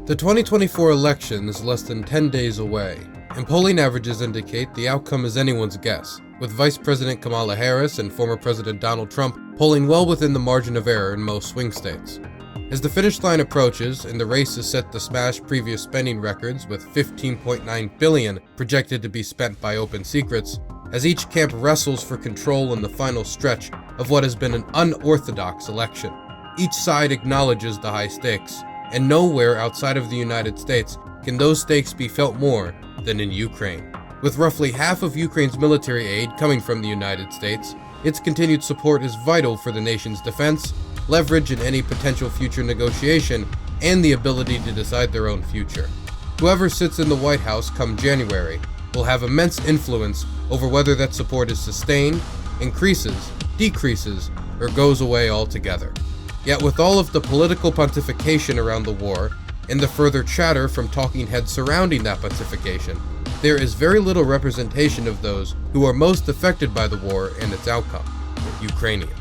The 2024 election is less than 10 days away, and polling averages indicate the outcome is anyone's guess, with Vice President Kamala Harris and former President Donald Trump polling well within the margin of error in most swing states. As the finish line approaches and the race is set to smash previous spending records with $15.9 billion projected to be spent by Open Secrets, as each camp wrestles for control in the final stretch of what has been an unorthodox election. Each side acknowledges the high stakes, and nowhere outside of the United States can those stakes be felt more than in Ukraine. With roughly half of Ukraine's military aid coming from the United States, its continued support is vital for the nation's defense, leverage in any potential future negotiation, and the ability to decide their own future. Whoever sits in the White House come January will have immense influence over whether that support is sustained, increases, decreases, or goes away altogether. Yet with all of the political pontification around the war, and the further chatter from talking heads surrounding that pontification, there is very little representation of those who are most affected by the war and its outcome, Ukrainians.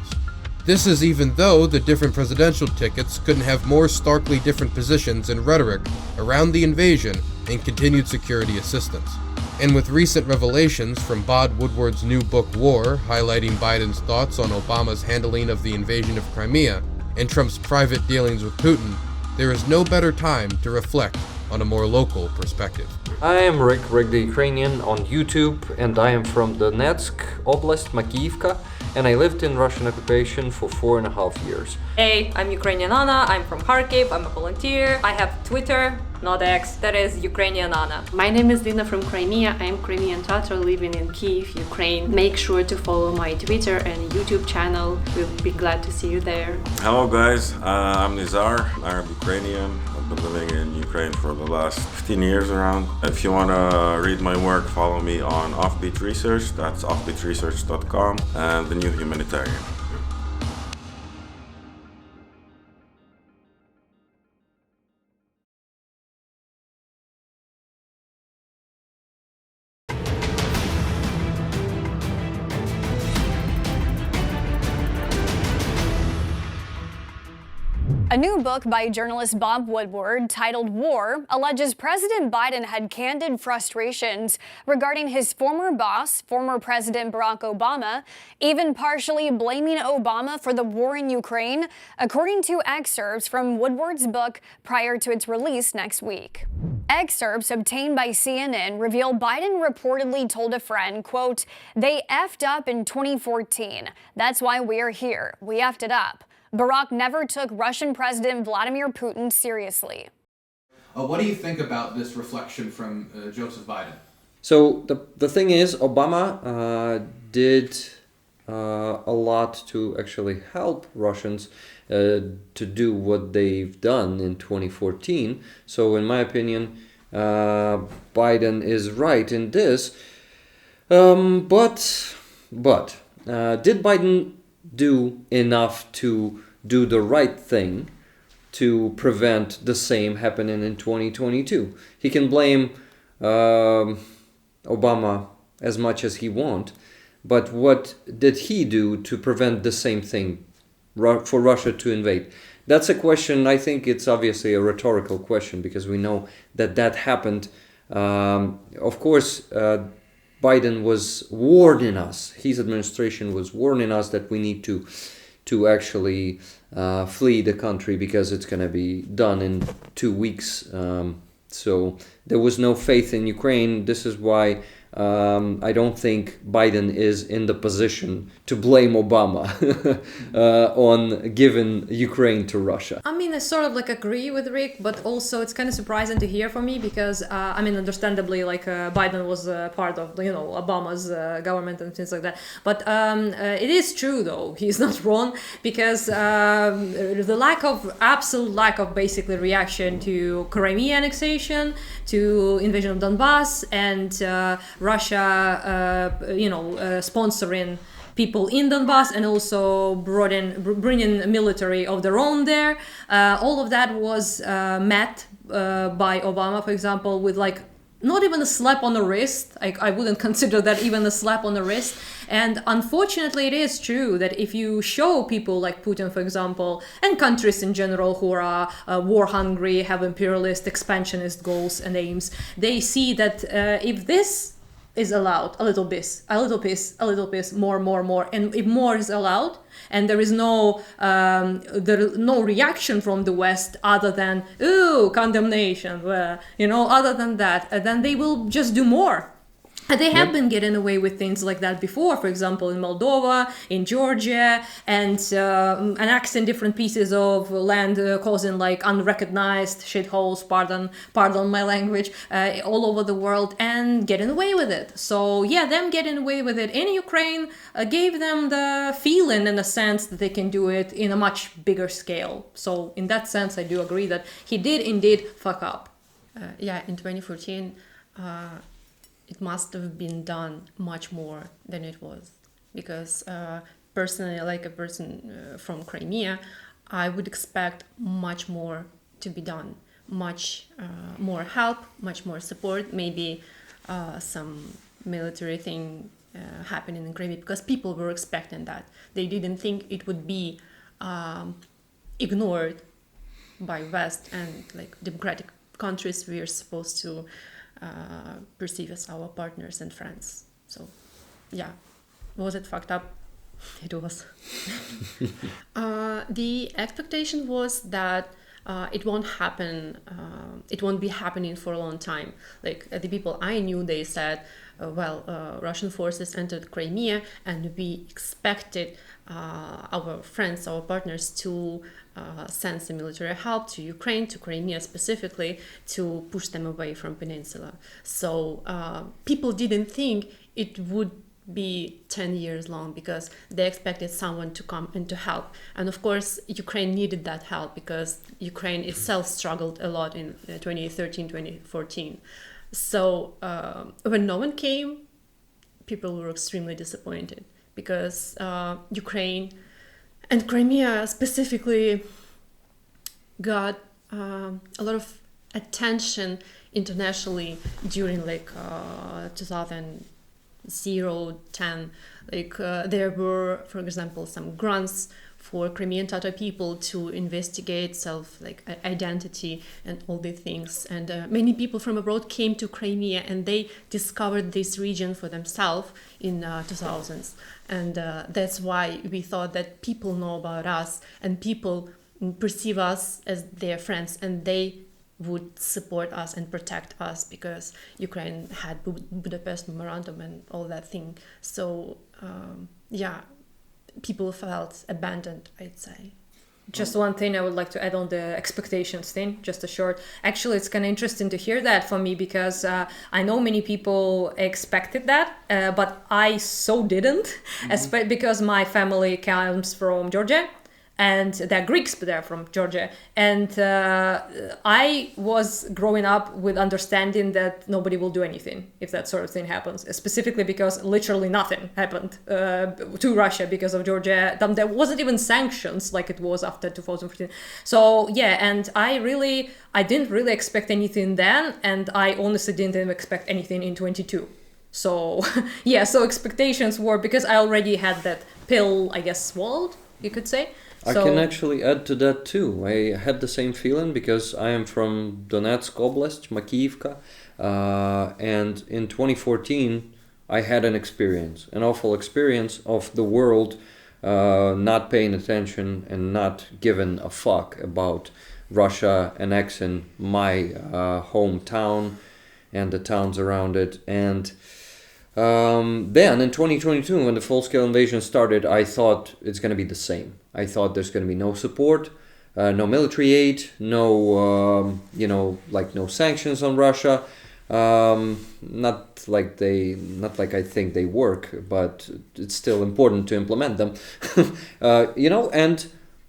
This is even though the different presidential tickets couldn't have more starkly different positions and rhetoric around the invasion and continued security assistance. And with recent revelations from Bob Woodward's new book War, highlighting Biden's thoughts on Obama's handling of the invasion of Crimea and Trump's private dealings with Putin, there is no better time to reflect on a more local perspective. I am Rick the Ukrainian on YouTube, and I am from Donetsk Oblast, Makivka, and I lived in Russian occupation for 4.5 years. Hey, I'm Ukrainian Anna, I'm from Kharkiv, I'm a volunteer. I have Twitter, not X, that is Ukrainian Anna. My name is Dina from Crimea. I'm Crimean Tatar living in Kyiv, Ukraine. Make sure to follow my Twitter and YouTube channel. We'll be glad to see you there. Hello guys, I'm Nizar. I'm Ukrainian. I've been living in Ukraine for the last 15 years around. If you want to read my work, follow me on Offbeat Research. That's offbeatresearch.com, and The New Humanitarian. A new book by journalist Bob Woodward, titled War, alleges President Biden had candid frustrations regarding his former boss, former President Barack Obama, even partially blaming Obama for the war in Ukraine, according to excerpts from Woodward's book prior to its release next week. Excerpts obtained by CNN reveal Biden reportedly told a friend, quote, "They effed up in 2014. That's why we're here. We effed it up. Barack never took Russian President Vladimir Putin seriously." What do you think about this reflection from Joseph Biden? So the thing is, Obama did a lot to actually help Russians to do what they've done in 2014. So in my opinion, Biden is right in this. But did Biden do enough to do the right thing to prevent the same happening in 2022? He can blame Obama as much as he wants, but what did he do to prevent the same thing for Russia to invade? That's a question. I think it's obviously a rhetorical question, because we know that happened. Of course, Biden was warning us, his administration was warning us that we need to actually flee the country because it's going to be done in 2 weeks. So there was no faith in Ukraine. This is why I don't think Biden is in the position to blame Obama on giving Ukraine to Russia. I mean, I sort of agree with Rick, but also it's kind of surprising to hear from me because, understandably, Biden was part of, Obama's government and things like that. But it is true, though, he's not wrong, because the absolute lack of basically reaction to Crimea annexation, to invasion of Donbass, and Russia, sponsoring people in Donbass and also bringing military of their own there. All of that was met by Obama, for example, with not even a slap on the wrist. I wouldn't consider that even a slap on the wrist. And unfortunately, it is true that if you show people like Putin, for example, and countries in general who are war hungry, have imperialist, expansionist goals and aims, they see that if this is allowed, a little bit, more, and if more is allowed, and there is no reaction from the West other than condemnation, other than that, then they will just do more. And they have been getting away with things like that before, for example, in Moldova, in Georgia, and annexing different pieces of land, causing like unrecognized shitholes, pardon my language, all over the world, and getting away with it. So yeah, them getting away with it in Ukraine gave them the feeling, in a sense, that they can do it in a much bigger scale. So in that sense, I do agree that he did indeed fuck up. In 2014, it must have been done much more than it was, because personally, like a person from Crimea, I would expect much more to be done, much more help, much more support, maybe some military thing happening in Crimea, because people were expecting that. They didn't think it would be ignored by West and like democratic countries we are supposed to perceive as our partners and friends. So, yeah, was it fucked up? It was. The expectation was that it won't happen. It won't be happening for a long time. Like the people I knew, they said, Russian forces entered Crimea, and we expected our friends, our partners, to send some military help to Ukraine, to Crimea specifically, to push them away from peninsula. So people didn't think it would be 10 years long, because they expected someone to come and to help. And of course, Ukraine needed that help, because Ukraine itself struggled a lot in 2013, 2014. So when no one came, people were extremely disappointed, because Ukraine and Crimea specifically got a lot of attention internationally during like 2010. Like there were, for example, some grants for Crimean Tatar people to investigate identity and all the things. And many people from abroad came to Crimea, and they discovered this region for themselves in 2000s. And that's why we thought that people know about us, and people perceive us as their friends, and they would support us and protect us, because Ukraine had Budapest Memorandum and all that thing. So people felt abandoned, I'd say. Just one thing I would like to add on the expectations thing, just a short. Actually, it's kind of interesting to hear that for me, because I know many people expected that, but I so didn't, because my family comes from Georgia, and they're Greeks, but they're from Georgia. And I was growing up with understanding that nobody will do anything if that sort of thing happens, specifically because literally nothing happened to Russia because of Georgia. There wasn't even sanctions like it was after 2014. So yeah, and I didn't really expect anything then, and I honestly didn't even expect anything in 22. So yeah, so expectations were, because I already had that pill, I guess, swallowed, you could say. I can actually add to that too. I had the same feeling, because I am from Donetsk Oblast, Makiyivka, and in 2014 I had an awful experience of the world not paying attention and not giving a fuck about Russia annexing my hometown and the towns around it. And then in 2022, when the full-scale invasion started, I thought it's going to be the same. I thought there's going to be no support, no military aid, no sanctions on Russia. Not like I think they work, but it's still important to implement them. And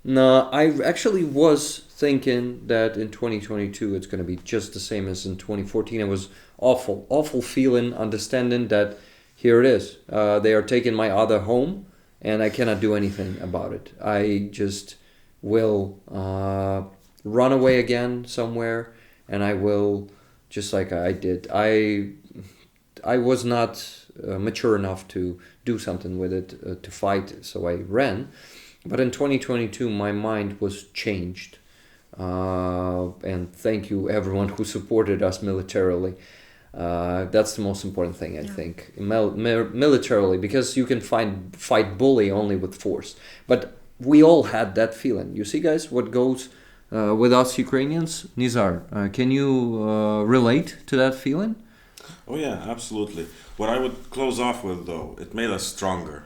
I actually was thinking that in 2022 it's going to be just the same as in 2014. It was awful feeling, understanding that here it is. They are taking my other home, and I cannot do anything about it. I just will run away again somewhere, and I will just like I did. I was not mature enough to do something with it, to fight, so I ran. But in 2022, my mind was changed. And thank you everyone who supported us militarily. That's the most important thing, I think, militarily, because you can fight bully only with force. But we all had that feeling. You see, guys, what goes with us Ukrainians? Nizar, can you relate to that feeling? Oh yeah, absolutely. What I would close off with, though, it made us stronger.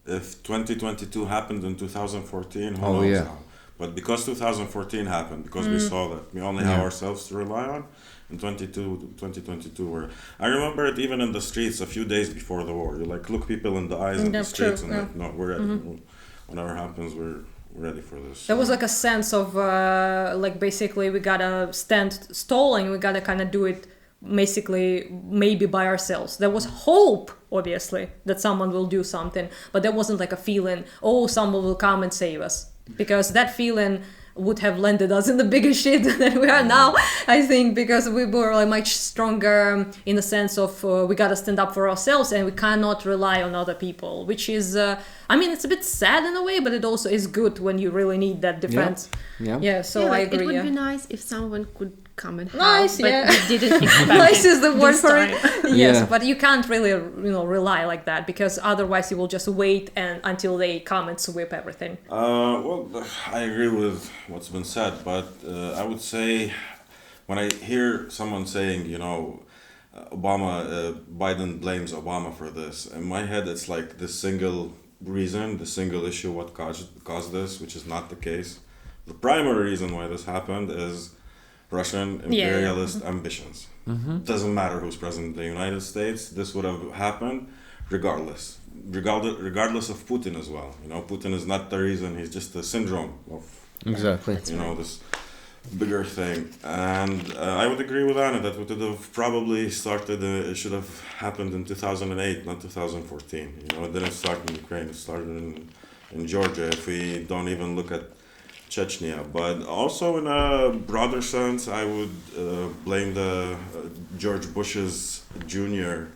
If 2022 happened in 2014, who knows how? But because 2014 happened, because we saw that we only have ourselves to rely on, in 2022, I remember it even in the streets a few days before the war. You like look people in the eyes in the streets and like, no, we're ready. Whatever happens, we're ready for this. There was like a sense of like basically we gotta stand stalling, we gotta kind of do it basically maybe by ourselves. There was hope, obviously, that someone will do something, but there wasn't like a feeling, oh, someone will come and save us, because that feeling would have landed us in the bigger shit than we are now, I think, because we were like much stronger in the sense of we gotta stand up for ourselves and we cannot rely on other people, which is I mean, it's a bit sad in a way, but it also is good when you really need that defense. So I agree. It would be nice if someone could come and help, nice, but we didn't expect nice it is the word this for time. it. Yes, but you can't really, rely like that, because otherwise you will just wait until they come and sweep everything. Well, I agree with what's been said, but I would say when I hear someone saying, Biden blames Obama for this, in my head it's like the single reason, the single issue what caused this, which is not the case. The primary reason why this happened is Russian imperialist ambitions. It doesn't matter who's president of the United States, this would have happened regardless of Putin as well. Putin is not the reason, he's just a syndrome of this bigger thing. And I would agree with Anna that it would have probably started, it should have happened in 2008, not 2014. It didn't start in Ukraine, it started in Georgia, if we don't even look at Chechnya. But also in a broader sense, I would blame the George Bush's Jr.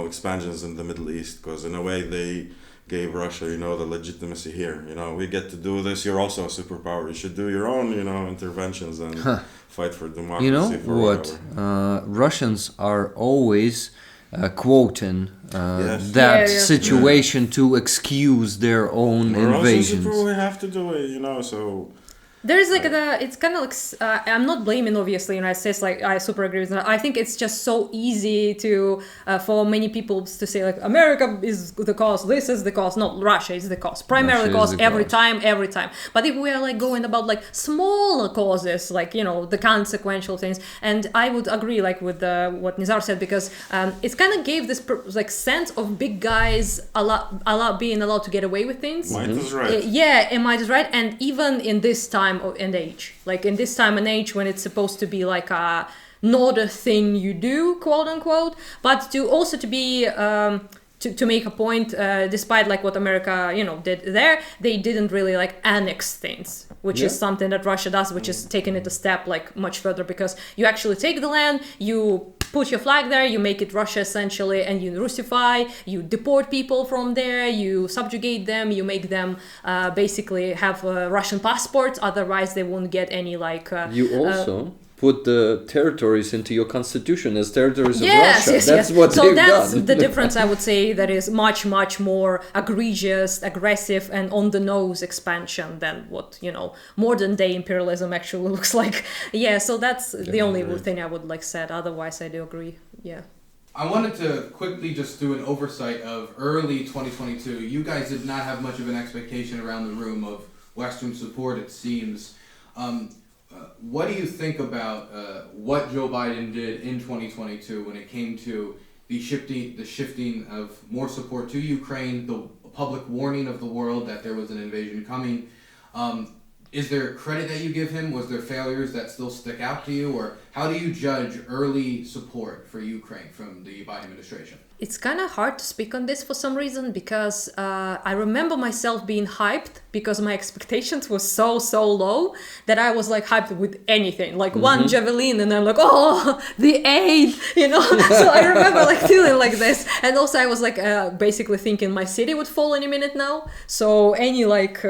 Expansions in the Middle East, because in a way they gave Russia, the legitimacy here. We get to do this. You're also a superpower. You should do your own, interventions and fight for democracy. You know what? Russians are always quoting that situation to excuse their own invasions. We have to do it, so... There's like it's kind of like I'm not blaming obviously United States, like I super agree with that. I think it's just so easy to for many people to say like America is the cause, this is the cause. No, Russia is the cause, primarily cause every time. But if we are like going about like smaller causes, like the consequential things, and I would agree like with what Nizar said, because it kind of gave this like sense of big guys being allowed to get away with things. Might is right. Might is right, and even in this time and age, like in this time and age when it's supposed to be like not a thing you do, quote unquote, but to also to be to make a point, despite like what America did there, they didn't really like annex things, which is something that Russia does, which is taking it a step like much further, because you actually take the land, you put your flag there, you make it Russia essentially, and you Russify, you deport people from there, you subjugate them, you make them basically have Russian passports, otherwise they won't get any like... you also put the territories into your constitution as territories of Russia. That's what they've done. So that's the difference, I would say, that is much, much more egregious, aggressive, and on-the-nose expansion than what, modern-day imperialism actually looks like. So that's the only thing I would like said. Otherwise, I do agree. I wanted to quickly just do an oversight of early 2022. You guys did not have much of an expectation around the room of Western support, it seems. What do you think about what Joe Biden did in 2022 when it came to the shifting of more support to Ukraine, the public warning of the world that there was an invasion coming? Is there credit that you give him? Was there failures that still stick out to you? Or how do you judge early support for Ukraine from the Biden administration? it's kind of hard to speak on this for some reason, because I remember myself being hyped because my expectations were so low that I was like hyped with anything, like one javelin, and I'm like, oh, the aid, you know. So I remember like feeling like this, and also I was like basically thinking my city would fall any minute now. So any like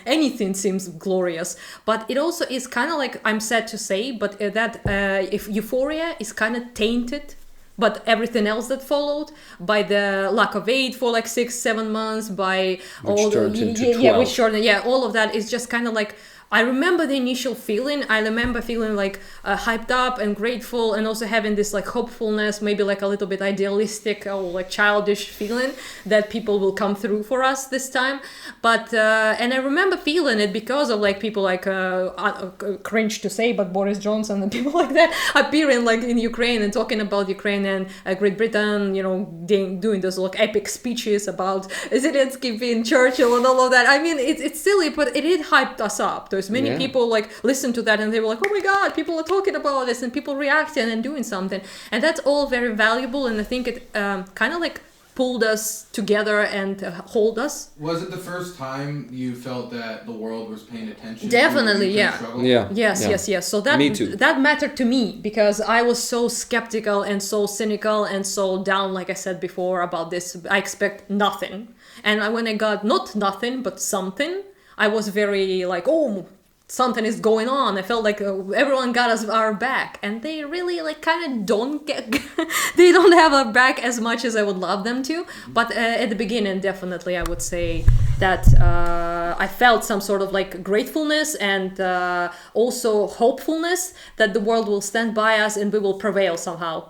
anything seems glorious, but it also is kind of like, I'm sad to say, but that if euphoria is kind of tainted, but everything else that followed by the lack of aid for like 6-7 months, by all the all of that is just kind of like, I remember the initial feeling. I remember feeling like hyped up and grateful, and also having this like hopefulness, maybe like a little bit idealistic or like childish feeling that people will come through for us this time. But and I remember feeling it because of like people like cringe to say, but Boris Johnson and people like that appearing like in Ukraine and talking about Ukraine and Great Britain, doing those like epic speeches about Zelensky being Churchill and all of that. I mean, it's silly, but it hyped us up. There's many people like listen to that and they were like, oh my god, people are talking about this and people reacting and doing something, and that's all very valuable. And I think it kind of like pulled us together and hold us. Was it the first time you felt that the world was paying attention? Definitely, to yeah. struggle? Yes. So that Me too. that mattered to me, because I was so skeptical and so cynical and so down, like I said before, about this. I expect nothing, and when I got not nothing but something, I was very like, oh, something is going on. I felt like everyone got our back, and they really like kind of don't get they don't have our back as much as I would love them to. But at the beginning, definitely I would say that I felt some sort of like gratefulness and also hopefulness that the world will stand by us and we will prevail somehow.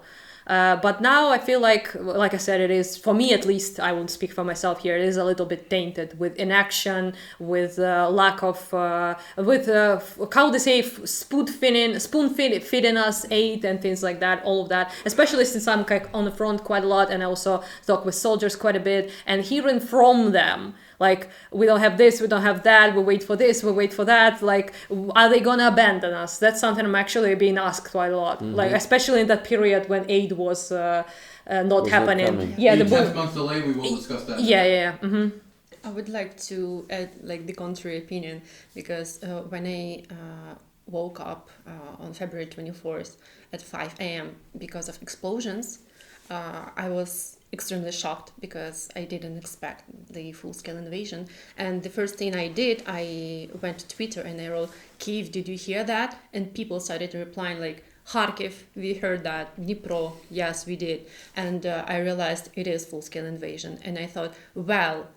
But now I feel like I said, it is, for me at least, I won't speak for myself here, it is a little bit tainted with inaction, with lack of, how they say, spoon feeding us aid and things like that, all of that, especially since I'm like on the front quite a lot, and I also talk with soldiers quite a bit, and hearing from them, like, we don't have this, we don't have that, we wait for this, we wait for that, like, are they gonna abandon us? That's something I'm actually being asked quite a lot, like, especially in that period when aid was not happening. The 10 month delay, we will discuss that. I would like to add like the contrary opinion, because when I woke up on February 24th at 5 a.m. because of explosions, I was extremely shocked because I didn't expect the full-scale invasion. And the first thing I did, I went to Twitter and I wrote, Kyiv, did you hear that? And people started replying like, Kharkiv, we heard that. Dnipro, yes, we did. And I realized it is full-scale invasion. And I thought, well,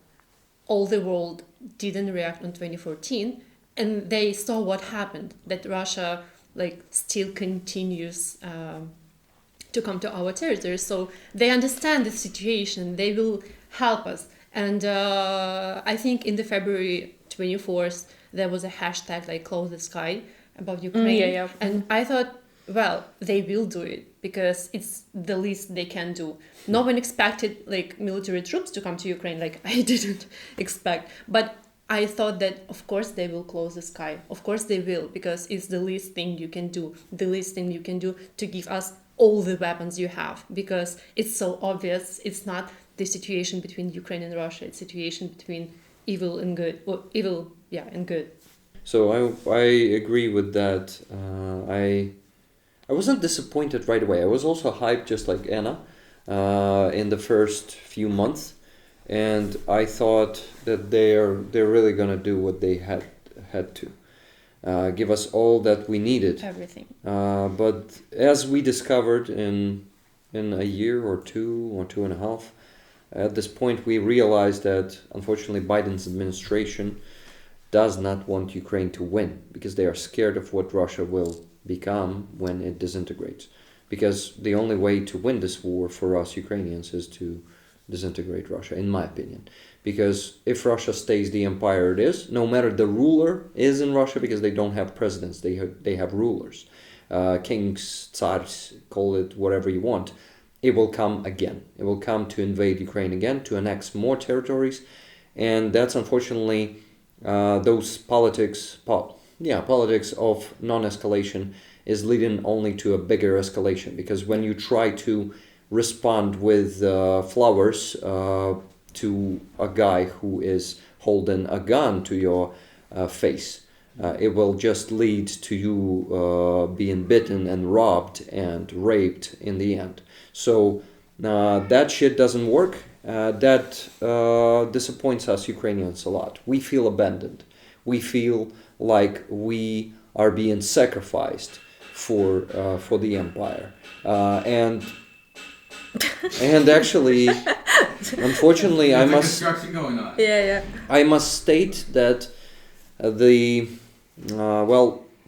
all the world didn't react on 2014, and they saw what happened, that Russia like still continues to come to our territory. So they understand the situation, they will help us. And I think in the February 24th, there was a hashtag like close the sky about Ukraine. And I thought, well, they will do it because it's the least they can do. No one expected like military troops to come to Ukraine, like I didn't expect. But I thought that of course they will close the sky. Of course they will, because it's the least thing you can do. The least thing you can do to give us all the weapons you have, because it's so obvious. It's not the situation between Ukraine and Russia, it's situation between evil and good, or evil, and good. So I agree with that. I wasn't disappointed right away. I was also hyped just like Anna in the first few months, and I thought that they're really gonna do what they had to. Give us all that we needed. Everything. But as we discovered in a year or 2.5, at this point we realized that unfortunately Biden's administration does not want Ukraine to win, because they are scared of what Russia will become when it disintegrates. Because the only way to win this war for us Ukrainians is to disintegrate Russia, in my opinion. Because if Russia stays the empire it is, no matter the ruler is in Russia, because they don't have presidents, they have rulers, kings, tsars, call it whatever you want, it will come again. It will come to invade Ukraine again, to annex more territories, and that's unfortunately those politics of non-escalation is leading only to a bigger escalation. Because when you try to respond with flowers to a guy who is holding a gun to your face. It will just lead to you being bitten and robbed and raped in the end. So that shit doesn't work. That disappoints us Ukrainians a lot. We feel abandoned. We feel like we are being sacrificed for the empire. And actually, unfortunately, I must. Construction going on. Yeah. I must state that the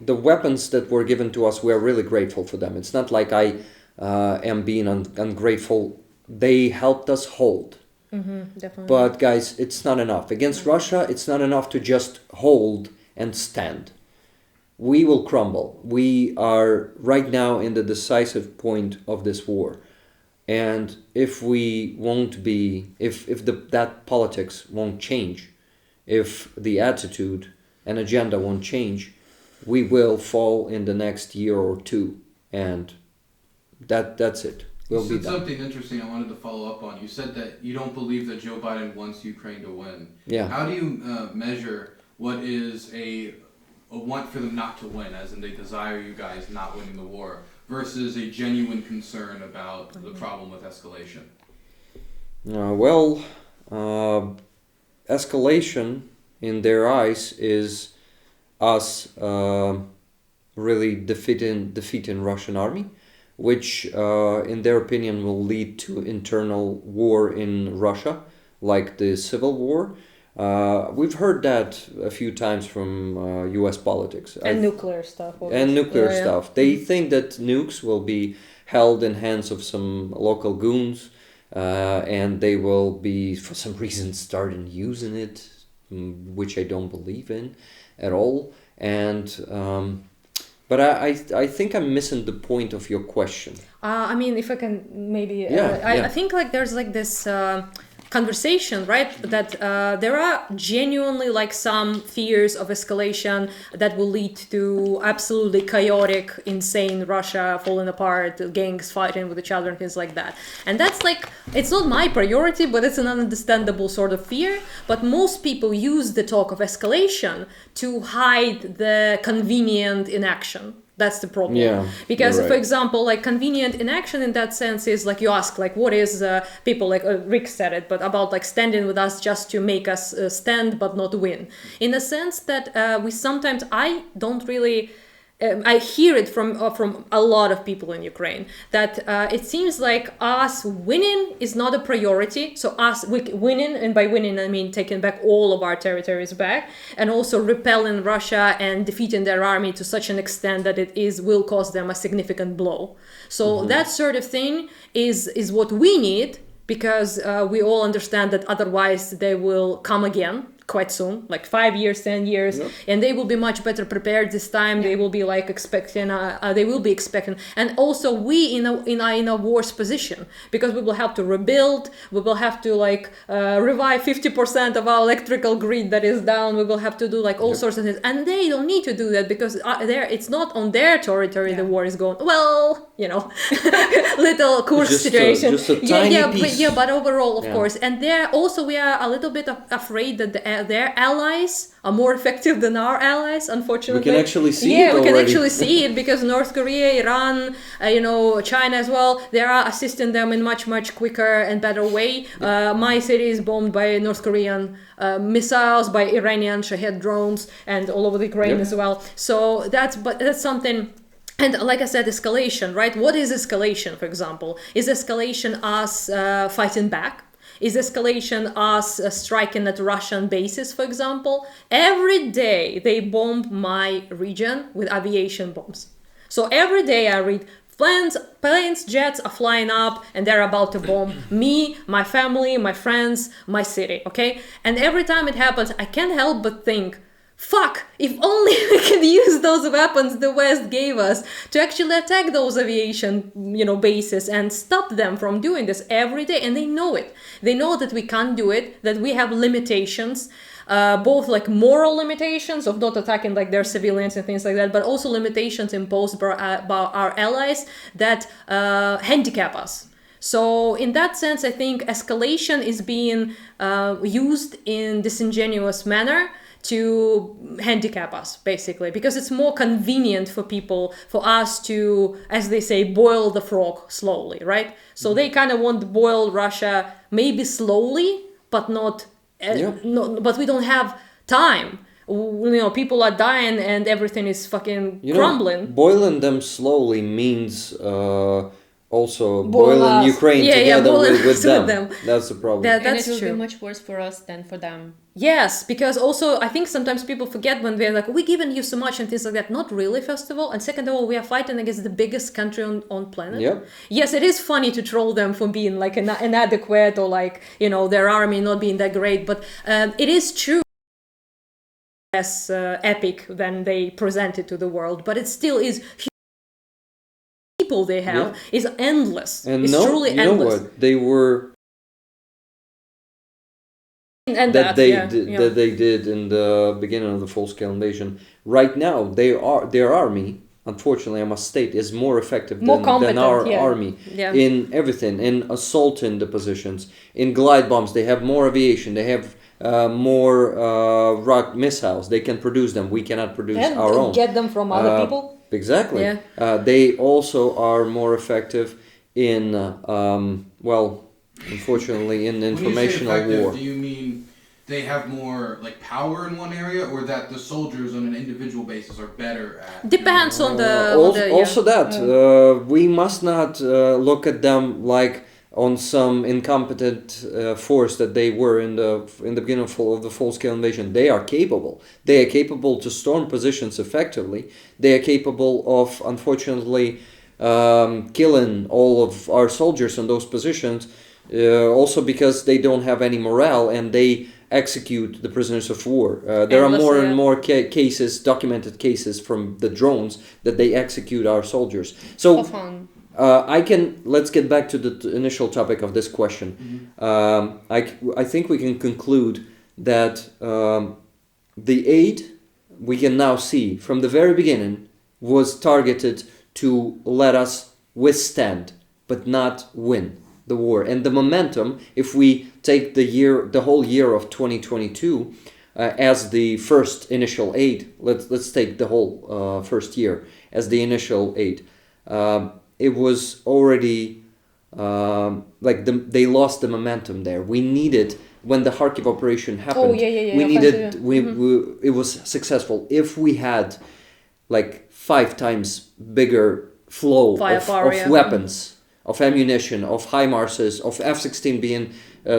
weapons that were given to us, we are really grateful for them. It's not like I am being ungrateful. They helped us hold. Definitely. But guys, it's not enough. Against Russia, it's not enough to just hold and stand. We will crumble. We are right now in the decisive point of this war. And if we won't be, if that politics won't change, if the attitude and agenda won't change, we will fall in the next year or two. And that's it. We'll be You said done. something interesting I wanted to follow up on. You said that you don't believe that Joe Biden wants Ukraine to win. Yeah. How do you measure what is a want for them not to win, as in they desire you guys not winning the war, versus a genuine concern about the problem with escalation? Escalation in their eyes is us really defeating Russian army, which in their opinion will lead to internal war in Russia, like the Civil War. We've heard that a few times from US politics. And nuclear stuff. And nuclear Yeah. stuff. They think that nukes will be held in hands of some local goons, and they will be, for some reason, starting using it, which I don't believe in at all. And but I think I'm missing the point of your question. I mean, if I can maybe, Yeah. I think like there's like this conversation, right? That there are genuinely like some fears of escalation that will lead to absolutely chaotic, insane Russia falling apart, gangs fighting with each other and things like that. And that's like, it's not my priority, but it's an understandable sort of fear. But most people use the talk of escalation to hide the convenient inaction. That's the problem. Yeah, because, you're right. for example, like convenient inaction in that sense is like you ask, like, what is people like Rick said it, but about like standing with us just to make us stand but not win. In the sense that we sometimes, I don't really. I hear it from a lot of people in Ukraine that it seems like us winning is not a priority. So us winning, and by winning I mean taking back all of our territories back, and also repelling Russia and defeating their army to such an extent that it will cause them a significant blow. So that sort of thing is what we need, because we all understand that otherwise they will come again quite soon, like 5 years, 10 years, and they will be much better prepared this time. They will be like expecting, and also we in a worse position, because we will have to rebuild, we will have to like revive 50% of our electrical grid that is down, we will have to do like all sorts of things, and they don't need to do that because it's not on their territory the war is going, little Kursk situation. Just a tiny piece. But overall, of course, and there also we are a little bit afraid that their allies are more effective than our allies, unfortunately. We can actually see it we can already. actually see it, because North Korea, Iran, China as well, they are assisting them in much quicker and better way. My city is bombed by North Korean missiles, by Iranian Shahed drones, and all over the Ukraine as well. So that's something. And like I said, escalation, right? What is escalation, for example? Is escalation us fighting back? Is escalation us striking at Russian bases, for example? Every day they bomb my region with aviation bombs. So every day I read planes, jets are flying up and they're about to bomb me, my family, my friends, my city, okay? And every time it happens, I can't help but think, fuck, if only we could use those weapons the West gave us to actually attack those aviation, bases and stop them from doing this every day. And they know it. They know that we can't do it, that we have limitations, both like moral limitations of not attacking like their civilians and things like that, but also limitations imposed by our allies that handicap us. So in that sense, I think escalation is being used in disingenuous manner to handicap us, basically, because it's more convenient for people, for us to, as they say, boil the frog slowly, right? So they kind of want to boil Russia maybe slowly, but not, but we don't have time. People are dying and everything is fucking crumbling. Boiling them slowly means also boiling Ukraine together with them. That's the problem. That's and it will true. be much worse for us than for them. Yes, because also I think sometimes people forget when they're like, we're giving you so much and things like that. Not really, first of all. And second of all, we are fighting against the biggest country on planet. Yep. Yes, it is funny to troll them for being like inadequate or like, their army not being that great. But it is true. Less epic than they present it to the world. But it still is people they have is endless. And it's truly you endless. know what? They were... And that they did in the beginning of the full-scale invasion. Right now, their army, unfortunately, I must state, is more effective than our army in everything. In assaulting the positions, in glide bombs, they have more aviation. They have more rocket missiles. They can produce them. We cannot produce our own. Get them from other people. Exactly. Yeah. They also are more effective in unfortunately, in informational war. Do you mean they have more power in one area, or that the soldiers on an individual basis are better at? Depends on the. We must not look at them like on some incompetent force that they were in the beginning of the full-scale invasion. They are capable. They are capable to storm positions effectively. They are capable of, unfortunately, killing all of our soldiers in those positions. Also because they don't have any morale and they execute the prisoners of war. There are more and more cases, documented cases from the drones that they execute our soldiers. So let's get back to the initial topic of this question. I think we can conclude that the aid we can now see from the very beginning was targeted to let us withstand but not win the war. And the momentum, if we take the whole year of 2022 as the first initial aid, let's take the whole first year as the initial aid. It was already they lost the momentum there. We needed, when the Kharkiv operation happened, it was successful. If we had 5 times bigger flow of weapons, of ammunition, of HIMARSs, of F-16 being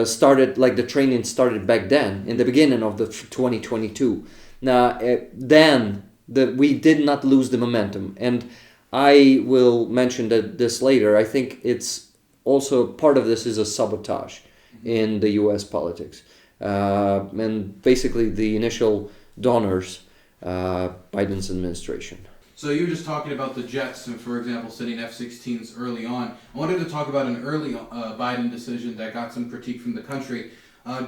started, the training started back then, in the beginning of the 2022. Now, then we did not lose the momentum. And I will mention this later. I think it's also part of this is a sabotage in the U.S. politics. And basically the initial donors, Biden's administration. So you were just talking about the jets and, for example, sending F-16s early on. I wanted to talk about an early Biden decision that got some critique from the country.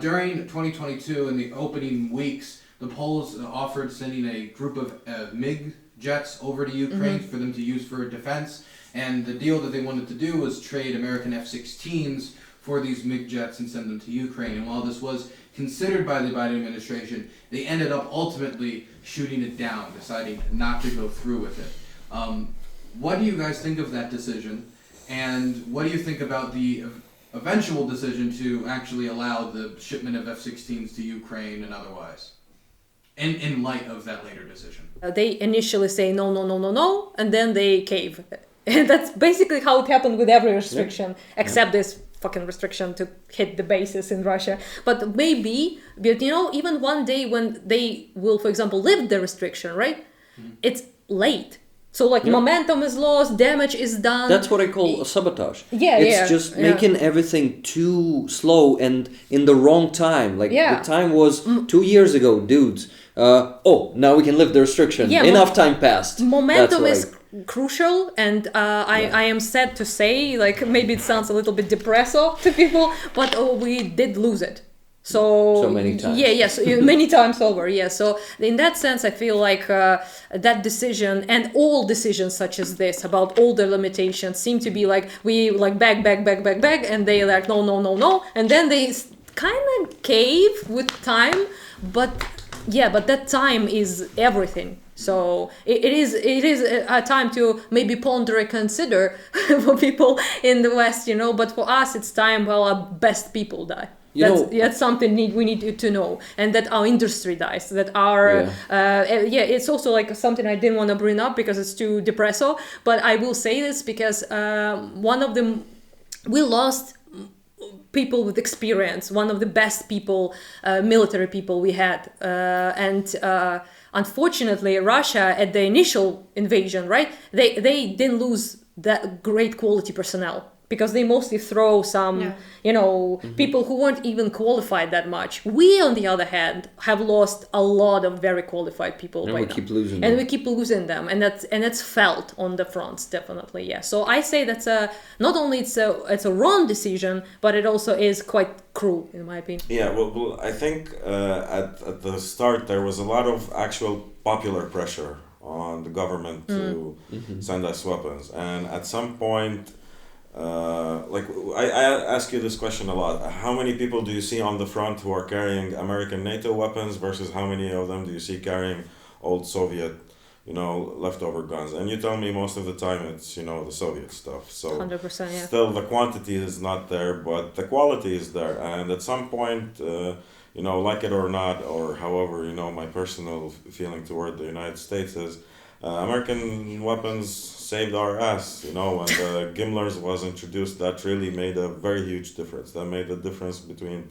During 2022, in the opening weeks, the Poles offered sending a group of Migs jets over to Ukraine for them to use for defense. And the deal that they wanted to do was trade American F-16s for these MiG jets and send them to Ukraine. And while this was considered by the Biden administration, they ended up ultimately shooting it down, deciding not to go through with it. What do you guys think of that decision? And what do you think about the eventual decision to actually allow the shipment of F-16s to Ukraine and otherwise, in light of that later decision? They initially say no, and then they cave. And that's basically how it happened with every restriction, except this fucking restriction to hit the bases in Russia. But maybe, even one day when they will, for example, lift the restriction, right? It's late. So momentum is lost, damage is done. That's what I call a sabotage. It's just making everything too slow and in the wrong time. The time was 2 years ago, dudes. Now we can lift the restriction. Enough time passed. Momentum is crucial, and I am sad to say, maybe it sounds a little bit depressive to people, but we did lose it. So many times. Yes, many times over. Yeah. So in that sense, I feel like that decision and all decisions such as this about all the limitations seem to be like we like beg, and they like no, and then they kind of cave with time. But that time is everything. So it is a time to maybe ponder and consider for people in the West, But for us, it's time our best people die. That's something we need to know, and that our industry dies. That our it's also like something I didn't want to bring up because it's too depressing. But I will say this because one of them we lost people with experience, one of the best people, military people we had, and unfortunately, Russia at the initial invasion, right? They didn't lose that great quality personnel. Because they mostly throw some, people who weren't even qualified that much. We, on the other hand, have lost a lot of very qualified people. And we keep losing them. And we keep losing them, and that's felt on the fronts, definitely. Yeah. So I say that's not only it's a wrong decision, but it also is quite cruel, in my opinion. Yeah. Well, I think at the start there was a lot of actual popular pressure on the government to send us weapons, and at some point. I ask you this question a lot. How many people do you see on the front who are carrying American NATO weapons versus how many of them do you see carrying old Soviet, leftover guns? And you tell me most of the time it's, the Soviet stuff. So 100%, yeah. Still the quantity is not there, but the quality is there. And at some point, like it or not, or however, my personal feeling toward the United States is American weapons saved our ass, when the Gimlers was introduced, that really made a very huge difference. That made the difference between,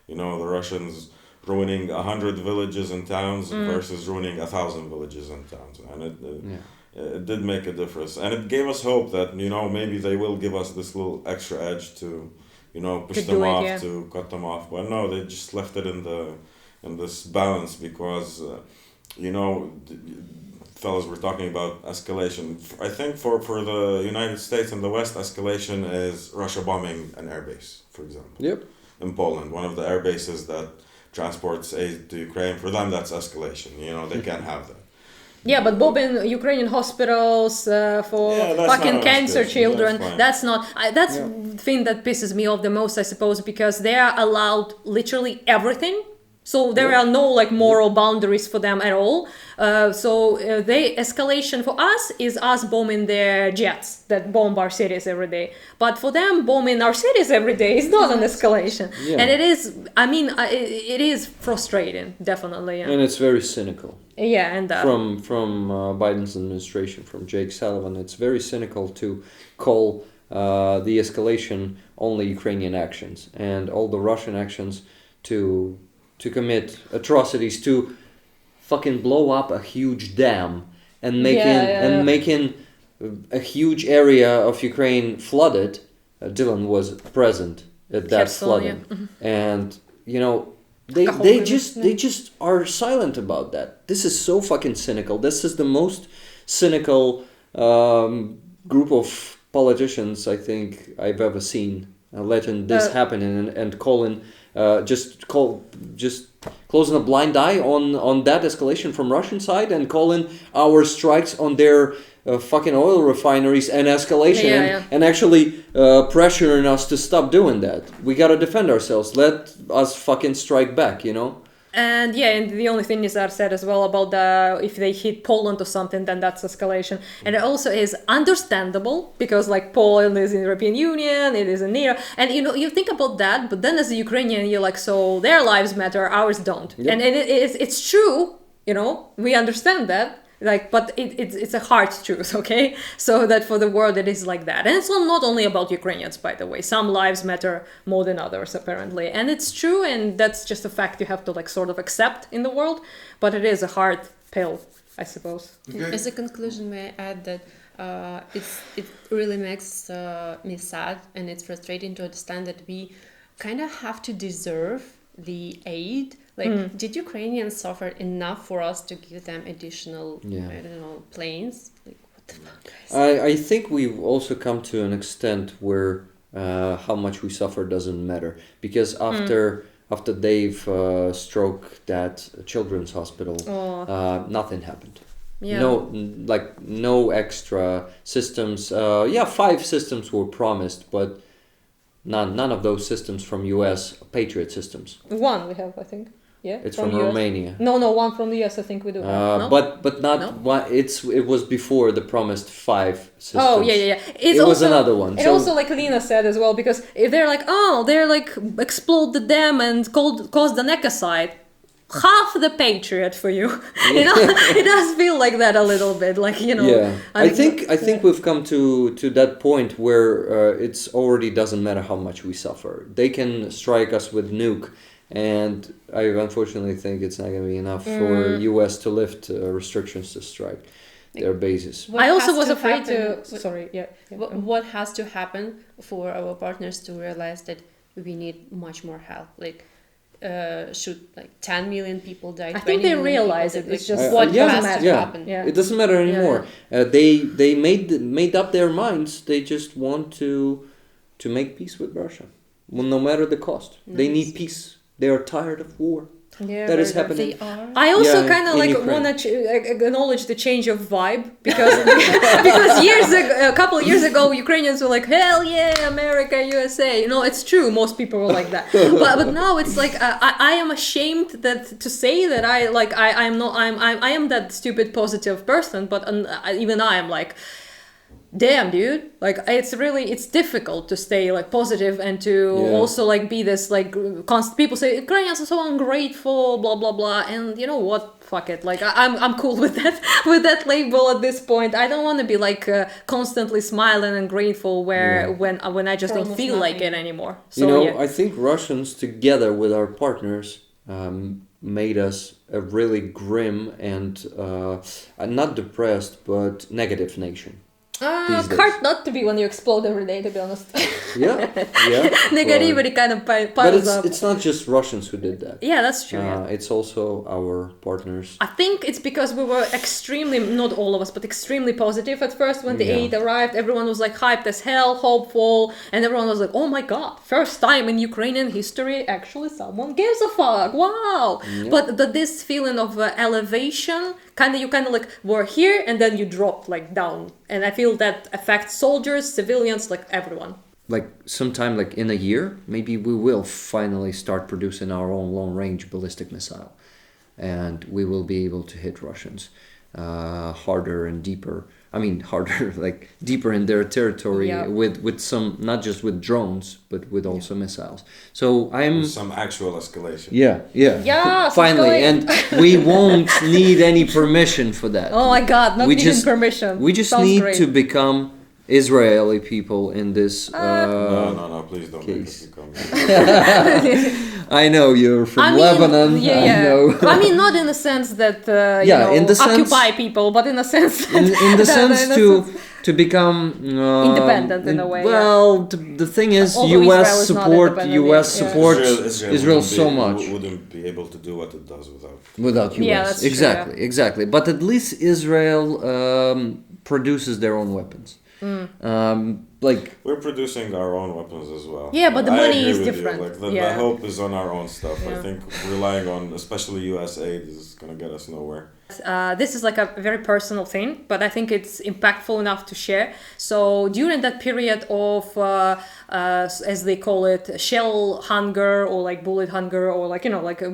the Russians ruining 100 villages and towns versus ruining 1,000 villages and towns. And it did make a difference. And it gave us hope that, maybe they will give us this little extra edge to, push them off, to cut them off. But no, they just left it in this balance because, fellas were talking about escalation. I think for the United States and the West, escalation is Russia bombing an airbase, for example. Yep. In Poland, one of the air bases that transports aid to Ukraine, for them that's escalation. They can't have that. Yeah, but bombing Ukrainian hospitals for fucking cancer children, that's not... that's the thing that pisses me off the most, I suppose, because they are allowed literally everything. So there are no moral boundaries for them at all. The escalation for us is us bombing their jets that bomb our cities every day. But for them, bombing our cities every day is not an escalation. Yeah. And it is, it is frustrating, definitely. Yeah. And it's very cynical. Yeah, and from Biden's administration, from Jake Sullivan, it's very cynical to call the escalation only Ukrainian actions and all the Russian actions to commit atrocities, to fucking blow up a huge dam and making a huge area of Ukraine flooded. Dylan was present at that flooding, and they just are silent about that. This is so fucking cynical. This is the most cynical group of politicians I think I've ever seen, letting this happen and calling. Just closing a blind eye on that escalation from Russian side and calling our strikes on their fucking oil refineries and escalation and actually pressuring us to stop doing that. We gotta defend ourselves. Let us fucking strike back, And and the only thing Nizar said as well about if they hit Poland or something, then that's escalation. And it also is understandable because Poland is in the European Union, it is in NATO. And you think about that, but then as a Ukrainian, you're so their lives matter, ours don't. Yep. And it's true, we understand that. But it's a hard truth, okay? So that for the world it is like that. And it's not only about Ukrainians, by the way. Some lives matter more than others, apparently. And it's true, and that's just a fact you have to sort of accept in the world. But it is a hard pill, I suppose. Okay. As a conclusion, may I add that it really makes me sad, and it's frustrating to understand that we kind of have to deserve the aid. Did Ukrainians suffer enough for us to give them additional, planes? What the fuck, guys? I think we've also come to an extent where how much we suffer doesn't matter. Because after after they've stroked that children's hospital, nothing happened. Yeah. No extra systems. 5 systems were promised, but none of those systems from US Patriot systems. One we have, I think. Yeah. It's from US. Romania. No, one from the US. I think we do. No? But not No? one. It was before the promised 5 systems. Oh yeah. It was another one. And also, like Lena said as well, because if they're like, explode the dam and cause the necocide, half the Patriot for you. It does feel like that a little bit, like Yeah, I think we've come to that point where it's already doesn't matter how much we suffer. They can strike us with nuke. And I unfortunately think it's not going to be enough for US to lift restrictions to strike their bases. I also was afraid to. Sorry, yeah. What has to happen for our partners to realize that we need much more help? Like, should 10 million people die? I think they realize it. It's just what has to happen. Yeah. It doesn't matter anymore. They made up their minds. They just want to make peace with Russia, well, no matter the cost. They need peace. They are tired of war. Yeah, that is happening. I also kind of want to acknowledge the change of vibe because a couple of years ago, Ukrainians were like, "Hell yeah, America, USA." It's true. Most people were like that. but now it's like I am ashamed to say that I am that stupid positive person. But even I am like, damn, dude, like it's difficult to stay like positive and to also like be this like constant. People say Ukrainians are so ungrateful, blah blah blah, and you know what, fuck it, like I'm cool with that label at this point. I don't want to be like constantly smiling and grateful when I just don't feel like it anymore. So I think Russians together with our partners made us a really grim and not depressed but negative nation. Hard not to be when you explode every day, to be honest. Yeah. Negativity kind of piles up. But it's not just Russians who did that. Yeah, that's true. It's also our partners. I think it's because we were extremely, not all of us, but extremely positive at first when the aid arrived. Everyone was like hyped as hell, hopeful, and everyone was like, oh my god, first time in Ukrainian history actually someone gives a fuck, wow. Yeah. But this feeling of elevation, you kind of like were here and then you dropped like down. And I feel that affects soldiers, civilians, like everyone. Like sometime like in a year, maybe we will finally start producing our own long-range ballistic missile. And we will be able to hit Russians harder and deeper. I mean, harder, like deeper in their territory with some, not just with drones, but with also missiles. So I'm... Some actual escalation. Yeah. Finally, and we won't need any permission for that. Oh my god, not needing permission. We just need to become Israeli people in this No, please don't make us become I know you're from Lebanon. I know. I mean, not in the sense that in the occupy people, but in a sense in the sense to become independent in a way. Well, the thing is, US support Israel so much. Wouldn't be able to do what it does without US. Yeah, that's exactly. But at least Israel produces their own weapons. We're producing our own weapons as well. Yeah, but the money is different. The hope is on our own stuff. I think relying on especially US aid is going to get us nowhere. This is like a very personal thing, but I think it's impactful enough to share. So during that period of, as they call it, shell hunger or like bullet hunger, or like,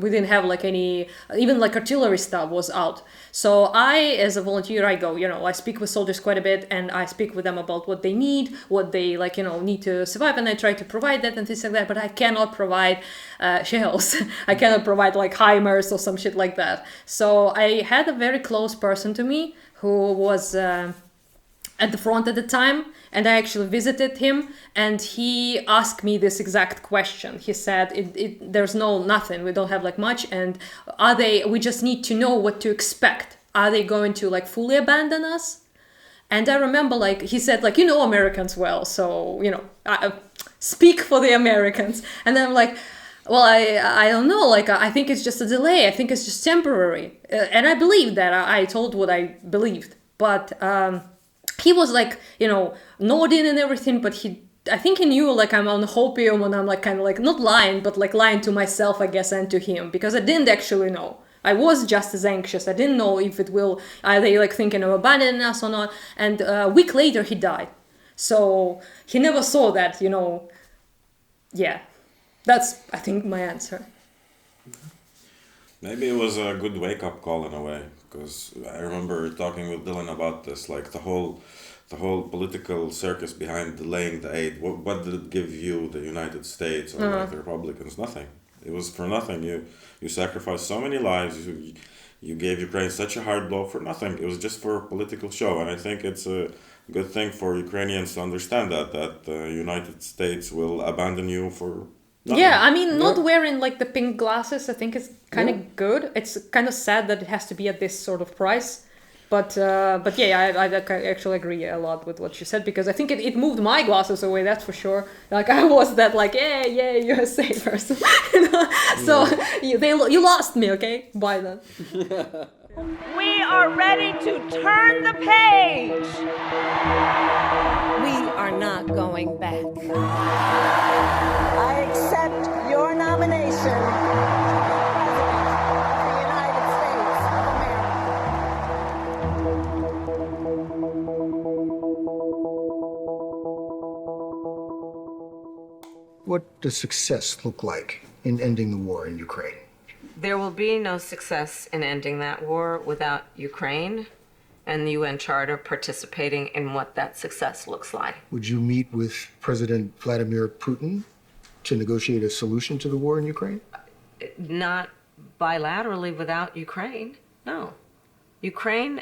we didn't have like any, even like artillery stuff was out. So I, as a volunteer, I go, I speak with soldiers quite a bit, and I speak with them about what they need, what they need to survive, and I try to provide that and things like that, but I cannot provide shells. I cannot provide like HIMARS or some shit like that. So I had a very close person to me who was at the front at the time, and I actually visited him, and he asked me this exact question. He said, there's nothing, we don't have like much, and we just need to know what to expect. Are they going to like fully abandon us? And I remember like he said like, Americans well, so speak for the Americans. And then I'm like, well, I don't know, like I think it's just a delay, I think it's just temporary. And I believed that. I told what I believed, but he was like, nodding and everything, but he I think he knew like I'm on hopium and I'm like kind of like not lying, but like lying to myself, I guess, and to him, because I didn't actually know. I was just as anxious. I didn't know if it will, are they like thinking of abandoning us or not. And a week later he died. So he never saw that, you know. Yeah, that's, I think, my answer. Maybe it was a good wake-up call in a way, because I remember talking with Dylan about this, like the whole political circus behind delaying the aid. What did it give you, the United States, or like the Republicans? Nothing. It was for nothing. You sacrificed so many lives. You gave Ukraine such a hard blow for nothing. It was just for a political show, and I think it's a good thing for Ukrainians to understand that the United States will abandon you for nothing. Yeah, I mean, not wearing like the pink glasses, I think is kind of good. It's kind of sad that it has to be at this sort of price. But yeah, I actually agree a lot with what you said, because I think it moved my glasses away, that's for sure. Like I was that like, yeah, USA person. You know? So you lost me, okay? Biden. We are ready to turn the page. We are not going back. I accept your nomination. What does success look like in ending the war in Ukraine? There will be no success in ending that war without Ukraine and the UN Charter participating in what that success looks like. Would you meet with President Vladimir Putin to negotiate a solution to the war in Ukraine? Not bilaterally without Ukraine, no. Ukraine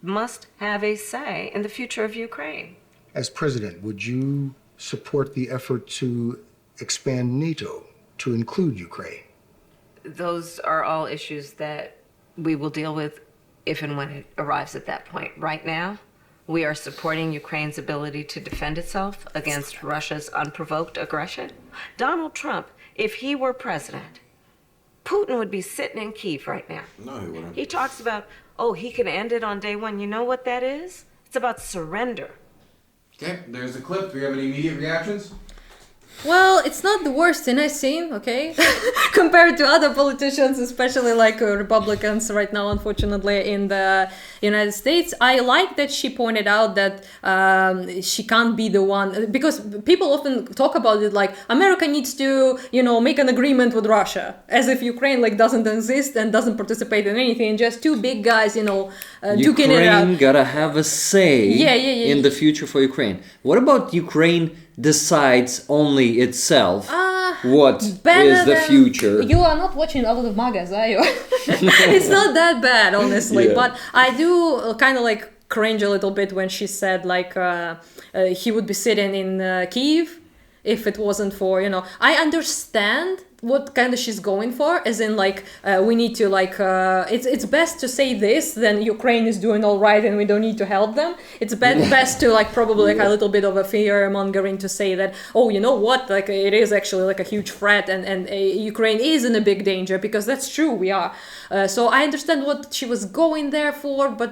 must have a say in the future of Ukraine. As president, would you support the effort to expand NATO to include Ukraine? Those are all issues that we will deal with if and when it arrives at that point. Right now, we are supporting Ukraine's ability to defend itself against Russia's unprovoked aggression. Donald Trump, if he were president, Putin would be sitting in Kyiv right now. No, he wouldn't. He talks about, oh, he can end it on day one. You know what that is? It's about surrender. Okay, there's a clip. Do you have any immediate reactions? Well, it's not the worst thing I've seen, okay? Compared to other politicians, especially like Republicans right now, unfortunately, in the United States. I like that she pointed out that she can't be the one, because people often talk about it like America needs to, you know, make an agreement with Russia, as if Ukraine like doesn't exist and doesn't participate in anything, just two big guys, you know, duking it out. Ukraine gotta have a say in the future for Ukraine. What about Ukraine decides only itself what is the future? You are not watching a lot of mangas, are you? It's not that bad, honestly. But I do kind of like cringe a little bit when she said like he would be sitting in Kyiv if it wasn't for, you know, I understand what kind of she's going for, as in like we need to like it's best to say this than Ukraine is doing all right and we don't need to help them. It's best to like probably like a little bit of a fear mongering to say that, oh, you know what, like it is actually like a huge threat and Ukraine is in a big danger, because that's true, we are. So I understand what she was going there for, but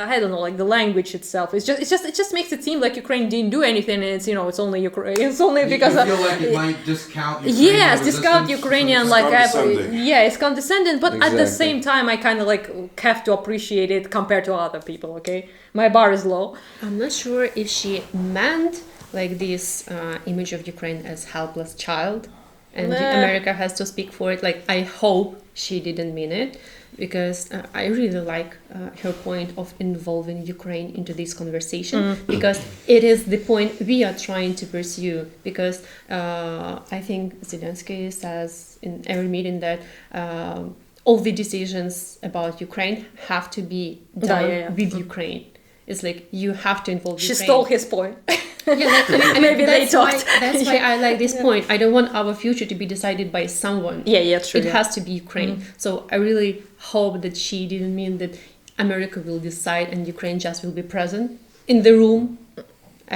I don't know, like the language itself, it just makes it seem like Ukraine didn't do anything, and it's, you know, it's only Ukraine, it's only because you feel like it might discount Ukraine. Yes, discount Ukrainian, like it's condescending, but Exactly. at the same time I kind of like have to appreciate it compared to other people. Okay, my bar is low. I'm not sure if she meant like this image of Ukraine as helpless child, and America has to speak for it. Like, I hope she didn't mean it, because I really like her point of involving Ukraine into this conversation, because it is the point we are trying to pursue. Because I think Zelensky says in every meeting that all the decisions about Ukraine have to be done with Ukraine. It's like you have to involve She Ukraine. stole his point. Maybe they talked. That's why I like this point. I don't want our future to be decided by someone. Yeah, true. It has to be Ukraine. So I really hope that she didn't mean that America will decide and Ukraine just will be present in the room.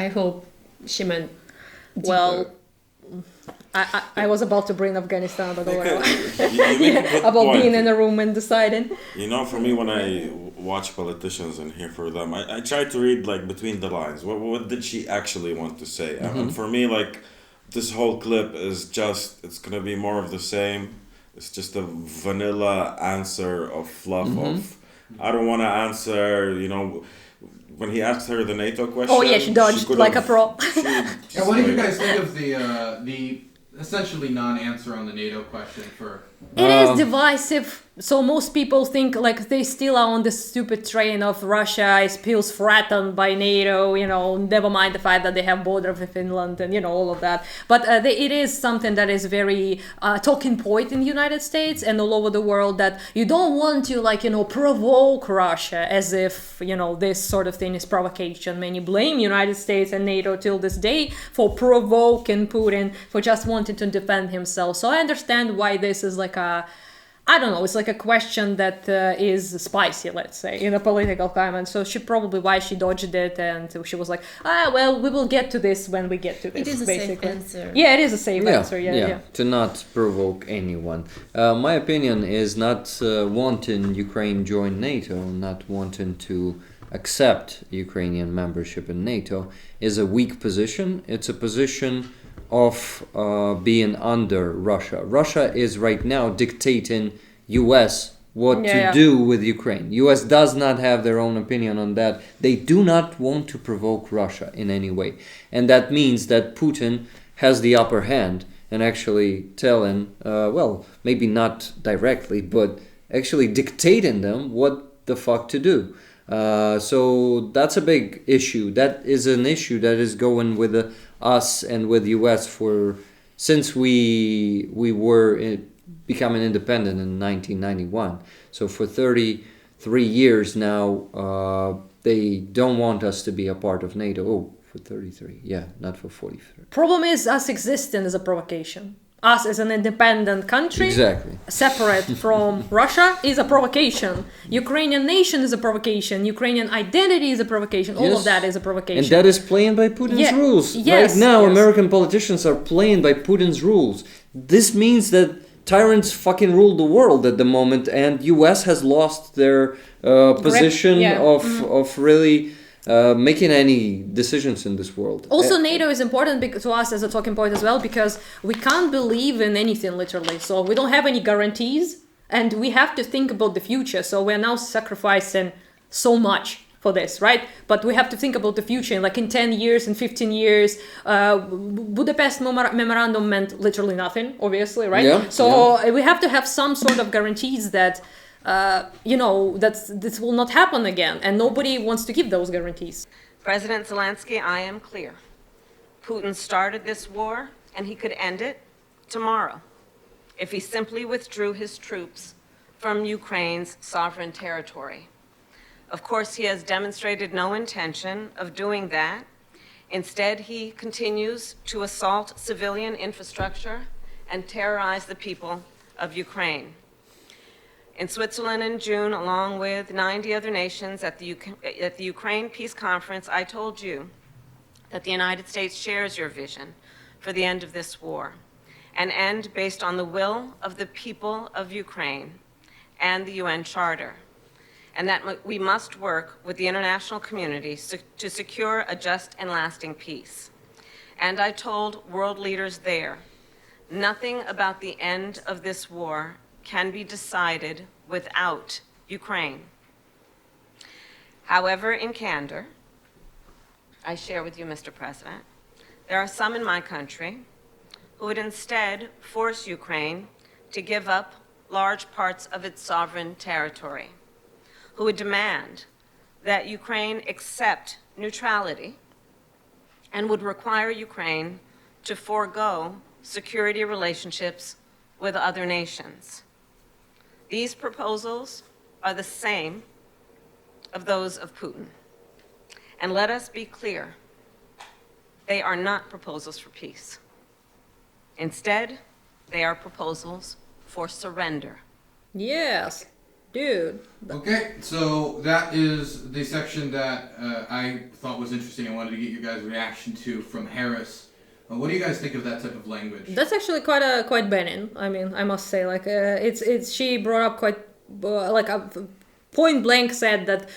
I hope she meant deeper. Well, I was about to bring Afghanistan, but You make a good about point. being in a room and deciding. You know, for me, when I watch politicians and hear for them, I try to read like between the lines. What did she actually want to say? And for me, like this whole clip is just, it's gonna be more of the same. It's just a vanilla answer of fluff of, I don't want to answer, you know. When he asked her the NATO question, Oh yeah, she dodged like a pro. Yeah, what do you guys think of the essentially non-answer on the NATO question for? It is divisive. So most people think like they still are on this stupid train of Russia feels threatened by NATO, you know, never mind the fact that they have border with Finland and, you know, all of that. But it is something that is very talking point in the United States and all over the world, that you don't want to, like, you know, provoke Russia as if, you know, this sort of thing is provocation. Many blame United States and NATO till this day for provoking Putin, for just wanting to defend himself. So I understand why this is like I don't know, it's like a question that is spicy, let's say, in a political climate. So why she dodged it, and she was like, well, we will get to this when we get to this. It is a basically. safe answer. Yeah, it is a safe answer, yeah. To not provoke anyone. My opinion is not wanting Ukraine join NATO, not wanting to accept Ukrainian membership in NATO is a weak position. It's a position of being under Russia. Russia is right now dictating US what to do with Ukraine. US does not have their own opinion on that. They do not want to provoke Russia in any way. And that means that Putin has the upper hand and actually telling, well, maybe not directly, but actually dictating them what the fuck to do. So that's a big issue. That is an issue that is going with us and with US since we were becoming independent in 1991. So for 33 years now, they don't want us to be a part of NATO. Oh, for 33, yeah, not for 43. Problem is us existing as a provocation. Us as an independent country, exactly, separate from Russia, is a provocation. Ukrainian nation is a provocation. Ukrainian identity is a provocation. All of that is a provocation. And that is playing by Putin's rules. Right now, American politicians are playing by Putin's rules. This means that tyrants fucking rule the world at the moment, and US has lost their position of really making any decisions in this world. Also, NATO is important to us as a talking point as well, because we can't believe in anything literally. So we don't have any guarantees, and we have to think about the future. So we're now sacrificing so much for this, right? But we have to think about the future. Like in 10 years, in 15 years, Budapest memorandum meant literally nothing, obviously, right? Yeah, so we have to have some sort of guarantees that you know, that this will not happen again, and nobody wants to give those guarantees. President Zelensky, I am clear. Putin started this war, and he could end it tomorrow if he simply withdrew his troops from Ukraine's sovereign territory. Of course, he has demonstrated no intention of doing that. Instead, he continues to assault civilian infrastructure and terrorize the people of Ukraine. In Switzerland in June, along with 90 other nations at the Ukraine Peace Conference, I told you that the United States shares your vision for the end of this war, an end based on the will of the people of Ukraine and the UN Charter, and that we must work with the international community to secure a just and lasting peace. And I told world leaders there, nothing about the end of this war can be decided without Ukraine. However, in candor, I share with you, Mr. President, there are some in my country who would instead force Ukraine to give up large parts of its sovereign territory, who would demand that Ukraine accept neutrality and would require Ukraine to forego security relationships with other nations. These proposals are the same of those of Putin. And let us be clear, they are not proposals for peace. Instead, they are proposals for surrender. Yes, dude. Okay, so that is the section that I thought was interesting. I wanted to get your guys' reaction to from Harris. What do you guys think of that type of language? That's actually quite benign. I mean, I must say, like it's she brought up quite like a point blank said that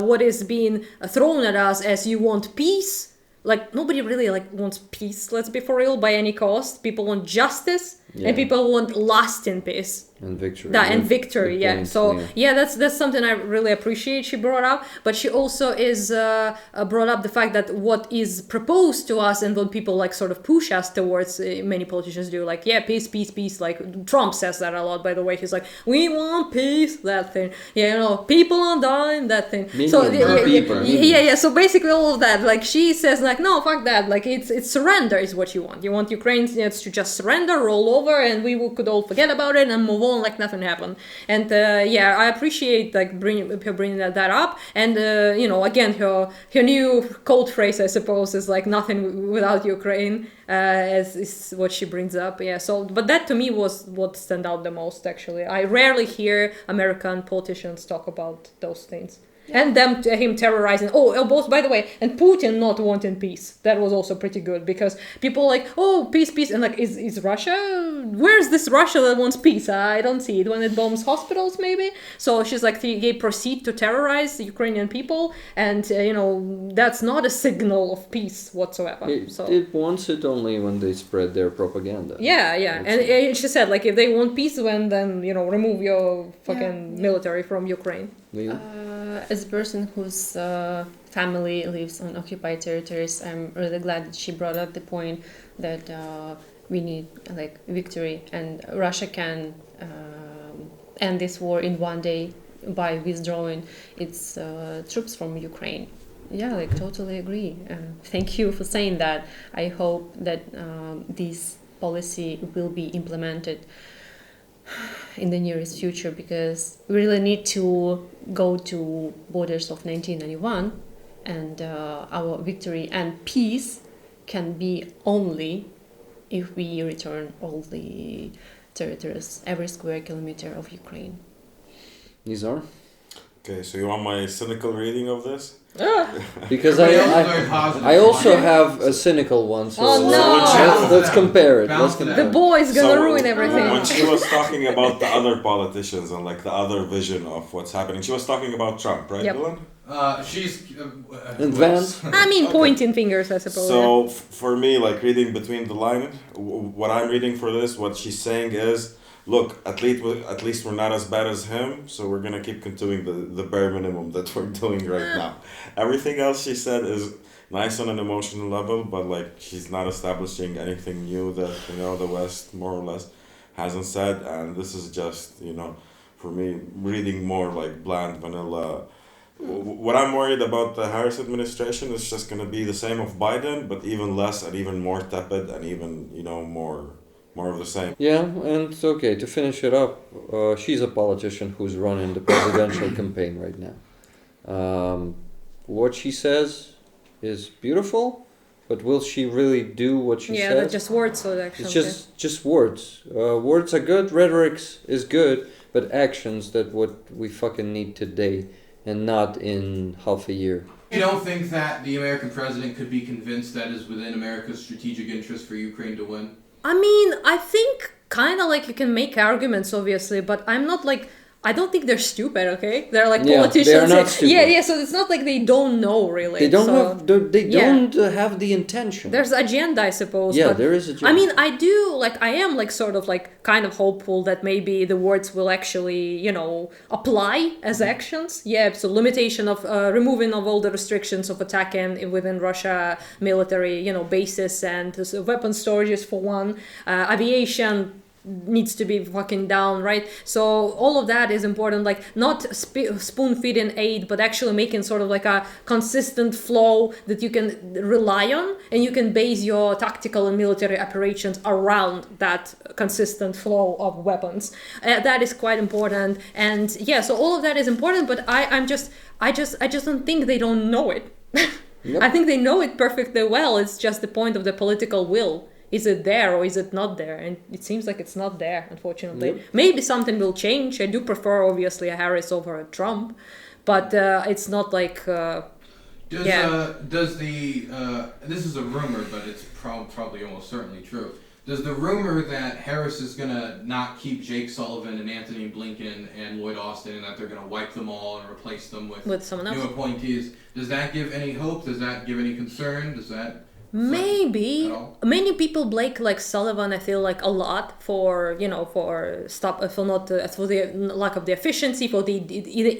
what is being thrown at us as you want peace. Like nobody really like wants peace. Let's be for real by any cost. People want justice and people want lasting peace. And victory. And victory, yeah. Points, So that's something I really appreciate she brought up. But she also is brought up the fact that what is proposed to us and what people like sort of push us towards, many politicians do, like peace, peace, peace. Like Trump says that a lot, by the way. He's like, we want peace, that thing. Yeah, you know, people are dying, that thing. So basically all of that. Like she says, like no, fuck that. Like it's surrender is what you want. You want Ukrainians to just surrender, roll over, and we could all forget about it and move on like nothing happened. And I appreciate like her bringing that up. And you know, again, her new code phrase, I suppose, is like nothing without Ukraine, as is what she brings up. Yeah. So, but that to me was what stand out the most. Actually, I rarely hear American politicians talk about those things. And him terrorizing. Both, by the way, and Putin not wanting peace. That was also pretty good because people like, peace, peace, and like, is Russia? Where's this Russia that wants peace? I don't see it when it bombs hospitals, maybe. So she's like, they proceed to terrorize the Ukrainian people, and you know that's not a signal of peace whatsoever. It wants it only when they spread their propaganda. Yeah, and she said like if they want peace, then you know remove your fucking military from Ukraine. As a person whose family lives on occupied territories, I'm really glad that she brought up the point that we need like victory, and Russia can end this war in one day by withdrawing its troops from Ukraine. Yeah, like totally agree. Thank you for saying that. I hope that this policy will be implemented in the nearest future, because we really need to go to borders of 1991, and our victory and peace can be only if we return all the territories, every square kilometer of Ukraine. Nizar? Okay, so you want my cynical reading of this? Because I also have a cynical one, so let's compare it. The boy's gonna ruin everything. When she was talking about the other politicians and like the other vision of what's happening, she was talking about Trump, right, Dylan? She's and Vance. I mean, pointing fingers, I suppose. So for me, like reading between the lines, what I'm reading for this, what she's saying is, look, at least we're not as bad as him, so we're gonna keep doing the bare minimum that we're doing right now. Everything else she said is nice on an emotional level, but like she's not establishing anything new that the West more or less hasn't said, and this is just for me reading more like bland vanilla. What I'm worried about the Harris administration is just gonna be the same of Biden, but even less and even more tepid and even more of the same. Yeah, and okay, to finish it up, she's a politician who's running the presidential campaign right now. What she says is beautiful, but will she really do what she says? Yeah, that's just words, so actually. It's just words. Words are good, rhetoric is good, but actions that what we fucking need today and not in half a year. You don't think that the American president could be convinced that is within America's strategic interest for Ukraine to win? I mean, I think kind of like you can make arguments, obviously, but I'm not like, I don't think they're stupid, okay? They're like politicians. They are not stupid. Yeah, so it's not like they don't know, really. They don't have the intention. There's agenda, I suppose. Yeah, but there is agenda. I mean, I am like sort of like kind of hopeful that maybe the words will actually, apply as actions. Yeah, so limitation of removing of all the restrictions of attacking within Russia military, bases and weapon storages for one, aviation needs to be fucking down, right? So all of that is important, like not spoon-feeding aid, but actually making sort of like a consistent flow that you can rely on, and you can base your tactical and military operations around that consistent flow of weapons. That is quite important, and yeah, so all of that is important, but I just don't think they don't know it. Yep. I think they know it perfectly well. It's just the point of the political will. Is it there or is it not there? And it seems like it's not there, unfortunately. Yep. Maybe something will change. I do prefer, obviously, a Harris over a Trump, but it's not like... Does the this is a rumor, but it's probably almost certainly true. Does the rumor that Harris is gonna not keep Jake Sullivan and Anthony Blinken and Lloyd Austin, and that they're gonna wipe them all and replace them with someone else? new appointees, does that give any hope? Does that give any concern? Does that maybe many people blame like Sullivan, I feel like, a lot for for the lack of the efficiency, for the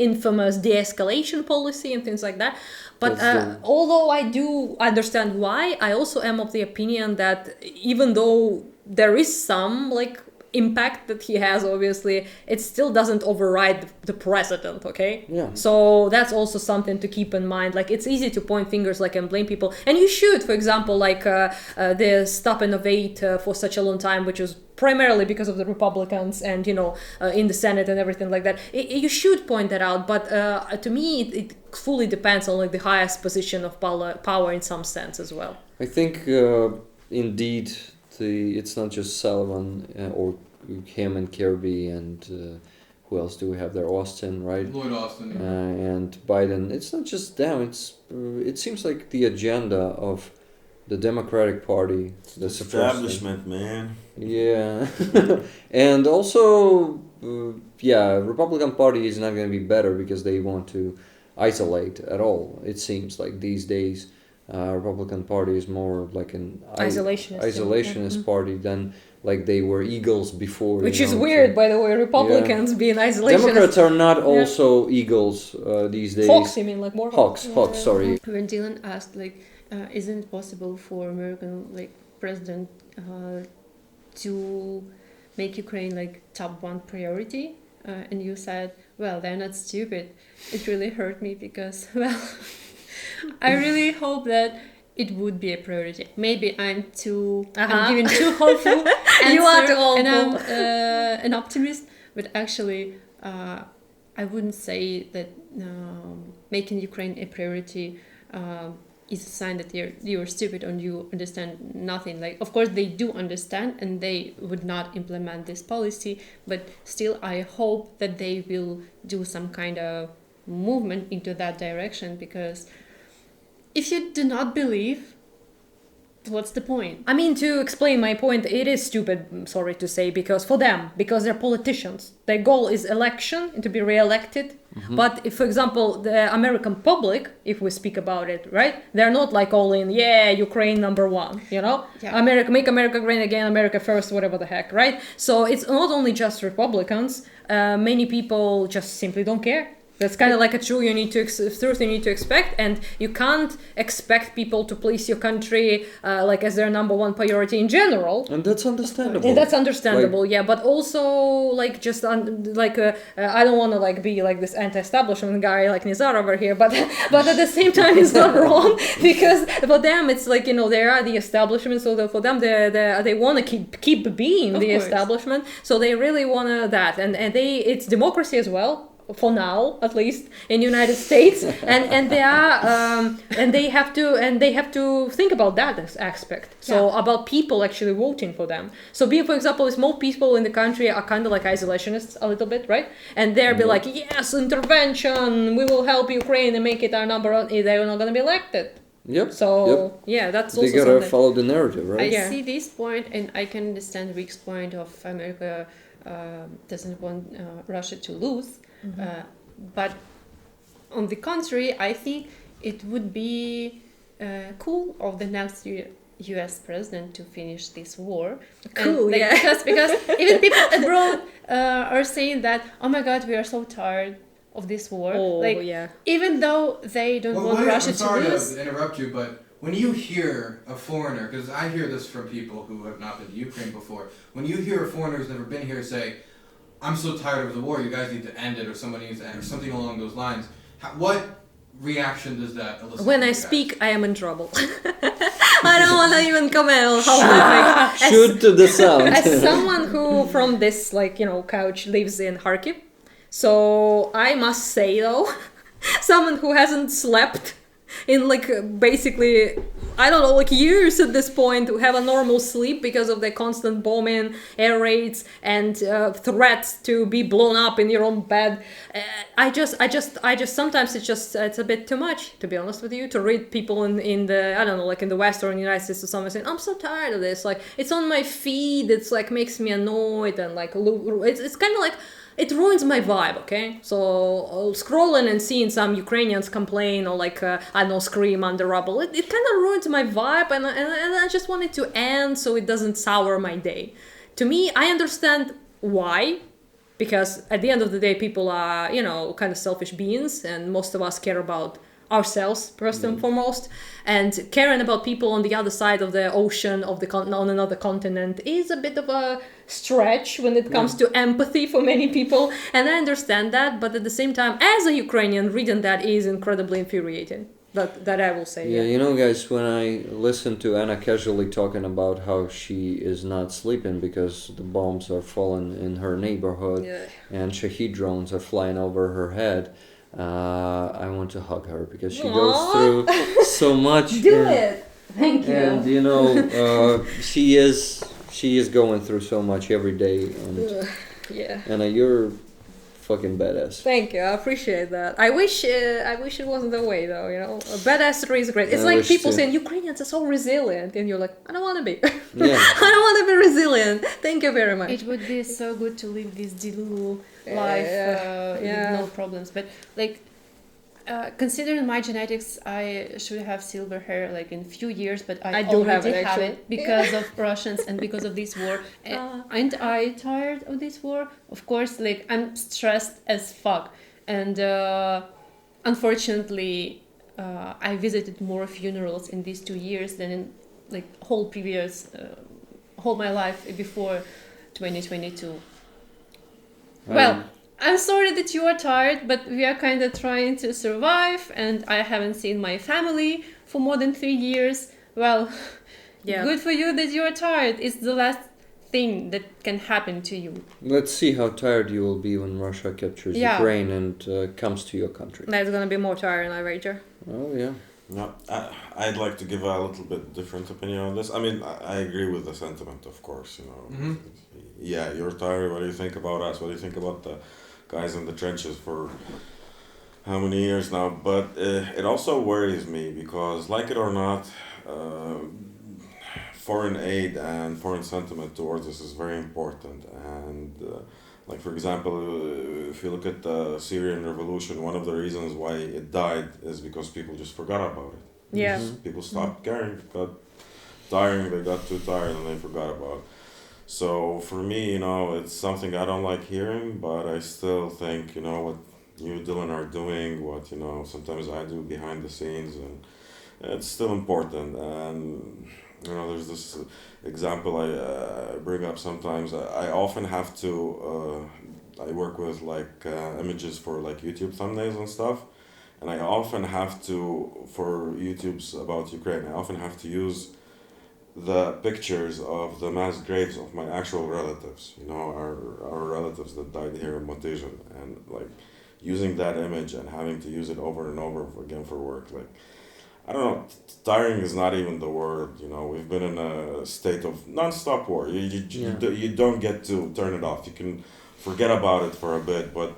infamous de-escalation policy and things like that. But although I do understand why, I also am of the opinion that even though there is some like impact that he has, obviously, it still doesn't override the president, okay? Yeah. So that's also something to keep in mind. Like, it's easy to point fingers, like, and blame people. And you should, for example, like, the stop and innovate for such a long time, which was primarily because of the Republicans and, in the Senate and everything like that. You should point that out. But to me, it fully depends on, like, the highest position of power in some sense as well. I think, indeed, it's not just Sullivan or him and Kirby and who else do we have there? Austin, right? Lloyd Austin. And Biden. It's not just them. It seems like the agenda of the Democratic Party, the establishment, man. Yeah, and also, Republican Party is not going to be better because they want to isolate at all. It seems like these days. Republican Party is more like an isolationist party than like they were eagles before. Which is weird, by the way, Republicans being isolationist. Democrats are not also eagles these days. Hawks, you mean, like more Hawks, sorry. When Dylan asked, like, isn't it possible for American, like, president to make Ukraine, like, top one priority? And you said, well, they're not stupid. It really hurt me because, well... I really hope that it would be a priority. Maybe I'm giving too hopeful answer, you are too hopeful. And I'm an optimist. But actually, I wouldn't say that making Ukraine a priority is a sign that you're stupid or you understand nothing. Like, of course, they do understand and they would not implement this policy. But still, I hope that they will do some kind of movement into that direction, because if you do not believe, what's the point? I mean, to explain my point, it is stupid, sorry to say, because they're politicians. Their goal is election, to be re-elected. Mm-hmm. But if, for example, the American public, if we speak about it, right, they're not like all in, Ukraine number one, Yeah. Make America great again, America first, whatever the heck, right? So it's not only just Republicans. Many people just simply don't care. That's kind of like a truth you need to expect, and you can't expect people to place your country like as their number one priority in general. And that's understandable. But also like just I don't want to like be like this anti-establishment guy like Nizar over here, but at the same time it's not wrong, because for them it's like they are the establishment, so for them they want to keep being the establishment, so they really want that, and it's democracy as well. For now, at least in the United States, and they are and they have to think about that aspect. So about people actually voting for them. So, for example, if more people in the country are kind of like isolationists a little bit, right? And they'll be like, yes, intervention, we will help Ukraine and make it our number one. They're not going to be elected. Yep. So that's also they gotta follow the narrative, right? I see this point, and I can understand Rick's point of America doesn't want Russia to lose. Mm-hmm. But on the contrary, I think it would be cool of the next U.S. president to finish this war. Cool, Because even people abroad are saying that, oh my God, we are so tired of this war. Even though they don't want Russia to lose. I'm sorry to interrupt you, but when you hear a foreigner, because I hear this from people who have not been to Ukraine before, when you hear a foreigner who's never been here say, I'm so tired of the war, you guys need to end it, or somebody needs to end it, or something along those lines. What reaction does that elicit? When I speak, I am in trouble. I don't want to even comment on how shoot to the sound. As someone who from this couch lives in Kharkiv, so I must say though, someone who hasn't slept in like basically, I don't know, like years at this point, to have a normal sleep because of the constant bombing, air raids, and threats to be blown up in your own bed. I just sometimes it's a bit too much, to be honest with you, to read people in the, I don't know, like in the West or in the United States or something saying, I'm so tired of this. Like, it's on my feed, it's like makes me annoyed, and like it's kind of like, it ruins my vibe, okay? So scrolling and seeing some Ukrainians complain or like, I don't know, scream under rubble, it kind of ruins my vibe, and I just want it to end so it doesn't sour my day. To me, I understand why, because at the end of the day, people are, you know, kind of selfish beings, and most of us care about ourselves first and foremost, and caring about people on the other side of the ocean of the on another continent is a bit of a stretch when it comes to empathy for many people, and I understand that, but at the same time, as a Ukrainian, reading that is incredibly infuriating. That I will say. Yeah, you know, guys, when I listen to Anna casually talking about how she is not sleeping because the bombs are falling in her neighborhood and Shahid drones are flying over her head, I want to hug her because she goes through so much. Do it. Thank you. And you know, she is going through so much every day, and Anna, you're fucking badass. Thank you, I appreciate that. I wish it wasn't that way though, you know. Badassery is great. It's I like people too. saying Ukrainians are so resilient, and you're like, I don't want to be. Yeah. I don't want to be resilient. Thank you very much. It would be so good to live this Dilu life with no problems. But like, considering my genetics, I should have silver hair like in few years, but I do already have it, it because of Russians and because of this war. Aren't I tired of this war? Of course, like I'm stressed as fuck. And unfortunately, I visited more funerals in these 2 years than in like whole my life before 2022. Well, I'm sorry that you are tired, but we are kind of trying to survive, and I haven't seen my family for more than 3 years. Well, good for you that you are tired. It's the last thing that can happen to you. Let's see how tired you will be when Russia captures Ukraine and comes to your country. That's gonna be more tiring, I wager. Oh yeah. No, I'd like to give a little bit different opinion on this. I mean, I agree with the sentiment, of course. You know, yeah, you're tired. What do you think about us? What do you think about the guys in the trenches for how many years now? But it also worries me because, like it or not, foreign aid and foreign sentiment towards us is very important. And like, for example, if you look at the Syrian revolution, one of the reasons why it died is because people just forgot about it. Yeah. People stopped caring, got tiring, they got too tired and they forgot about it. So for me, you know, it's something I don't like hearing, but I still think, you know, what you, Dylan, are doing, what, you know, sometimes I do behind the scenes, and it's still important. And, you know, there's this example I bring up sometimes. I often have to, I work with like images for like YouTube thumbnails and stuff, and I often have to, for YouTube's about Ukraine, I often have to use the pictures of the mass graves of my actual relatives, you know, our relatives that died here in Motyzhin, and like using that image and having to use it over and over again for work. Like, I don't know, tiring is not even the word, you know. We've been in a state of non-stop war. You don't get to turn it off. You can forget about it for a bit, but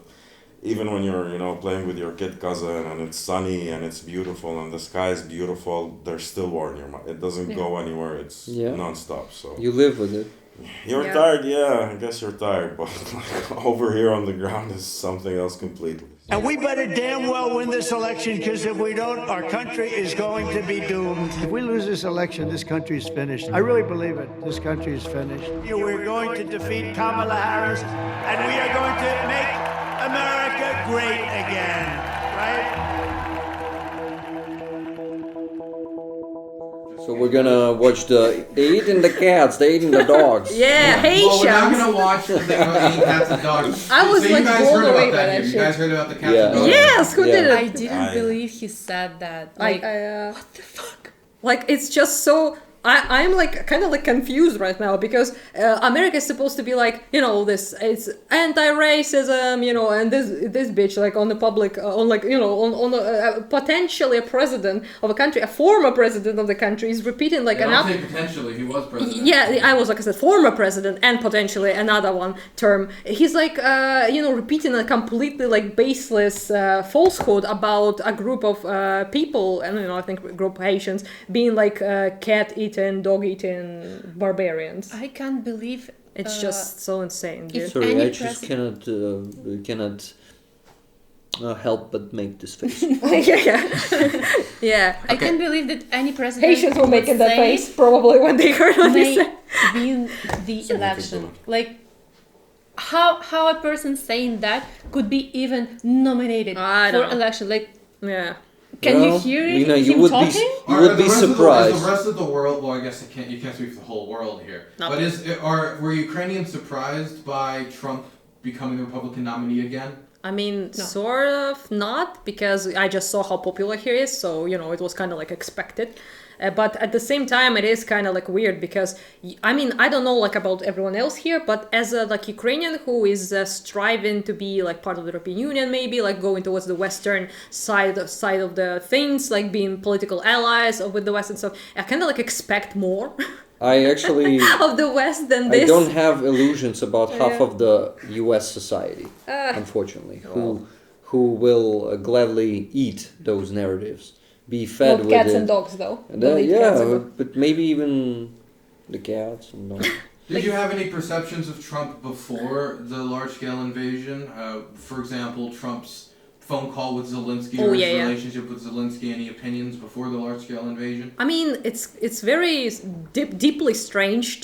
even when you're, you know, playing with your kid cousin and it's sunny and it's beautiful and the sky is beautiful, there's still war in your mind. It doesn't go anywhere. It's non-stop. So you live with it. You're tired, I guess you're tired, but like, over here on the ground is something else completely. And we better damn well win this election, because if we don't, our country is going to be doomed. If we lose this election, this country is finished. I really believe it. This country is finished. We're going to defeat Kamala Harris, and we are going to make America great again, right? So we're gonna watch they're eating the cats, they're eating the dogs. Well, we're not gonna watch the thing about eating cats and dogs. I was so like you guys blown heard away about by that that here. shit. You guys heard about the cats and dogs? Yes, who did it? I didn't believe he said that. Like, what the fuck? Like, it's just so I'm like kind of like confused right now because America is supposed to be like, you know, this it's anti-racism, you know, and this bitch like on the public on like, you know, on potentially a president of a country, a former president of the country is repeating like I'll say potentially he was president. Yeah, I was like I said, former president and potentially another one term. He's like you know, repeating a completely like baseless falsehood about a group of people, and you know, I think group Haitians being like cat-eating, dog-eating barbarians. I can't believe it's just so insane, dude. Sorry, I just cannot help but make this face. Yeah. I can't believe that any president Haitians were making that face probably when they heard what he said. Win the election. Like, how a person saying that could be even nominated for election? Like, yeah. Can you hear you know, him talking? You would be surprised. The rest of the world. Well, I guess you can't speak for the whole world here. But were Ukrainians surprised by Trump becoming the Republican nominee again? I mean, sort of not, because I just saw how popular he is, so, you know, it was kind of like expected. But at the same time, it is kind of like weird because, I mean, I don't know like about everyone else here, but as a like Ukrainian who is striving to be like part of the European Union, maybe like going towards the Western side of the things, like being political allies with the West and stuff, I kind of like expect more. I actually of the West than this. I don't have illusions about half of the U.S. society, unfortunately, who will gladly eat those narratives, be fed not with cats it. and dogs though. But maybe even the cats and dogs. Did you have any perceptions of Trump before the large-scale invasion? For example, Trump's phone call with Zelensky or his relationship with Zelensky, any opinions before the large-scale invasion? I mean, it's very deeply strange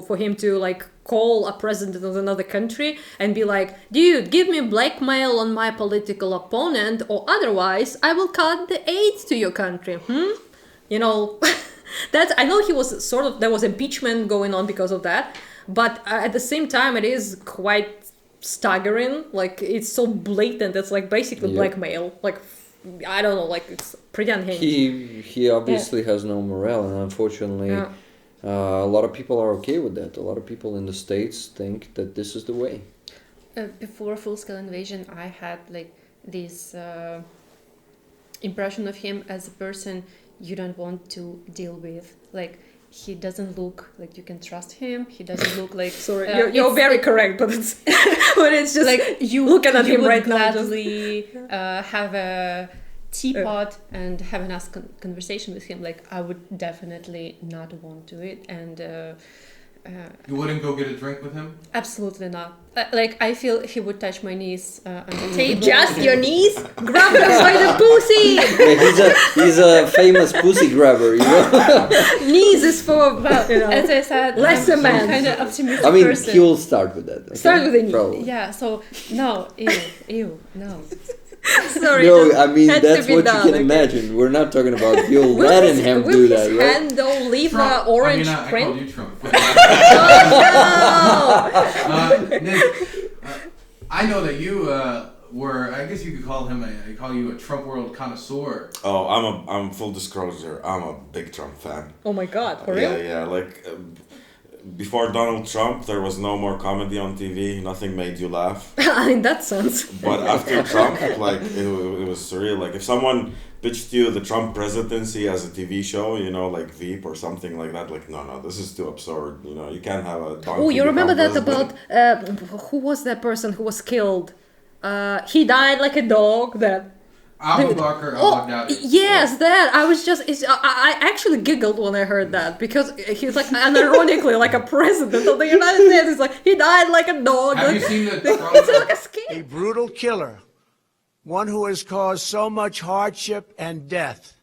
for him to like call a president of another country and be like, dude, give me blackmail on my political opponent or otherwise I will cut the aid to your country. You know, I know he was there was impeachment going on because of that, but at the same time it is quite staggering. Like, it's so blatant. It's like basically blackmail. Like, I don't know, like it's pretty unhinged. He obviously has no morale, and unfortunately a lot of people are okay with that. A lot of people in the States think that this is the way. Before full-scale invasion, I had like this impression of him as a person you don't want to deal with. Like, he doesn't look like you can trust him. He doesn't look like... Sorry, you're very correct, but it's but it's just like you looking at him right now. Gladly have a teapot and have a nice conversation with him. Like, I would definitely not want to do it, and you wouldn't go get a drink with him? Absolutely not. Like, I feel he would touch my knees on the table. Just your knees? Grab him by the pussy! Yeah, he's a famous pussy grabber, you know? Knees is for, well, you know, as I said, less a man. Kind of optimistic I mean, person. he will start with that. Okay? Start with the knee. Probably. Yeah, so, no, ew, no. Sorry, no, I mean, that's what you can imagine. We're not talking about you'll letting him do that, right? And don't leave the orange print. I called you Trump. Nick, I know that you were, I guess you could call him I call you a Trump world connoisseur. Oh, I'm full disclosure. I'm a big Trump fan. Oh my God, for real? Yeah, like before Donald Trump, there was no more comedy on TV. Nothing made you laugh. In that sense. But after Trump, like it was surreal. Like if someone pitched you the Trump presidency as a TV show, you know, like Veep or something like that, like no, this is too absurd. You know, you can't have a donkey. Oh, you remember that president. about who was that person who was killed? He died like a dog. That. Abu Bakr al-Baghdadi. Yes, that. I was just... I actually giggled when I heard that because he's like, unironically, like a president of the United States. It's like, he died like a dog. Have like, you seen the it's like a skin. A brutal killer, one who has caused so much hardship and death,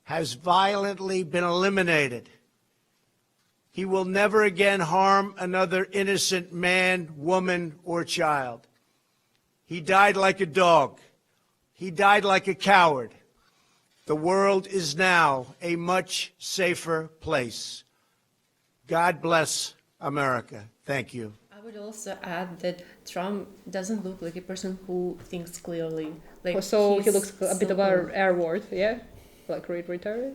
has violently been eliminated. He will never again harm another innocent man, woman, or child. He died like a dog. He died like a coward. The world is now a much safer place. God bless America. Thank you. I would also add that Trump doesn't look like a person who thinks clearly. Like, so he looks a bit of so an air word, yeah? Like retarded?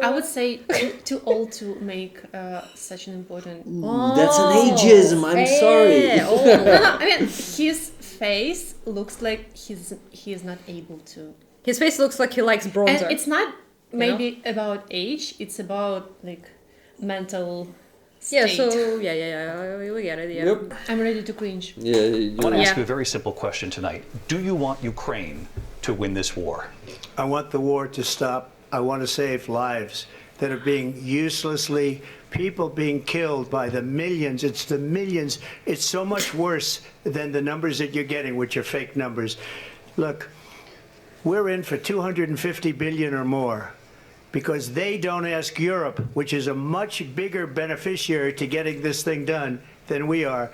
I would say too old to make such an important. That's an ageism. I'm sorry. No, I mean, his face looks like he is not able to. His face looks like he likes bronzer. And it's not maybe about age. It's about like mental state. Yeah. So we get it. Yeah. Yep. I'm ready to cringe. Yeah. I want to ask you a very simple question tonight. Do you want Ukraine to win this war? I want the war to stop. I want to save lives that are being uselessly, people being killed by the millions. It's the millions. It's so much worse than the numbers that you're getting, which are fake numbers. Look, we're in for 250 billion or more because they don't ask Europe, which is a much bigger beneficiary to getting this thing done than we are.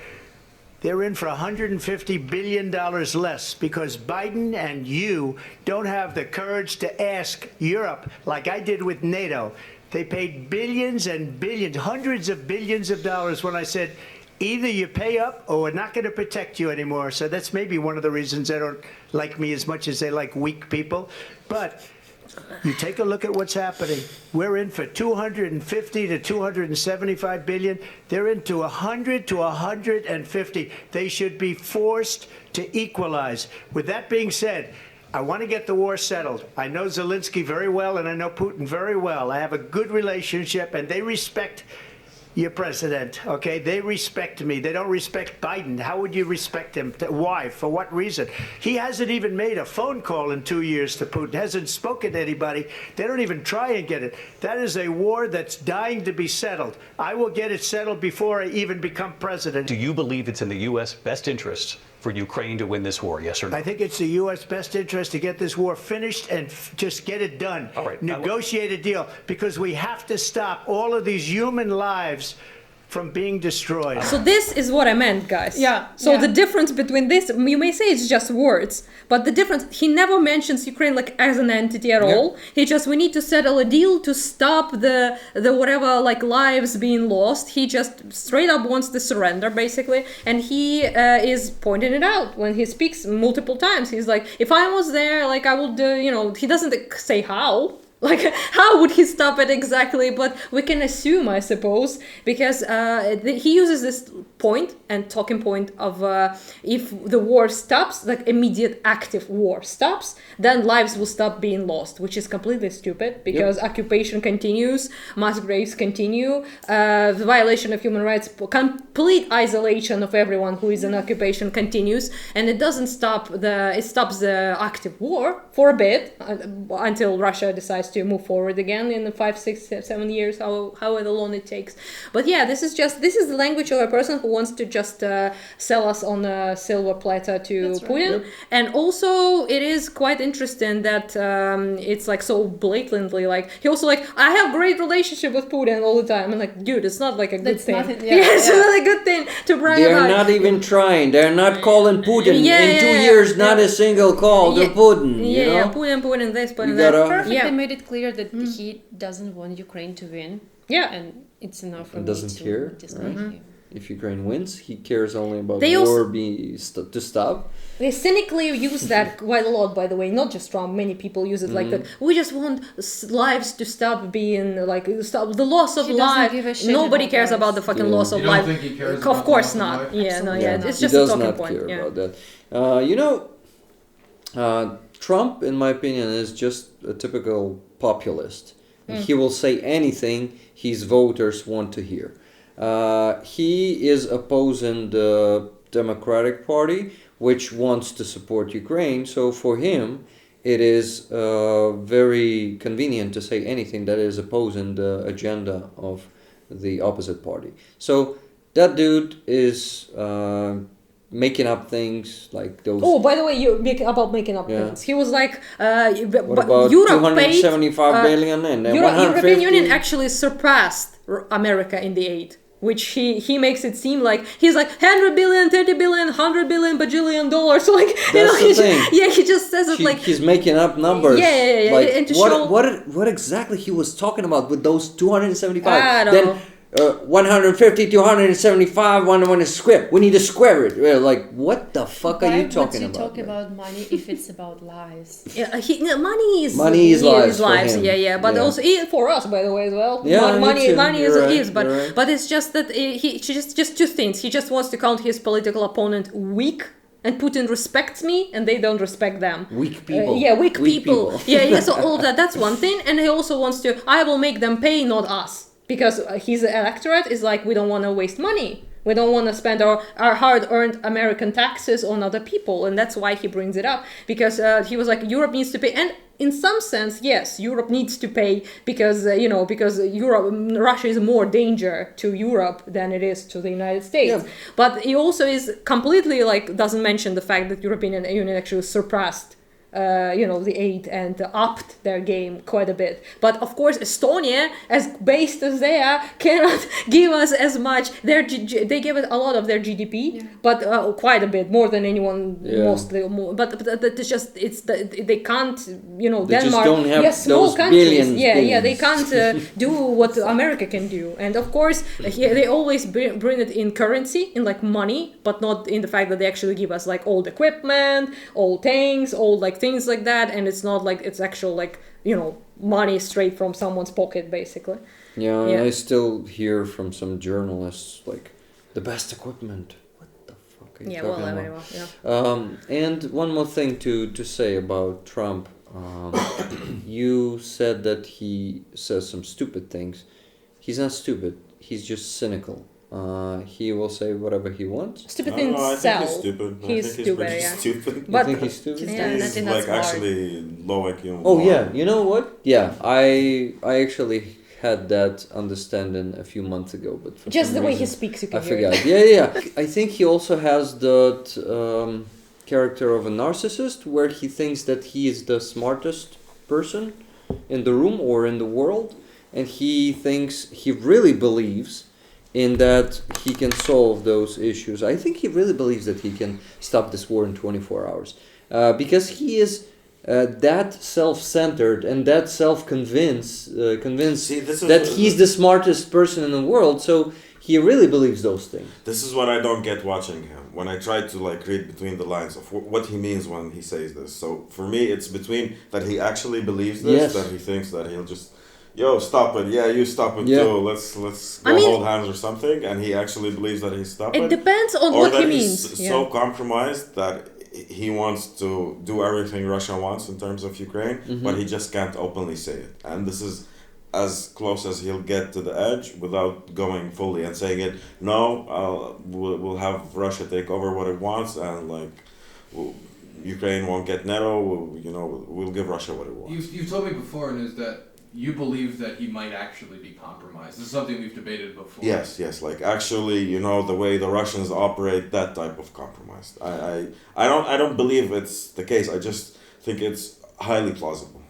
They're in for $150 billion less because Biden and you don't have the courage to ask Europe like I did with NATO. They paid billions and billions, hundreds of billions of dollars when I said, either you pay up or we're not going to protect you anymore. So that's maybe one of the reasons they don't like me as much as they like weak people. But you take a look at what's happening. We're in for 250 to 275 billion. They're into 100 to 150. They should be forced to equalize. With that being said, I want to get the war settled. I know Zelensky very well, and I know Putin very well. I have a good relationship, and they respect your president, okay? They respect me. They don't respect Biden. How would you respect him? Why? For what reason? He hasn't even made a phone call in 2 years to Putin, hasn't spoken to anybody. They don't even try and get it. That is a war that's dying to be settled. I will get it settled before I even become president. Do you believe it's in the U.S. best interest for Ukraine to win this war, yes or no? I think it's the U.S. best interest to get this war finished and just get it done. All right. Negotiate a deal, because we have to stop all of these human lives from being destroyed. So this is what I meant, guys. Yeah. So the difference between this, you may say it's just words, but the difference, he never mentions Ukraine like as an entity at all. He just, we need to settle a deal to stop the whatever like lives being lost. He just straight up wants the surrender basically, and he is pointing it out when he speaks multiple times. He's like, if I was there, like I would, he doesn't say how. Like, how would he stop it exactly? But we can assume, I suppose, because he uses this point and talking point of if the war stops, like immediate active war stops, then lives will stop being lost, which is completely stupid because occupation continues, mass graves continue, the violation of human rights, complete isolation of everyone who is in occupation continues, and it doesn't stop it stops the active war for a bit until Russia decides to move forward again in the 5, 6, 7 years, however long it takes. But yeah, this is the language of a person who wants to just sell us on a silver platter to Putin. And also it is quite interesting that it's like so blatantly like he also like, I have great relationship with Putin all the time. I'm like, dude, it's not like a good thing. It's not a good thing to brag about. They're not even trying. They're not calling Putin in 2 years. Not a single call to Putin. You know? Putin this, Putin that. They made it clear that he doesn't want Ukraine to win. Yeah. And it's enough for me doesn't to care. dislike If Ukraine wins, he cares only about They war to stop. They cynically use that quite a lot, by the way. Not just Trump. Many people use it like that. We just want lives to stop being like stop the loss of life. Nobody cares about the fucking loss of life. Think he cares of course not. It's just a talking point. He does not care about that. Trump, in my opinion, is just a typical populist. He will say anything his voters want to hear. He is opposing the Democratic Party, which wants to support Ukraine. So for him, it is very convenient to say anything that is opposing the agenda of the opposite party. So that dude is making up things like those. Oh, by the way, about making up things. He was like, what about Europe 275 billion and European Union actually surpassed America in the aid. Which he makes it seem like he's like 100 billion, 30 billion, 100 billion, bajillion dollars. So like, he just says it like he's making up numbers. Yeah. Like, and to what exactly he was talking about with those 275? I don't know. 150, 275, 1 square. We need to square it. We're like, what the fuck are you talking about? Why would you talk about money if it's about lives? Money is lives for him. Yeah. But also for us, by the way, as well. Yeah, money right. is. But it's just that he just two things. He just wants to count his political opponent weak. And Putin respects me, and they don't respect them. Weak people. Weak people. So all of that, that's one thing. And he also wants to, I will make them pay, not us. Because his electorate is like, we don't want to waste money. We don't want to spend our hard-earned American taxes on other people. And that's why he brings it up. Because he was like, Europe needs to pay. And in some sense, yes, Europe needs to pay because, Russia is more danger to Europe than it is to the United States. Yeah. But he also is completely doesn't mention the fact that European Union actually surpassed the aid and upped their game quite a bit. But of course, Estonia, as based as they are, cannot give us as much. They give it a lot of their GDP, but quite a bit more than anyone, mostly more. But it's just they can't. They Denmark, just don't have small those countries. Billions. They can't do what America can do. And of course, they always bring it in currency, in money, but not in the fact that they actually give us old equipment, old tanks, old things like that, and it's not it's actual money straight from someone's pocket, basically. Yeah, and I still hear from some journalists the best equipment. What the fuck are you talking about? And one more thing to say about Trump. You said that he says some stupid things. He's not stupid. He's just cynical. He will say whatever he wants. Stupid things sell. He's stupid. Stupid. But you think he's stupid? He's actually low IQ. Oh yeah, you know what? Yeah, I actually had that understanding a few months ago, but for just the way reason, he speaks, you can I forgot. Yeah. I think he also has that character of a narcissist, where he thinks that he is the smartest person in the room or in the world, and he really believes in that he can solve those issues. I think he really believes that he can stop this war in 24 hours. Because he is that self-centered and that self-convinced that he's the smartest person in the world, so he really believes those things. This is what I don't get watching him. When I try to read between the lines of what he means when he says this. So for me, it's between that he actually believes this, that he thinks that he'll just... Yo, stop it. Yeah, you stop it too. Let's go hold hands or something. And he actually believes that he's stop it. It depends on what he means. Or that he's so compromised that he wants to do everything Russia wants in terms of Ukraine, but he just can't openly say it. And this is as close as he'll get to the edge without going fully and saying it. No, we'll have Russia take over what it wants, and Ukraine won't get NATO. We'll give Russia what it wants. You've told me before, and is that you believe that he might actually be compromised. This is something we've debated before. Yes. Actually, the way the Russians operate, that type of compromise. I don't believe it's the case. I just think it's highly plausible.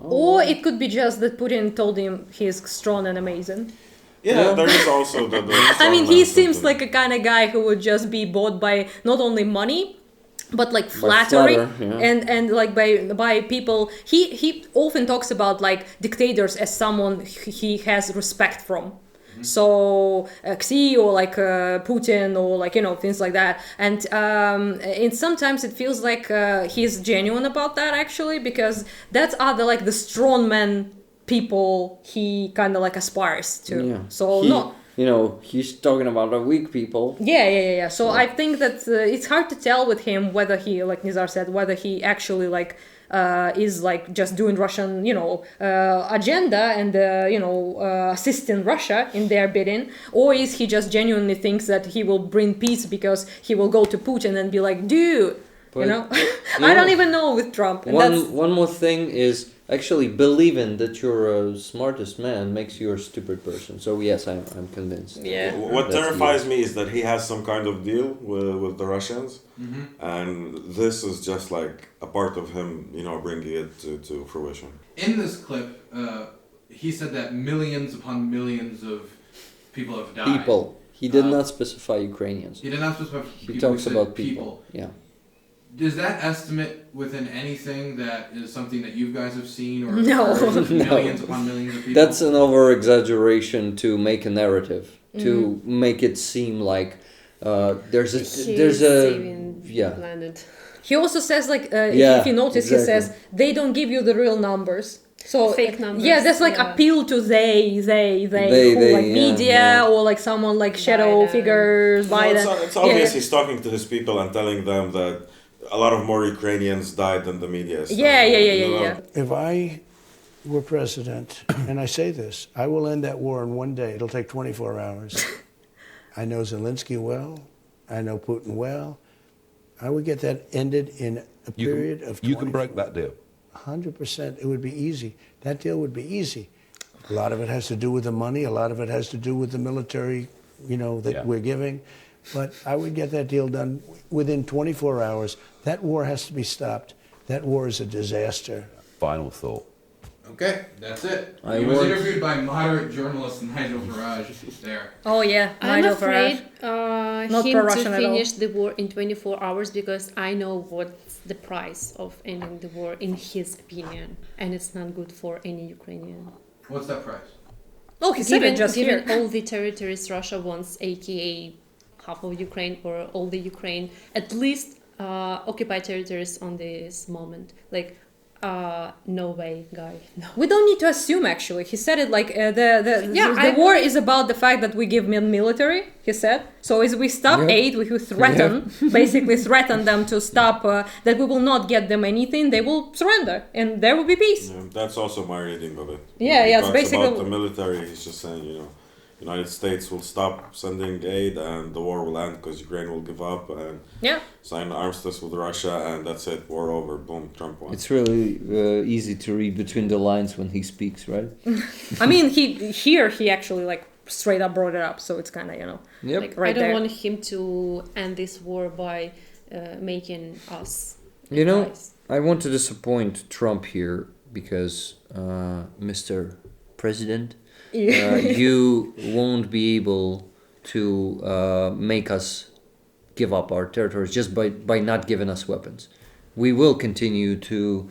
Or it could be just that Putin told him he's strong and amazing. Yeah, there is also the he seems like a kind of guy who would just be bought by not only money, but flattery and by people. He often talks about dictators as someone he has respect from. So Xi or Putin or things like that, and sometimes it feels like he's genuine about that actually, because that's the strongman people he kind of aspires to. Yeah. So he's talking about the weak people. Yeah. So I think that it's hard to tell with him whether he, like Nizar said, whether he actually is just doing Russian, agenda and assisting Russia in their bidding, or is he just genuinely thinks that he will bring peace because he will go to Putin and be like, dude, I don't even know with Trump. And one more thing is actually believing that you're a smartest man makes you a stupid person. So yes, I'm convinced. Yeah. What terrifies me is that he has some kind of deal with the Russians, and this is just a part of him, bringing it to fruition. In this clip, he said that millions upon millions of people have died. People. He did not specify Ukrainians. He did not specify. He talks about people. Yeah. Is that estimate within anything that is something that you guys have seen, or No. or millions upon millions of people? That's an over-exaggeration to make a narrative, to make it seem like there's a saving yeah. the planet. He also says like Yeah, if you notice, he exactly. says they don't give you the real numbers. So Fake numbers, yeah, that's like yeah. appeal to they, who like yeah, media yeah. or like someone like shadow Biden. figures, Well, Biden. it's obvious he's talking to his people and telling them that a lot of more Ukrainians died than the media is. Yeah. If I were president, and I say this, I will end that war in one day. It'll take 24 hours. I know Zelensky well. I know Putin well. I would get that ended in a period of 24. You can break that deal. 100%. It would be easy. That deal would be easy. A lot of it has to do with the money. A lot of it has to do with the military, that we're giving. But I would get that deal done within 24 hours. That war has to be stopped. That war is a disaster. Final thought. Okay, that's it. I He was want- interviewed by moderate journalist Nigel Farage there. Oh yeah, I'm Nigel afraid Farage. Not him pro-Russian to at all. finish the war in 24 hours because I know what's the price of ending the war in his opinion, and it's not good for any Ukrainian. What's that price? Oh, he said it just given here. all the territories Russia wants, aka half of Ukraine or all the Ukraine, at least occupied territories on this moment. Like, no way, guy. No. We don't need to assume. Actually, he said it like the war is about the fact that we give military. He said so. As we stop aid, we will threaten, basically threaten them to stop. That we will not get them anything. They will surrender, and there will be peace. Yeah, that's also my reading of it. Yeah, He yeah, it's talks basically- about the military. He's just saying, United States will stop sending aid and the war will end because Ukraine will give up and sign armistice with Russia, and that's it. War over. Boom. Trump won. It's really easy to read between the lines when he speaks, right? I mean, he actually like straight up brought it up, so it's kind of Yep. like right I don't there. want him to end this war by making us. I want to disappoint Trump here because, Mr. President, you won't be able to make us give up our territories just by not giving us weapons. We will continue to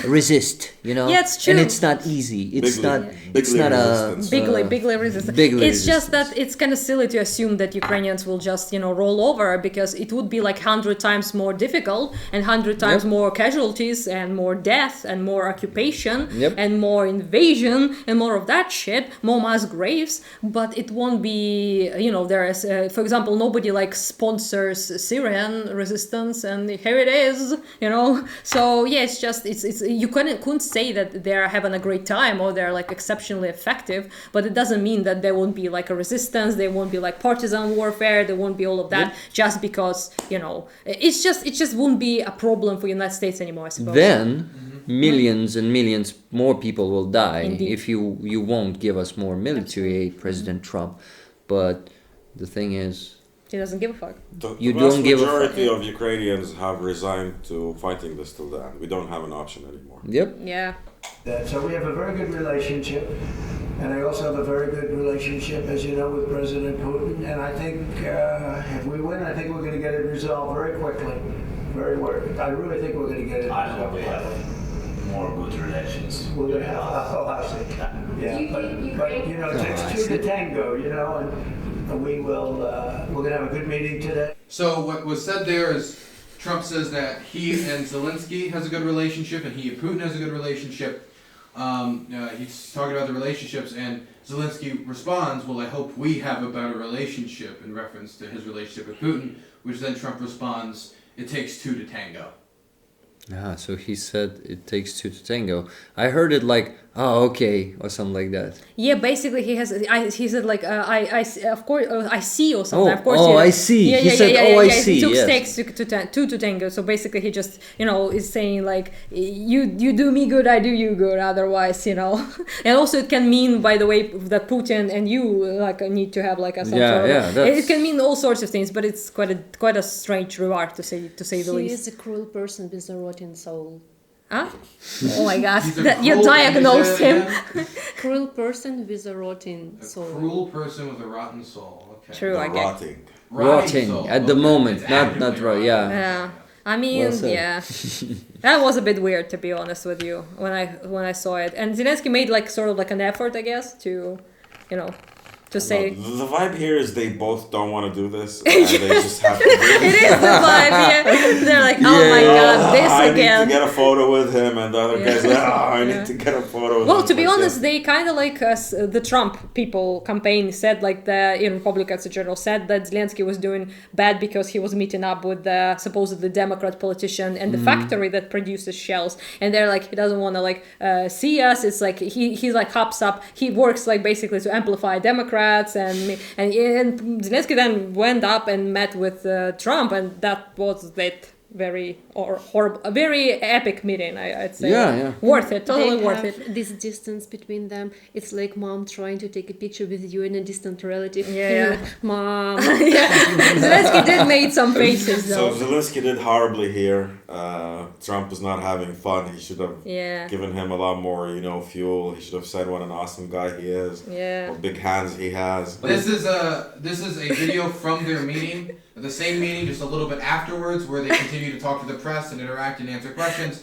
resist, Yeah, it's true. And it's not easy. It's not a bigly resistance. It's just that it's kind of silly to assume that Ukrainians will just roll over, because it would be like 100 times more difficult and 100 times more casualties and more death and more occupation and more invasion and more of that shit, more mass graves. But it won't be there is for example, nobody like sponsors Syrian resistance, and here it is. So yeah, it's you couldn't say that they're having a great time or they're like exceptionally effective, but it doesn't mean that there won't be like a resistance, there won't be like partisan warfare, there won't be all of that just because it just won't be a problem for United States anymore, I suppose. Then millions and millions more people will die Indeed. if you won't give us more military aid, President Trump. But the thing is, he doesn't give a fuck. You the don't vast give a majority of Ukrainians have resigned to fighting this till the end. We don't have an option anymore. Yep. Yeah. So we have a very good relationship, and I also have a very good relationship, as you know, with President Putin. And I think if we win, I think we're going to get it resolved very quickly. I really think we're going to get it resolved. I hope we have more good relations. We're going to have, I see. Yeah, but it takes two to tango, and we will, we're going to have a good meeting today. So what was said there is Trump says that he and Zelensky has a good relationship and he and Putin has a good relationship. He's talking about the relationships, and Zelensky responds, well, I hope we have a better relationship, in reference to his relationship with Putin, which then Trump responds, it takes two to tango. So he said it takes two to tango. I heard it like, oh, okay, or something like that. Yeah, basically he said like I of course I see or something. Oh, of course. I see. Yeah, He said, I see. He took Yes. stakes to two to tango. So basically he just is saying like you do me good, I do you good. Otherwise, And also it can mean, by the way, that Putin and you like need to have like a some sort of, it can mean all sorts of things. But it's quite a strange remark to say the He least. is a cruel person with a rotten soul. Huh? Oh my God! He's a You cruel- diagnosed him. Cruel person with a rotten A soul. cruel person with a rotten soul. Okay. True, I guess. Rotting. Rotting soul. at the Okay. moment, It's not actively right. rotting. Yeah. Yeah. I mean, Well said. yeah, that was a bit weird to be honest with you when I saw it. And Zelensky made like sort of like an effort, I guess, to, you know, to say. The vibe here is they both don't want to do this, and they just have to do It is the vibe, yeah. They're like, oh my God, this I again. need to get a photo with him, and the other guy's like, I Yeah. need to get a photo with Well, him. to be Like, honest, they kind of like the Trump people campaign said, like the Republicans in general said that Zelensky was doing bad because he was meeting up with the supposedly Democrat politician and the factory that produces shells, and they're like, he doesn't want to like see us. It's like he like hops up. He works like basically to amplify Democrats, and Zelensky then went up and met with Trump, and that was that very horrible, a very epic meeting. I'd say. Yeah. Worth it, totally They worth have it. this distance between them. It's like mom trying to take a picture with you and a distant relative. Yeah, And you're yeah. like, Mom. Zelensky did made some faces So though. Zelensky did horribly here. Trump is not having fun. He should have Yeah. given him a lot more, fuel. He should have said what an awesome guy he is. Yeah. What big hands he has. This is a video from their meeting, the same meeting, just a little bit afterwards, where they continue to talk to the press and interact and answer questions.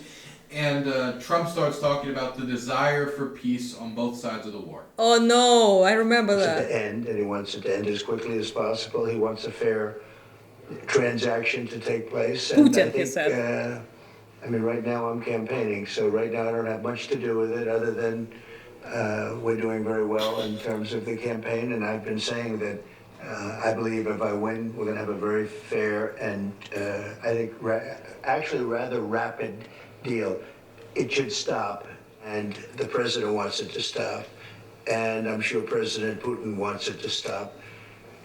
And Trump starts talking about the desire for peace on both sides of the war. Oh no, I remember To that. end, and he wants it to end as quickly as possible. He wants a fair transaction to take place. And Putin, I think, he said. right now I'm campaigning, so right now I don't have much to do with it other than we're doing very well in terms of the campaign, and I've been saying that I believe if I win, we're going to have a very fair and I think actually rather rapid deal. It should stop, and the president wants it to stop, and I'm sure President Putin wants it to stop,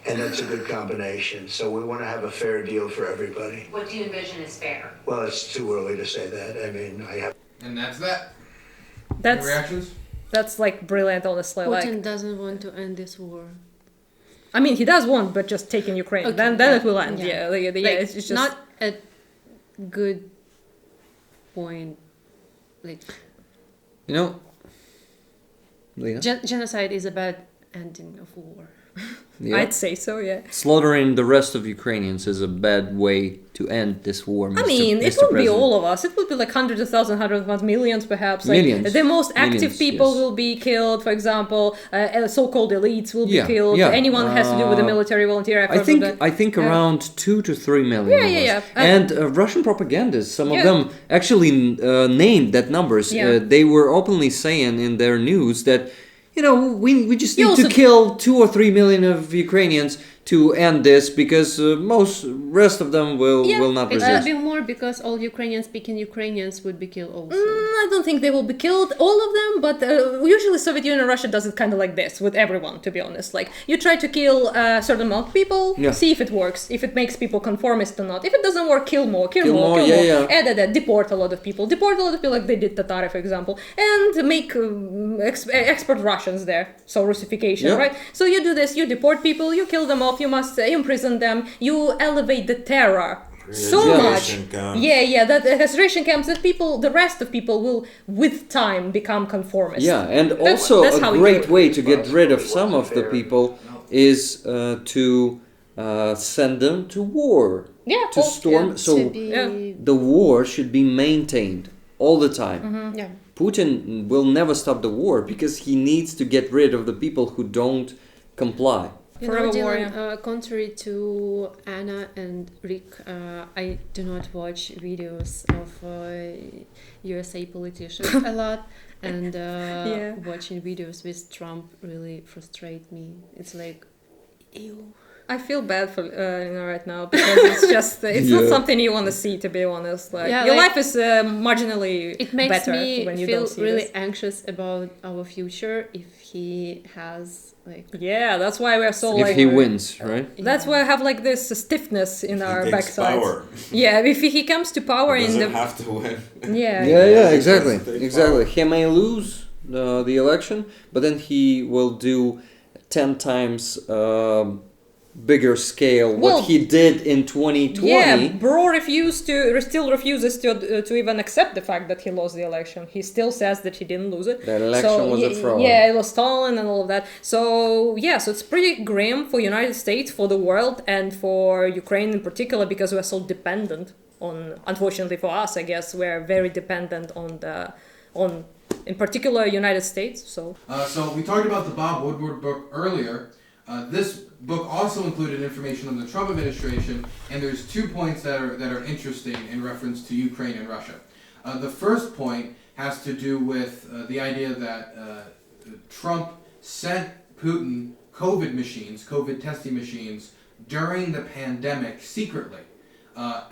and that's a good combination. So we want to have a fair deal for everybody. What do you envision is fair? Well, it's too early to say that. I mean, I have. And that's that. That's Any reactions? that's like brilliant, honestly. Putin Like, doesn't want to end this war. I mean, he does want, but just taking Ukraine, Okay, then yeah, it will end. yeah. Yeah, it's just not a good point. Like Leah? genocide is about ending of war. Yeah. I'd say so. Yeah. Slaughtering the rest of Ukrainians is a bad way to end this war. I mean, it Mr. will be President. all of us. It will be like hundreds of thousands, hundreds of millions, perhaps. Like, Millions. the most active Millions, people yes. will be killed. For example, so-called elites will be Yeah, killed. yeah. Anyone who has to do with the military volunteer effort. I think around 2 to 3 million. Yeah, of yeah, us. yeah. And Russian propagandists, some of Yeah. them actually named that numbers. Yeah. They were openly saying in their news that, we just You need to also- kill 2 or 3 million of Ukrainians to end this because most rest of them will not It resist. should be more because all Ukrainian-speaking Ukrainians would be killed also. I don't think they will be killed, all of them, but usually Soviet Union and Russia does it kind of like this with everyone, to be honest. Like, you try to kill a certain amount of people, Yeah. see if it works, if it makes people conformist or not. If it doesn't work, kill more, Kill more, yeah. deport a lot of people. Deport a lot of people like they did Tatari, for example, and make export Russians there. So Russification, Yeah. right? So you do this, you deport people, you kill them off, you must imprison them, you elevate the terror so much. Camps. Yeah, that concentration camps that the rest of people will with time become conformist. Yeah, and That's also how a we great do it. way to get rid of some of the people is to send them to war. Yeah, to storm. So to be, the war should be maintained all the time. yeah. Putin will never stop the war because he needs to get rid of the people who don't comply. Forever Dylan, warrior. Contrary to Anna and Rick, I do not watch videos of USA politicians a lot, and watching videos with Trump really frustrate me. It's like, ew. I feel bad for right now because it's just it's not something you want to see, to be honest. Like, your life is marginally it makes better me when you feel don't see really this. anxious about our future if he has like. Yeah, that's why we're so If like. he wins, right? That's why I have like this stiffness in our takes backsides. power. Yeah, if he comes to power He in doesn't the have to win. yeah. Exactly. That's the big He may lose the election, but then he will do 10 times bigger scale Well, what he did in 2020. Yeah, Bro still refuses to even accept the fact that he lost the election. He still says that he didn't lose it. The election was a fraud. Yeah, it was stolen and all of that. So yeah, so it's pretty grim for United States, for the world, and for Ukraine in particular, because we're so dependent on. Unfortunately for us, I guess we're very dependent on in particular United States. So we talked about the Bob Woodward book earlier. This book also included information on the Trump administration, and there's 2 points that are interesting in reference to Ukraine and Russia. The first point has to do with the idea that Trump sent Putin COVID testing machines during the pandemic secretly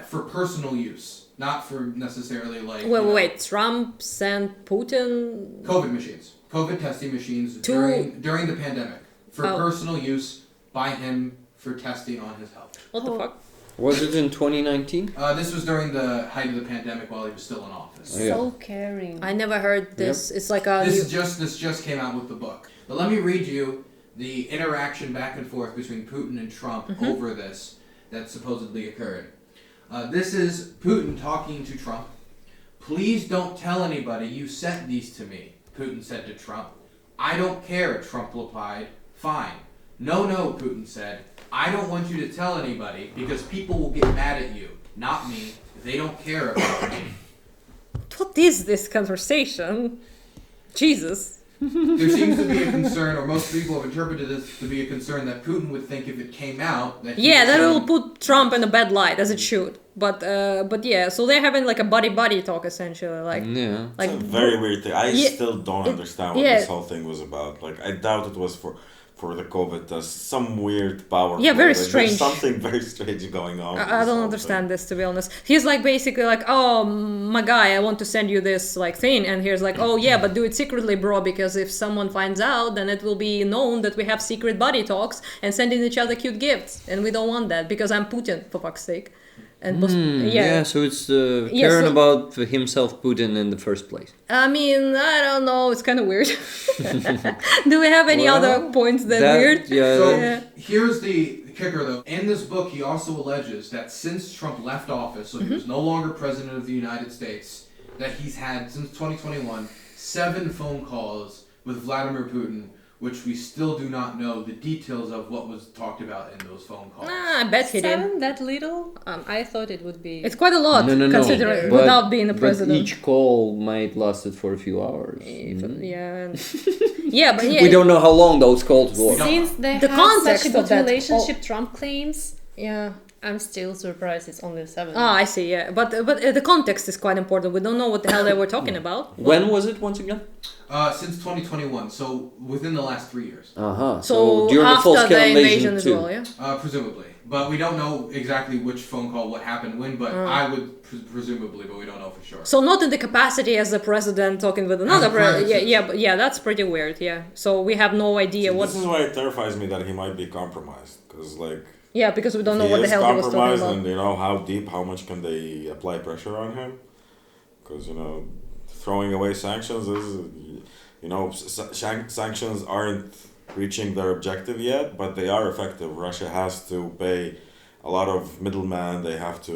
for personal use, not for necessarily like. Wait, Trump sent Putin COVID testing machines during the pandemic. For personal use by him for testing on his health. What the fuck? Was it in 2019? This was during the height of the pandemic while he was still in office. So caring. I never heard this. Yep. It's like a. This just came out with the book. But let me read you the interaction back and forth between Putin and Trump over this that supposedly occurred. This is Putin talking to Trump. "Please don't tell anybody you sent these to me," Putin said to Trump. "I don't care," Trump replied. "Fine." "No, Putin said. I don't want you to tell anybody because people will get mad at you, not me. They don't care about me." What is this conversation? Jesus. There seems to be a concern, or most people have interpreted this to be a concern, that Putin would think if it came out that that will put Trump in a bad light, as it should. But yeah, so they're having like a buddy talk essentially, like It's a very weird thing. I still don't understand what this whole thing was about. Like, I doubt it was for the COVID test. Some weird power. Yeah, very strange. There's something very strange going on. I don't understand this, to be honest. He's like basically like, "Oh, my guy, I want to send you this like thing," and here's like, "Oh yeah, but do it secretly, bro, because if someone finds out, then it will be known that we have secret buddy talks and sending each other cute gifts, and we don't want that because I'm Putin, for fuck's sake." And so it's caring about himself, Putin, in the first place. I mean, I don't know. It's kind of weird. Do we have any other points that weird? So here's the kicker, though. In this book, he also alleges that since Trump left office, so he was no longer president of the United States, that he's had, since 2021, 7 phone calls with Vladimir Putin, which we still do not know the details of what was talked about in those phone calls. I bet he did. 7 that little? I thought it would be. It's quite a lot, considering without being a president. But each call might lasted for a few hours. Yeah, but we don't know how long those calls were. Since they have such a good relationship, Trump claims. Yeah. I'm still surprised it's only 7. I see, yeah. But the context is quite important. We don't know what the hell they were talking about. When was it, once again? Since 2021, so within the last 3 years. So during the full-scale invasion as well, yeah? Presumably. But we don't know exactly which phone call, what happened when, but I would presumably, but we don't know for sure. So not in the capacity as the president talking with another president. Yeah, that's pretty weird, yeah. So we have no idea what... This is why it terrifies me that he might be compromised, because like... Yeah, because we don't know what the hell he was talking about. And how deep, how much can they apply pressure on him? Because, throwing away sanctions is, sanctions aren't reaching their objective yet, but they are effective. Russia has to pay a lot of middlemen. They have to,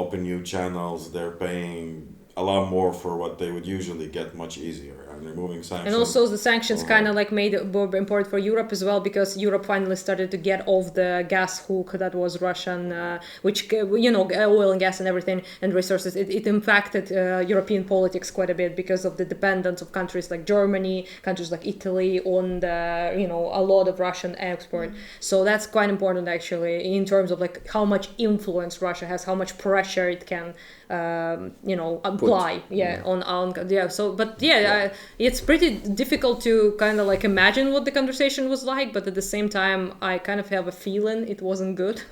open new channels. They're paying a lot more for what they would usually get much easier. And removing sanctions. And also the sanctions kind of like made it more important for Europe as well, because Europe finally started to get off the gas hook that was Russian, which, oil and gas and everything and resources. It impacted European politics quite a bit because of the dependence of countries like Germany, countries like Italy on the, a lot of Russian export. So that's quite important actually in terms of like how much influence Russia has, how much pressure it can apply it's pretty difficult to kind of like imagine what the conversation was like, but at the same time I kind of have a feeling it wasn't good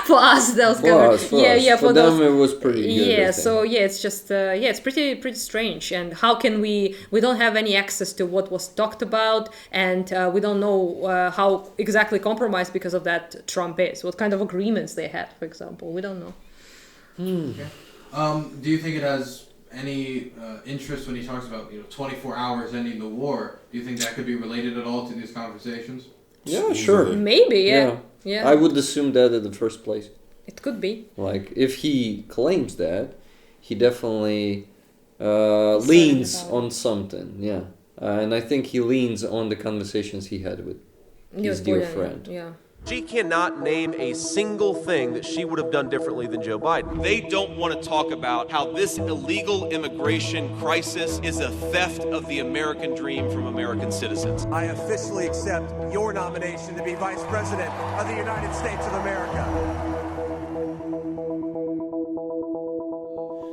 for us. For them it was pretty good, it's just it's pretty strange. And how can we don't have any access to what was talked about, and we don't know how exactly compromised because of that Trump is, what kind of agreements they had, for example. We don't know. Okay. Do you think it has any interest when he talks about 24 hours ending the war? Do you think that could be related at all to these conversations? Yeah, sure. Maybe, yeah. Yeah. I would assume that in the first place. It could be. Like, if he claims that, he definitely leans on something, yeah. And I think he leans on the conversations he had with his dear friend. Yeah. She cannot name a single thing that she would have done differently than Joe Biden. They don't want to talk about how this illegal immigration crisis is a theft of the American dream from American citizens. I officially accept your nomination to be Vice President of the United States of America.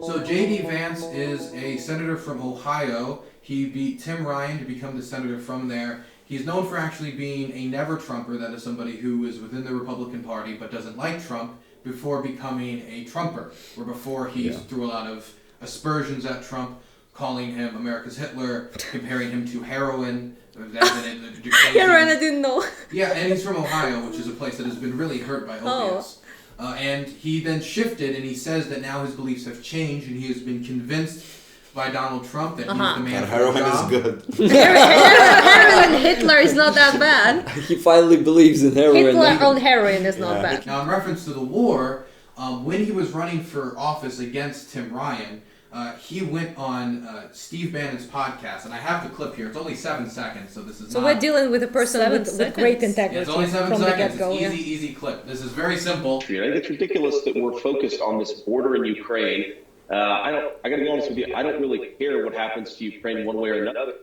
So J.D. Vance is a senator from Ohio. He beat Tim Ryan to become the senator from there. He's known for actually being a never-Trumper, that is somebody who is within the Republican Party but doesn't like Trump, before becoming a Trumper, or before he threw a lot of aspersions at Trump, calling him America's Hitler, comparing him to heroin. Heroin, I didn't know. Yeah, and he's from Ohio, which is a place that has been really hurt by opiates. And he then shifted, and he says that now his beliefs have changed, and he has been convinced by Donald Trump that he's the man for heroin the job. is good. Heroin and Hitler is not that bad. He finally believes in heroin. Hitler on heroin is not bad. Now, in reference to the war, when he was running for office against Tim Ryan, he went on Steve Bannon's podcast, and I have the clip here. It's only 7 seconds, so this is So not... we're dealing with a person with great integrity. Yeah, it's only 7 from seconds. The get-go, It's easy clip. This is very simple. I think it's ridiculous that we're focused on this border in Ukraine. I got to be honest with you. I don't really care what happens to Ukraine one way or another.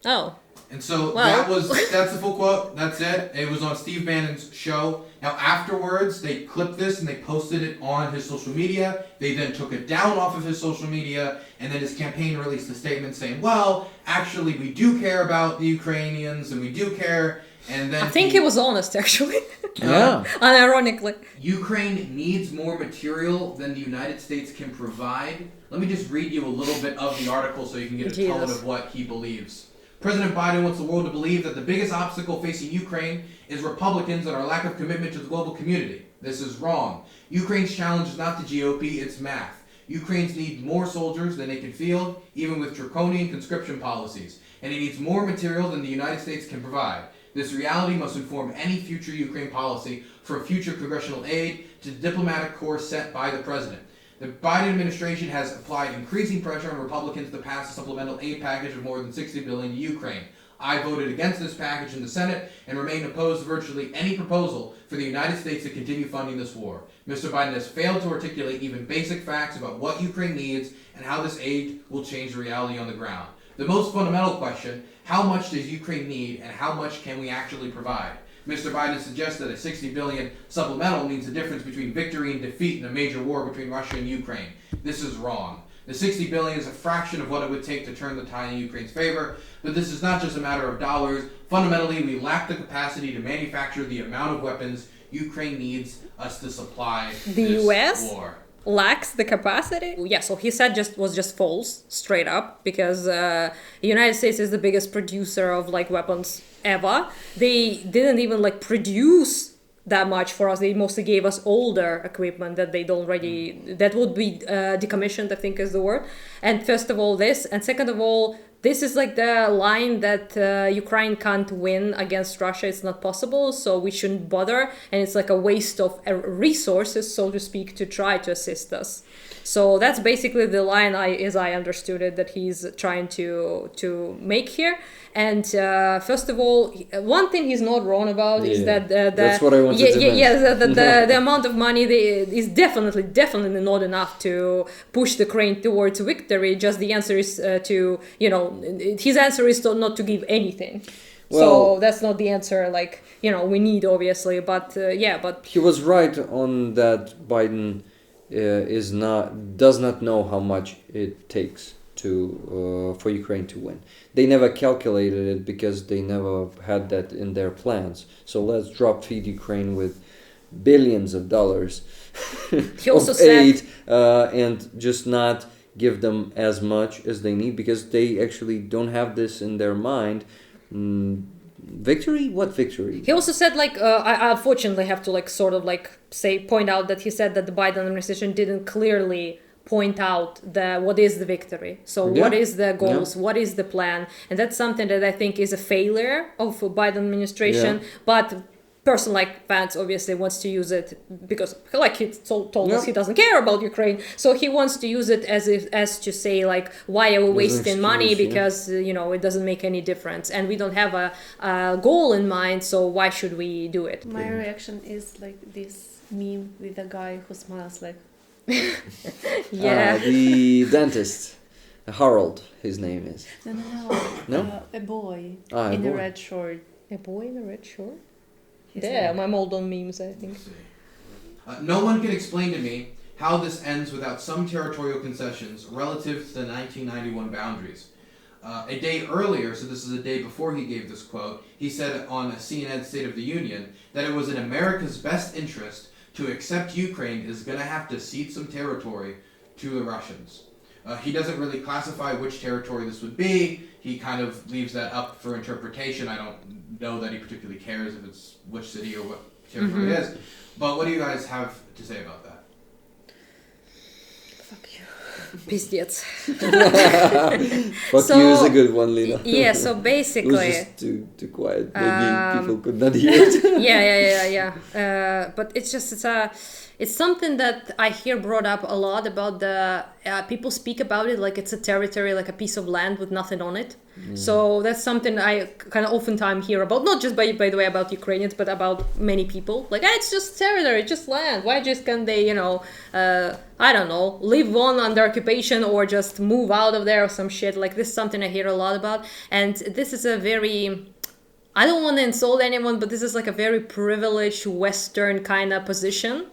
Oh. And so that's the full quote. That's it. It was on Steve Bannon's show. Now afterwards, they clipped this and they posted it on his social media. They then took it down off of his social media, and then his campaign released a statement saying, well, actually we do care about the Ukrainians and we do care. And then I think he was honest, actually. Yeah. Unironically. Ukraine needs more material than the United States can provide. Let me just read you a little bit of the article so you can get a tone of what he believes. President Biden wants the world to believe that the biggest obstacle facing Ukraine is Republicans and our lack of commitment to the global community. This is wrong. Ukraine's challenge is not the GOP, it's math. Ukrainians need more soldiers than they can field, even with draconian conscription policies. And it needs more material than the United States can provide. This reality must inform any future Ukraine policy, from future congressional aid to the diplomatic course set by the president. The Biden administration has applied increasing pressure on Republicans to pass a supplemental aid package of more than $60 billion to Ukraine. I voted against this package in the Senate and remain opposed to virtually any proposal for the United States to continue funding this war. Mr. Biden has failed to articulate even basic facts about what Ukraine needs and how this aid will change the reality on the ground. The most fundamental question, how much does Ukraine need and how much can we actually provide? Mr. Biden suggests that a $60 billion supplemental means the difference between victory and defeat in a major war between Russia and Ukraine. This is wrong. The $60 billion is a fraction of what it would take to turn the tide in Ukraine's favor, but this is not just a matter of dollars. Fundamentally, we lack the capacity to manufacture the amount of weapons Ukraine needs us to supply this war. Lacks the capacity. Yeah, so he said was just false, straight up, because the United States is the biggest producer of weapons ever. They didn't even produce that much for us. They mostly gave us older equipment that they don't already, that would be decommissioned, I think is the word. And first of all this, and second of all, this is the line that Ukraine can't win against Russia. It's not possible, so we shouldn't bother. And it's a waste of resources, so to speak, to try to assist us. So that's basically the line, as I understood it, that he's trying to make here. And first of all, one thing he's not wrong about is that that's what I wanted to mention. the amount of money is definitely not enough to push the Ukraine towards victory. Just the answer is his answer is not to give anything. So that's not the answer we need, obviously, but he was right on that. Biden does not know how much it takes for Ukraine to win. They never calculated it because they never had that in their plans. So let's feed Ukraine with billions of dollars of aid and just not give them as much as they need, because they actually don't have this in their mind. Victory? What victory? He also said I unfortunately have to point out that he said that the Biden administration didn't clearly point out what is the victory. So what is the goals? What is the plan? And that's something that I think is a failure of Biden administration. But person like Vance obviously wants to use it because, like he told us, he doesn't care about Ukraine, so he wants to use it as to say like, why are we wasting money, because you know, it doesn't make any difference and we don't have a goal in mind, so why should we do it? My reaction is like this meme with a guy who smiles like the dentist, Harold, his name is. No? A boy in a red short. A boy in a red short? Damn, I'm old on memes, I think. No one can explain to me how this ends without some territorial concessions relative to the 1991 boundaries. A day earlier, so this is a day before he gave this quote, he said on a CNN State of the Union that it was in America's best interest to accept Ukraine is going to have to cede some territory to the Russians. He doesn't really classify which territory this would be. He kind of leaves that up for interpretation. I don't know that he particularly cares if it's which city or what territory it is. But what do you guys have to say about that? Fuck you. Pizdец. Fuck you is a good one, Lena. Yeah, so basically... It was just too quiet. Maybe people could not hear it. Yeah. But it's something that I hear brought up a lot about the... people speak about it like it's a territory, like a piece of land with nothing on it. So that's something I kind of oftentimes hear about, not just by the way about Ukrainians, but about many people. Like, it's just territory, just land. Why just can't they, you know, I don't know, live on under occupation or just move out of there or some shit? Like, this is something I hear a lot about. And this is a very... I don't want to insult anyone, but this is like a very privileged Western kind of position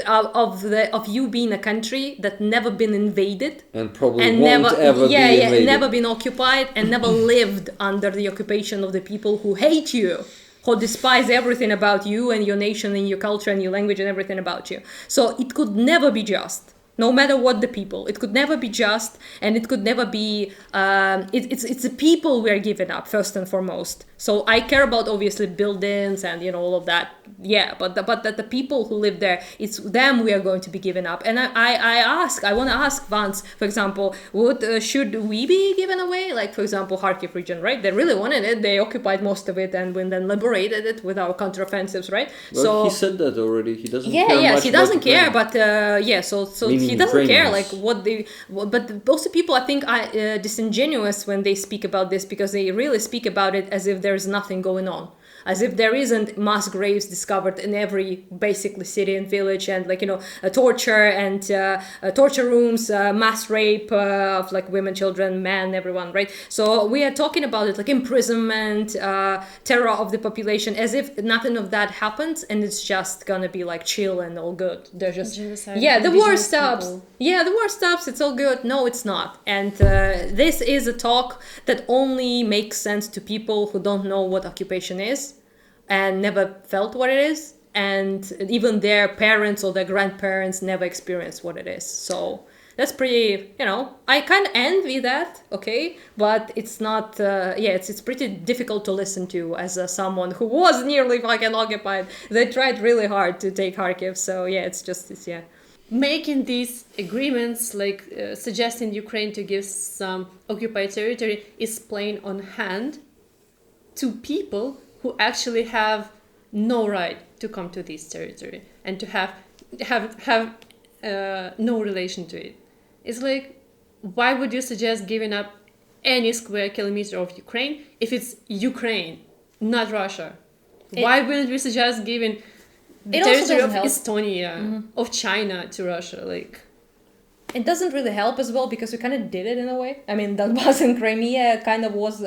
of you being a country that never been invaded and probably won't ever be invaded. Never been occupied and never lived under the occupation of the people who hate you, who despise everything about you and your nation and your culture and your language and everything about you. So it could never be just. No matter what the people, it could never be just, and it could never be. It's the people we are giving up first and foremost. So I care about obviously buildings and all of that. Yeah, but the people who live there, it's them we are going to be giving up. And I want to ask Vance, for example, should we be given away? Like for example, Kharkiv region, right? They really wanted it. They occupied most of it and then liberated it with our counteroffensives, right? Well, so he said that already. He doesn't. Yeah, care yes, much he doesn't care. Ukraine. But so. He doesn't care like but also people I think are disingenuous when they speak about this, because they really speak about it as if there's nothing going on, as if there isn't mass graves discovered in every basically city and village, and torture and torture rooms, mass rape of like women, children, men, everyone, right? So we are talking about it like imprisonment, terror of the population, as if nothing of that happens and it's just gonna be like chill and all good. They're just the war stops. Yeah, the war stops. It's all good. No, it's not. And this is a talk that only makes sense to people who don't know what occupation is and never felt what it is, and even their parents or their grandparents never experienced what it is. So that's pretty, I kind of envy that, okay? But it's not, it's pretty difficult to listen to as someone who was nearly fucking occupied. They tried really hard to take Kharkiv, so yeah. Making these agreements, like suggesting Ukraine to give some occupied territory, is playing on hand to people who actually have no right to come to this territory and to have no relation to it. It's like, why would you suggest giving up any square kilometer of Ukraine if it's Ukraine, not Russia? Why wouldn't we suggest giving the territory of Estonia, of China to Russia? Like, it doesn't really help as well, because we kind of did it in a way. I mean, Donbass and Crimea kind of was,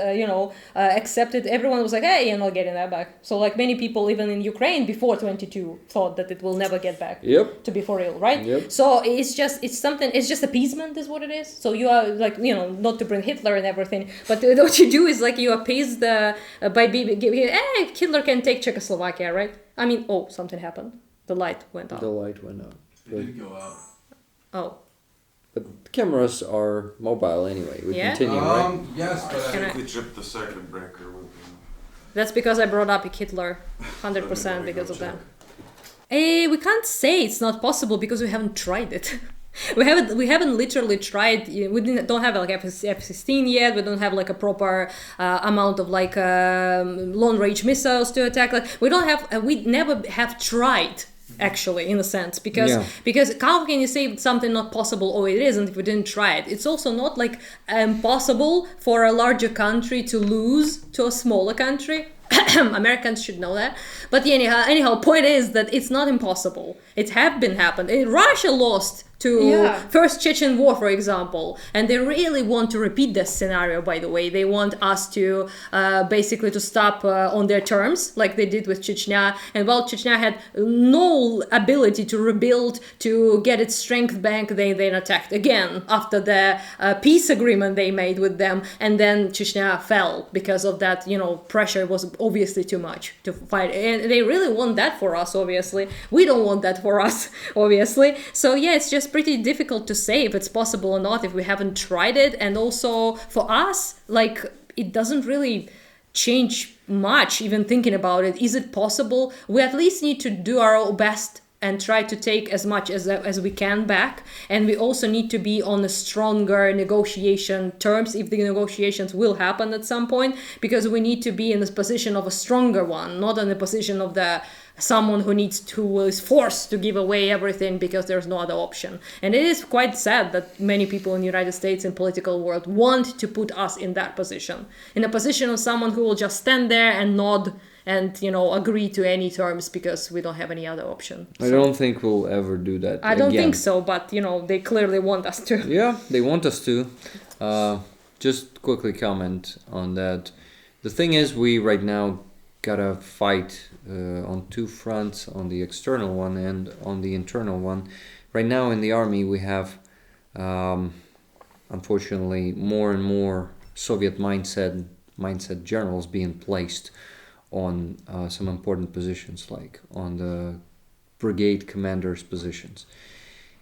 accepted. Everyone was like, hey, you're not getting that back. So like many people, even in Ukraine before 22, thought that it will never get back. Yep. To be for real, right? Yep. So it's just appeasement is what it is. So you are like, not to bring Hitler and everything, but what you do is like you appease by giving, hey, Hitler can take Czechoslovakia, right? I mean, something happened. The light went off. The light went out. It did go out. Oh. But the cameras are mobile anyway. We continue, right? Yes, but I think we tripped the circuit breaker with That's because I brought up Hitler, 100% because of that. We can't say it's not possible because we haven't tried it. We haven't literally tried. Don't have like F-16 yet. We don't have like a proper amount of like long-range missiles to attack. Like we don't have. We never have tried. Actually, in a sense, because how can you say something not possible or it isn't if we didn't try it? It's also not like impossible for a larger country to lose to a smaller country. Americans should know that. But anyhow, point is that it's not impossible. It have been happened. Russia lost to first Chechen war, for example, and they really want to repeat this scenario. By the way, they want us to basically to stop on their terms, like they did with Chechnya. And while Chechnya had no ability to rebuild, to get its strength back, they then attacked again after the peace agreement they made with them, and then Chechnya fell because of that. Pressure was obviously too much to fight, and they really want that for us. Obviously, we don't want that for us. Obviously, so it's just pretty difficult to say if it's possible or not if we haven't tried it. And also for us, like, it doesn't really change much even thinking about it. Is it possible? We at least need to do our best and try to take as much as we can back, and we also need to be on a stronger negotiation terms if the negotiations will happen at some point, because we need to be in the position of a stronger one, not in the position of someone who is forced to give away everything because there's no other option. And it is quite sad that many people in the United States and political world want to put us in that position, in a position of someone who will just stand there and nod and agree to any terms because we don't have any other option. I don't think we'll ever do that. I don't think so, but they clearly want us to. Yeah, they want us to. Just quickly comment on that. The thing is, we right now gotta fight on two fronts, on the external one and on the internal one. Right now in the army we have, unfortunately, more and more Soviet mindset generals being placed on some important positions, like on the brigade commanders' positions.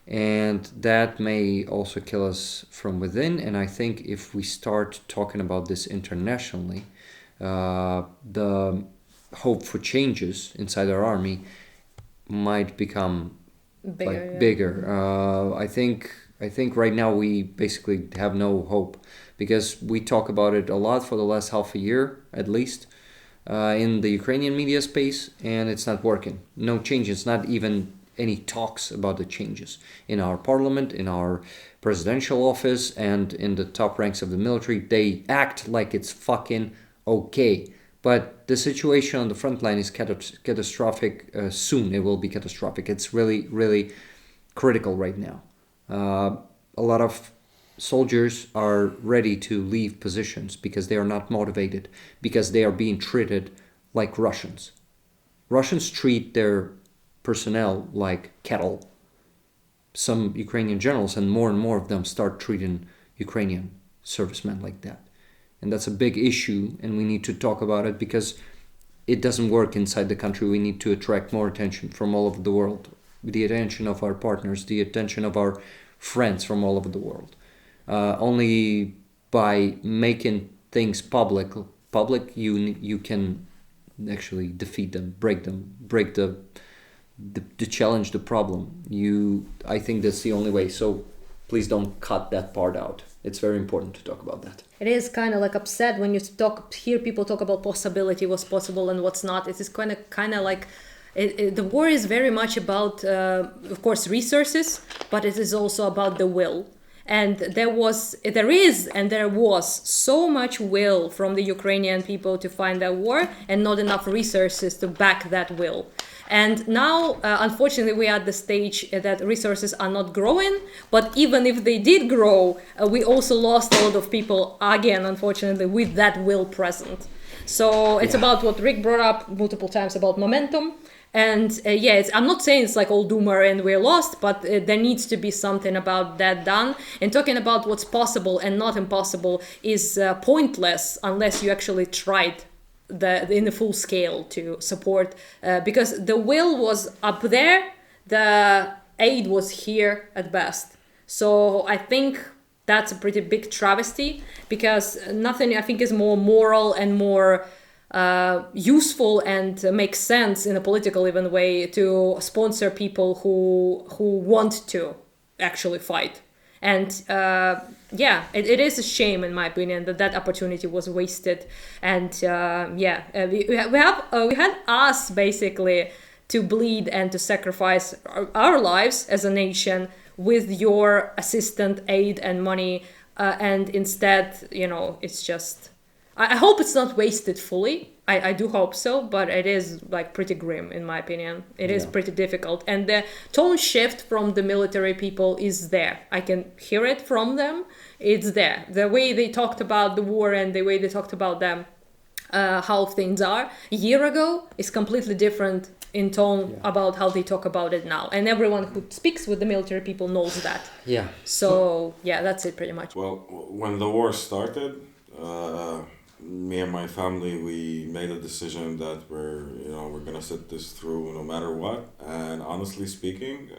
And that may also kill us from within. And I think if we start talking about this internationally, the hope for changes inside our army might become bigger. I think right now we basically have no hope, because we talk about it a lot for the last half a year at least in the Ukrainian media space, and it's not working. No changes, not even any talks about the changes in our parliament, in our presidential office, and in the top ranks of the military. They act like it's fucking okay. But the situation on the front line is catastrophic. Soon it will be catastrophic. It's really, really critical right now. A lot of soldiers are ready to leave positions because they are not motivated, because they are being treated like Russians. Russians treat their personnel like cattle. Some Ukrainian generals and more of them start treating Ukrainian servicemen like that. And that's a big issue, and we need to talk about it because it doesn't work inside the country. We need to attract more attention from all over the world, the attention of our partners, the attention of our friends from all over the world. Only by making things public, you can actually defeat them, break the challenge, the problem. I think that's the only way. So please don't cut that part out. It's very important to talk about that. It is kind of like upset when you hear people talk about possibility, what's possible and what's not. It is kind of like the war is very much about, of course, resources, but it is also about the will. And there was so much will from the Ukrainian people to find a war, and not enough resources to back that will. And now, unfortunately, we are at the stage that resources are not growing. But even if they did grow, we also lost a lot of people, again, unfortunately, with that will present. So it's about what Rick brought up multiple times about momentum. And I'm not saying it's like all doomer and we're lost, but there needs to be something about that done. And talking about what's possible and not impossible is pointless unless you actually tried in the full scale to support, because the will was up there, the aid was here at best. So I think that's a pretty big travesty, because nothing I think is more moral and more useful and makes sense in a political even way to sponsor people who want to actually fight. And it is a shame, in my opinion, that opportunity was wasted. And we had us basically to bleed and to sacrifice our lives as a nation with your assistance, aid, and money. And instead, it's just. I hope it's not wasted fully. I do hope so, but it is like pretty grim, in my opinion. It is pretty difficult. And the tone shift from the military people is there. I can hear it from them. It's there. The way they talked about the war and the way they talked about them, how things are a year ago is completely different in tone about how they talk about it now. And everyone who speaks with the military people knows that. Yeah. So, that's it pretty much. Well, when the war started, me and my family, we made a decision that we're gonna sit this through no matter what. And honestly speaking,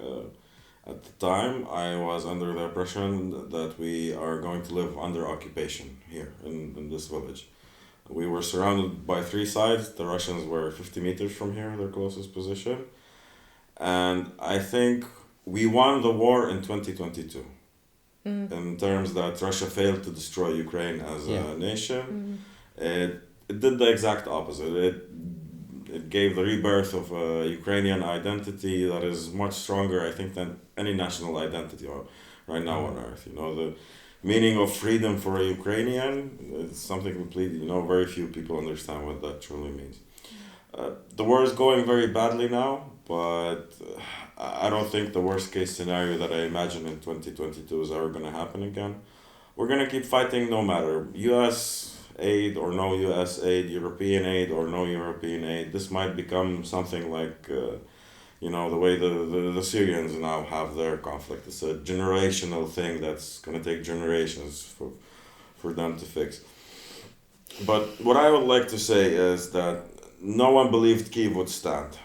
at the time, I was under the impression that we are going to live under occupation here in this village. We were surrounded by three sides. The Russians were 50 meters from here, their closest position. And I think we won the war in 2022. In terms that Russia failed to destroy Ukraine as a nation. It did the exact opposite. It gave the rebirth of a Ukrainian identity that is much stronger, I think, than any national identity right now on earth. The meaning of freedom for a Ukrainian is something completely, very few people understand what that truly means. The war is going very badly now, but I don't think the worst case scenario that I imagine in 2022 is ever going to happen again. We're going to keep fighting no matter US aid or no US aid, European aid or no European aid. This might become something like, the way the Syrians now have their conflict. It's a generational thing that's going to take generations for them to fix. But what I would like to say is that no one believed Kyiv would stand.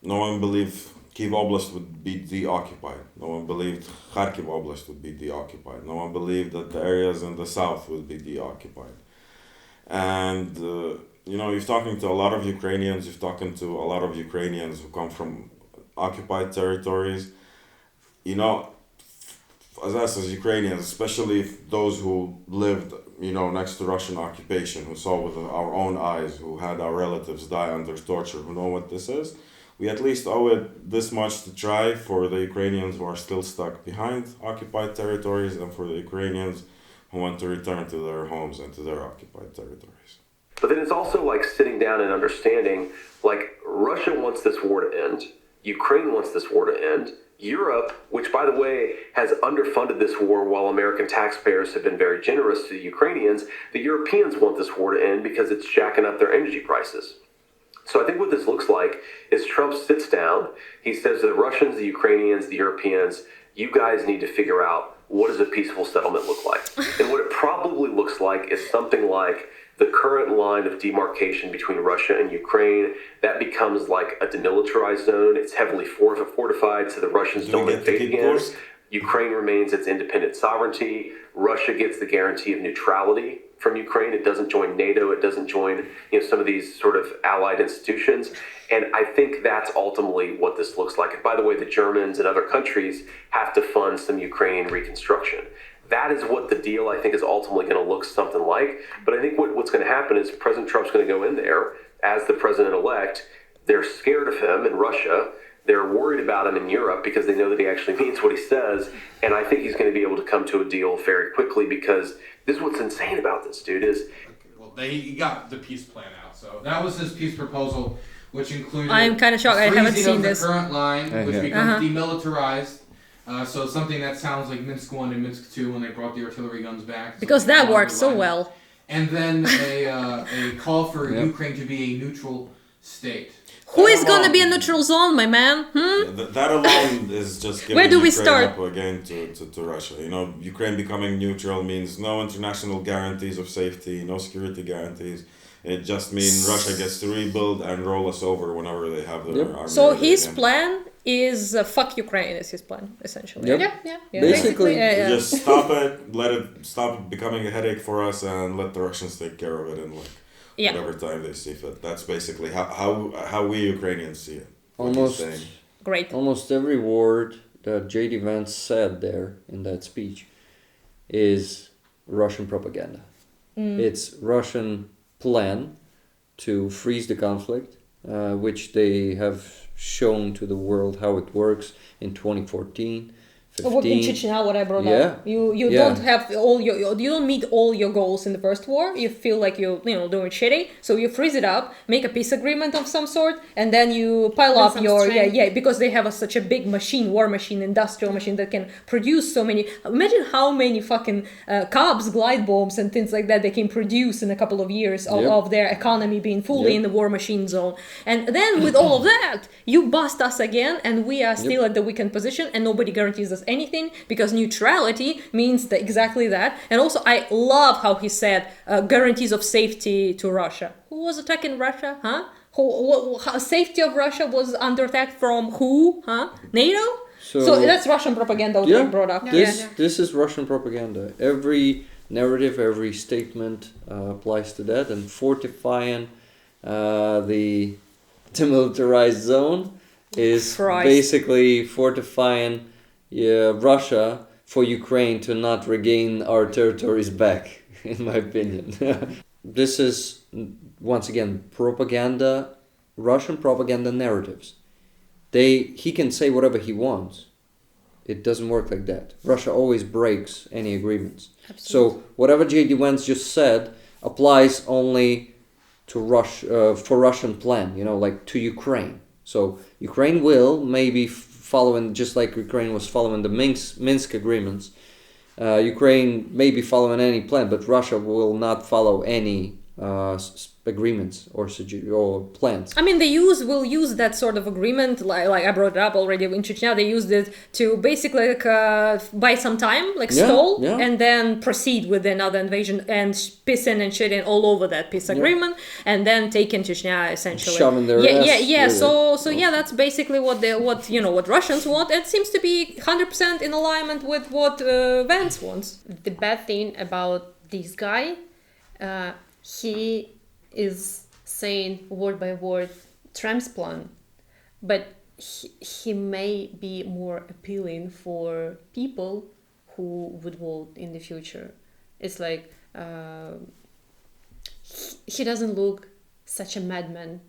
No one believed Kyiv Oblast would be deoccupied. No one believed Kharkiv Oblast would be deoccupied. No one believed that the areas in the south would be deoccupied. And, you're talking to a lot of Ukrainians, you're talking to a lot of Ukrainians who come from occupied territories. As us as Ukrainians, especially those who lived, next to Russian occupation, who saw with our own eyes, who had our relatives die under torture, who know what this is, we at least owe it this much to try for the Ukrainians who are still stuck behind occupied territories and for the Ukrainians who want to return to their homes and to their occupied territories. But then it's also like sitting down and understanding, like, Russia wants this war to end. Ukraine wants this war to end. Europe, which, by the way, has underfunded this war while American taxpayers have been very generous to the Ukrainians, the Europeans want this war to end because it's jacking up their energy prices. So I think what this looks like is Trump sits down, he says to the Russians, the Ukrainians, the Europeans, you guys need to figure out what does a peaceful settlement look like? And what it probably looks like is something like the current line of demarcation between Russia and Ukraine. That becomes like a demilitarized zone. It's heavily fortified so the Russians don't invade again. Ukraine remains its independent sovereignty. Russia gets the guarantee of neutrality from Ukraine. It doesn't join NATO. It doesn't join some of these sort of allied institutions. And I think that's ultimately what this looks like. And by the way, the Germans and other countries have to fund some Ukrainian reconstruction. That is what the deal, I think, is ultimately going to look something like. But I think what's going to happen is President Trump's going to go in there as the president-elect. They're scared of him in Russia. They're worried about him in Europe because they know that he actually means what he says. And I think he's going to be able to come to a deal very quickly because this is what's insane about this, dude, is... Well, he got the peace plan out. So that was his peace proposal, which included... I'm kind of shocked. I haven't seen this. The current line, which becomes demilitarized. So something that sounds like Minsk 1 and Minsk 2 when they brought the artillery guns back. Because that worked so well. And then a call for Ukraine to be a neutral state. Who is going to be a neutral zone, my man? That alone is just giving Where do we Ukraine start? up again to Russia. Ukraine becoming neutral means no international guarantees of safety, no security guarantees. It just means Russia gets to rebuild and roll us over whenever they have their army. So his plan is fuck Ukraine is his plan, essentially. Yep. Yeah. Basically, just stop it, stop it becoming a headache for us and let the Russians take care of it in whatever time they see fit. That's basically how we Ukrainians see it. Almost every war J.D. Vance said there in that speech is Russian propaganda. It's Russian plan to freeze the conflict, which they have shown to the world how it works in 2014. In Chechnya, what I brought Yeah. up, you don't have you don't meet all your goals in the first war. You feel like you're doing shitty, so you freeze it up, make a peace agreement of some sort, and then you pile up your because they have such a big machine, war machine, industrial machine that can produce so many. Imagine how many fucking Cubs, glide bombs, and things like that they can produce in a couple of years of their economy being fully in the war machine zone. And then with all of that, you bust us again, and we are still at the weakened position, and nobody guarantees us anything, because neutrality means exactly that. And also I love how he said guarantees of safety to Russia. Who was attacking Russia? How safety of Russia was under attack from who? NATO? So that's Russian propaganda what we brought up. This is Russian propaganda. Every narrative, every statement applies to that, and fortifying the demilitarized zone is basically fortifying Russia for Ukraine to not regain our territories back, in my opinion. This is, once again, propaganda, Russian propaganda narratives. He can say whatever he wants. It doesn't work like that. Russia always breaks any agreements. Absolutely. So whatever J.D. Vance just said applies only to for Russian plan, like to Ukraine. So Ukraine will maybe following, just like Ukraine was following the Minsk agreements, Ukraine may be following any plan, but Russia will not follow any agreements or plans. I mean, will use that sort of agreement, like I brought it up already in Chechnya. They used it to basically buy some time, stall, and then proceed with another invasion and pissing and shitting all over that peace agreement, and then taking Chechnya essentially. Shoving their ass. So that's basically what Russians want. It seems to be 100% in alignment with what Vance wants. The bad thing about this guy, he is saying word by word Trump's plan, but he may be more appealing for people who would vote in the future. It's like he doesn't look such a madman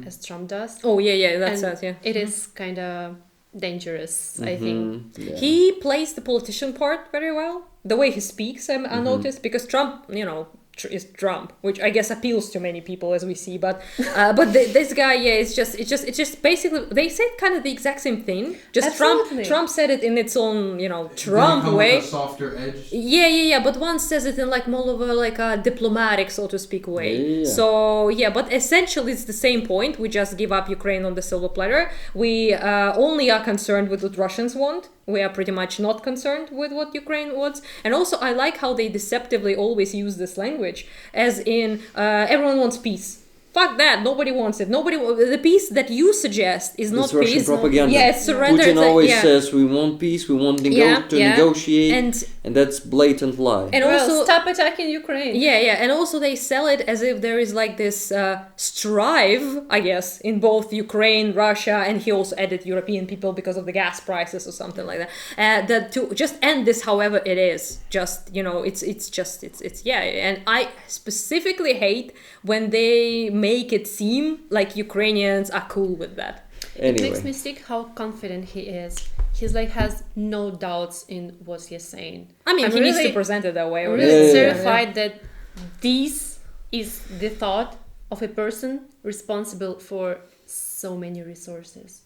as Trump does. Oh that's it. It is kind of dangerous, I think. Yeah. He plays the politician part very well. The way he speaks, I noticed, because Trump, is Trump, which I guess appeals to many people, as we see. But this guy, it's just basically they said kind of the exact same thing. Just Trump said it in its own, Trump way. With a softer edge. Yeah. But one says it in more of a diplomatic, so to speak, way. Yeah. So but essentially it's the same point. We just give up Ukraine on the silver platter. We only are concerned with what Russians want. We are pretty much not concerned with what Ukraine wants. And also, I like how they deceptively always use this language, as in, everyone wants peace. Fuck that, nobody wants it. The peace that you suggest is not Russian peace. propaganda. Yes, surrender. Putin always says we want peace, we want to negotiate, and that's blatant lie. And also, stop attacking Ukraine. Yeah, and also they sell it as if there is this strive, I guess, in both Ukraine, Russia, and he also added European people because of the gas prices or something like that. That to just end this, however it is, just and I specifically hate when they make it seem like Ukrainians are cool with that. Anyway. It makes me sick how confident he is. He's has no doubts in what he's saying. I mean, he needs to present it that way. I'm really certified that this is the thought of a person responsible for so many resources.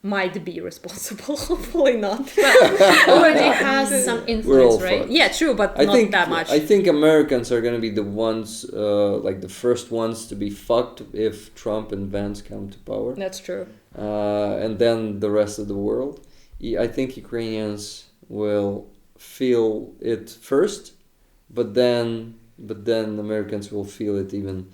Might be responsible, hopefully not. But already has some influence, right? Fucked. Yeah, true, but not that much. I think Americans are going to be the ones, the first ones to be fucked if Trump and Vance come to power. That's true. And then the rest of the world. I think Ukrainians will feel it first, but then Americans will feel it even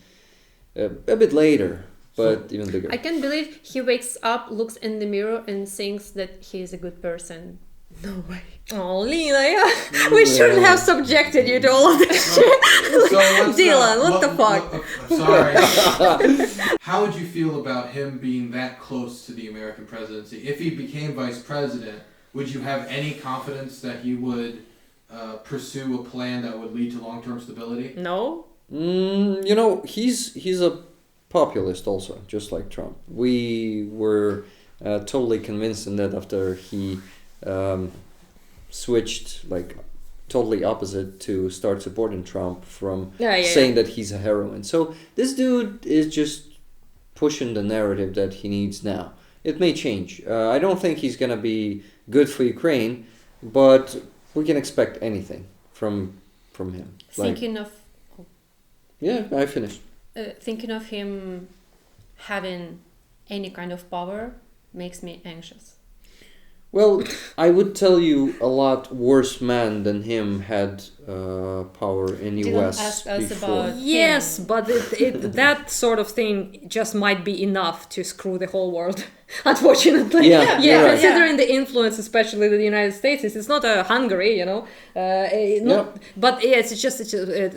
a bit later. But even bigger. I can't believe he wakes up, looks in the mirror, and thinks that he is a good person. No way. Oh, Lena, we shouldn't have subjected you to all of this shit. Dylan, what the fuck? Sorry. How would you feel about him being that close to the American presidency? If he became vice president, would you have any confidence that he would pursue a plan that would lead to long-term stability? No. You know, he's a populist also, just like Trump. We were totally convinced in that after he switched like totally opposite to start supporting Trump from saying that he's a heroine. So this dude is just pushing the narrative that he needs now. It may change. I don't think he's gonna be good for Ukraine, but we can expect anything from him. Thinking of yeah, I finished. Thinking of him having any kind of power makes me anxious. Well, I would tell you a lot worse man than him had power in US before. Yes, but that sort of thing just might be enough to screw the whole world. Unfortunately, considering the influence, especially the United States, it's not a Hungary, you know. But yes, it's just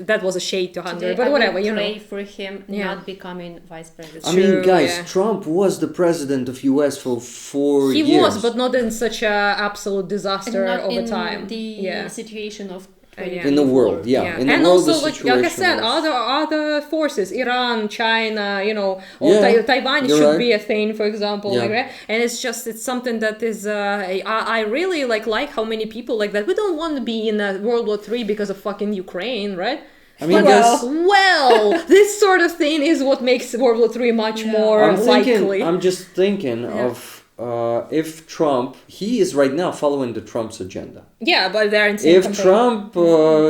that was a shade to Hungary. Today, but whatever, you know. Pray for him not becoming vice president. I mean, guys, Trump was the president of US for 4 years. He was, but not in such a absolute disaster over time. The situation of in the world, In the and world, also, the like I said, other forces, Iran, China, you know, Taiwan should be a thing, for example, like that. And it's something that is. I really like how many people like that. We don't want to be in World War III because of fucking Ukraine, right? I mean, this sort of thing is what makes World War III much more likely. I'm just thinking of. If Trump, he is right now following the Trump's agenda. Yeah, but they're in If Trump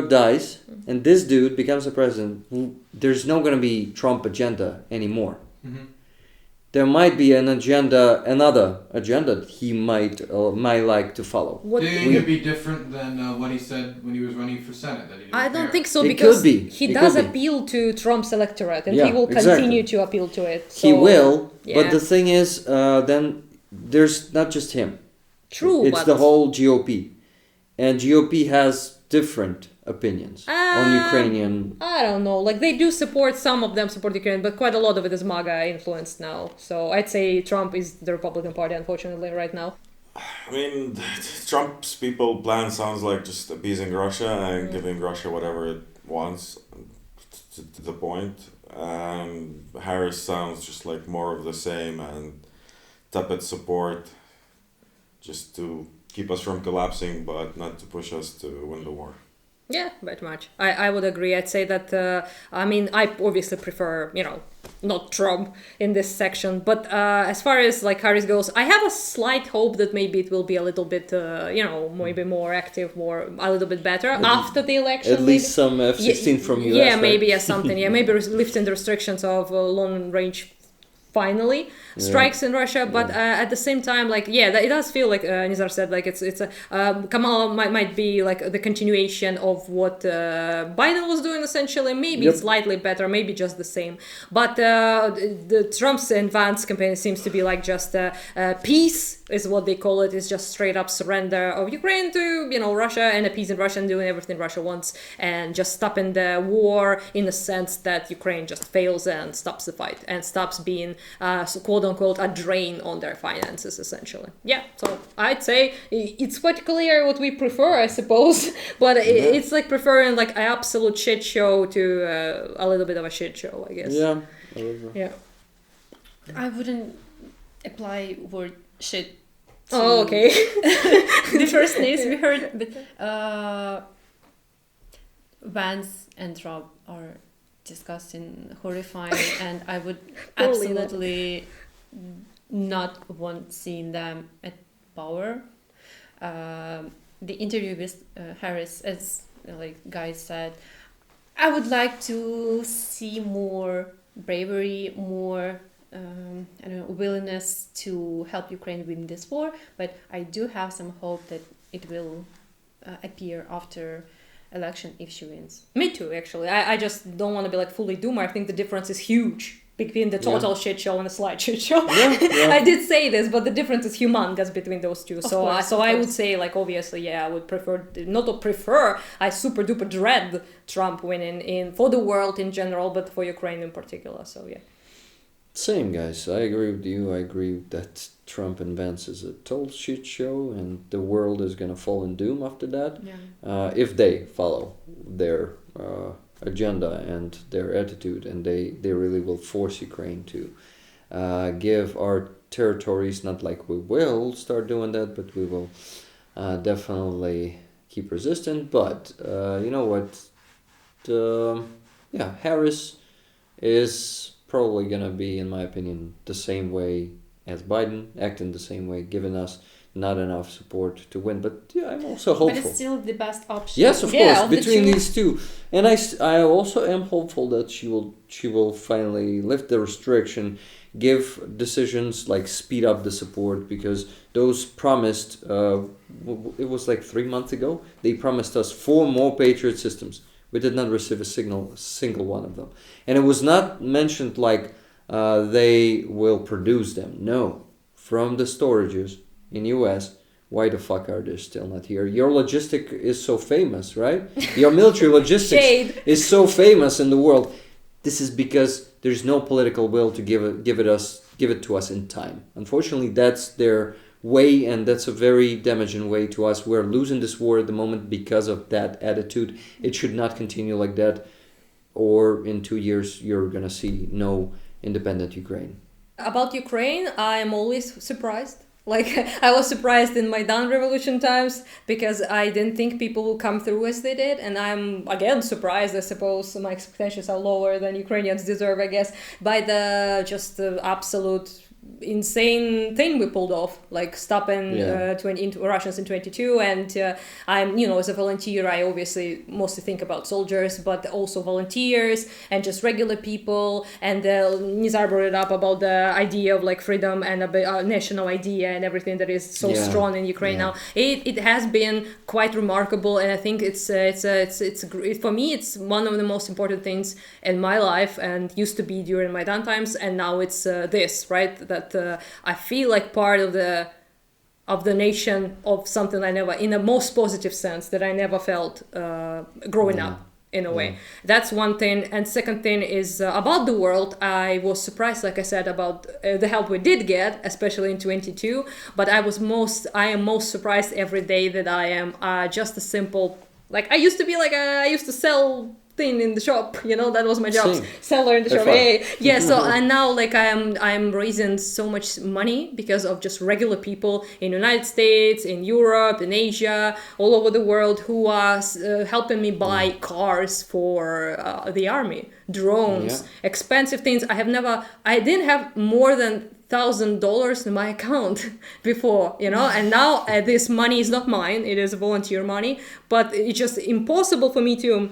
dies and this dude becomes a president, there's not going to be Trump agenda anymore. Mm-hmm. There might be another agenda that he might like to follow. Do you think it'd be different than what he said when he was running for Senate? That he didn't I don't think so, it because he does could appeal to Trump's electorate, and he will continue to appeal to it. So, he will, but the thing is, then there's not just him. True, it's the whole GOP, and GOP has different opinions on Ukrainian. I don't know. Like they do support, some of them support Ukraine, but quite a lot of it is MAGA influenced now. So I'd say Trump is the Republican Party, unfortunately, right now. I mean, Trump's people plan sounds like just appeasing Russia and giving Russia whatever it wants to the point. Harris sounds just like more of the same and tepid support just to keep us from collapsing, but not to push us to win the war. Yeah, very much. I would agree. I'd say that, I mean, I obviously prefer, you know, not Trump in this section. But as far as like Harris goes, I have a slight hope that maybe it will be a little bit, you know, maybe more active, a little bit better after the election. At least some F-16 from US. Yeah, maybe something. Yeah, maybe lifting the restrictions of long range finally strikes in Russia, but at the same time, like it does feel like Nizar said, like it's Kamala might be like the continuation of what Biden was doing essentially, maybe slightly better, maybe just the same. But the Trump's and Vance campaign seems to be like just peace is what they call it. Is just straight up surrender of Ukraine to Russia and appeasing Russia and doing everything Russia wants and just stopping the war in the sense that Ukraine just fails and stops the fight and stops being quote unquote a drain on their finances essentially. Yeah, so I'd say it's quite clear what we prefer, I suppose, but it's like preferring like an absolute shit show to a little bit of a shit show, I guess. Yeah. I wouldn't apply word shit. Oh, okay. The first names we heard, but Vance and Trump are disgusting, horrifying, and I would absolutely not want seeing them at power. The interview with Harris, as like guys said, I would like to see more bravery, more willingness to help Ukraine win this war, but I do have some hope that it will appear after election if she wins. Me too, actually. I just don't want to be like fully doomer. I think the difference is huge between the total shit show and a slight shit show. I did say this, but the difference is humongous between those two. So I would say, like, obviously, I would prefer, I super duper dread Trump winning for the world in general, but for Ukraine in particular. So Same, guys. I agree with you. I agree that Trump and Vance is a total shit show, and the world is gonna fall in doom after that. Yeah. If they follow their agenda and their attitude, and they really will force Ukraine to give our territories. Not like we will start doing that, but we will definitely keep resistant. But you know what? Yeah, Harris is probably gonna be, in my opinion, the same way as Biden, acting the same way, giving us not enough support to win. But yeah, I'm also hopeful. But it's still the best option. Yes, of course, between these two. And I also am hopeful that she will finally lift the restriction, give decisions like speed up the support, because those promised, it was like 3 months ago, they promised us 4 more Patriot systems. We did not receive a single one of them. And it was not mentioned like they will produce them. No, from the storages in US, why the fuck are they still not here? Your logistic is so famous, right? Your military logistics is so famous in the world. This is because there's no political will to give it to us in time. Unfortunately, that's their way, and that's a very damaging way to us. We're losing this war at the moment because of that attitude. It should not continue like that, or in 2 years you're gonna see no independent Ukraine. About Ukraine, I'm always surprised. Like, I was surprised in Maidan revolution times because I didn't think people will come through as they did. And I'm, again, surprised. I suppose my expectations are lower than Ukrainians deserve, I guess, by the absolute insane thing we pulled off, like stopping 20 Russians in 22. And I'm, as a volunteer, I obviously mostly think about soldiers, but also volunteers and just regular people. And Nizar brought it up about the idea of like freedom and a national idea and everything that is so strong in Ukraine now. It has been quite remarkable, and I think it's for me it's one of the most important things in my life, and used to be during Maidan times, and now it's this, right? That I feel like part of the nation, of something I never, in the most positive sense, that I never felt growing up in a way. That's one thing. And second thing is about the world. I was surprised, like I said, about the help we did get, especially in 22. But I am most surprised every day that I am just a simple, like I used to be like I used to sell thing in the shop, that was my job. Seller in the shop. So and now like I'm raising so much money because of just regular people in the United States, in Europe, in Asia, all over the world, who are helping me buy cars for the army, drones, expensive things. I didn't have more than $1,000 in my account before, and now this money is not mine, it is volunteer money, but it's just impossible for me to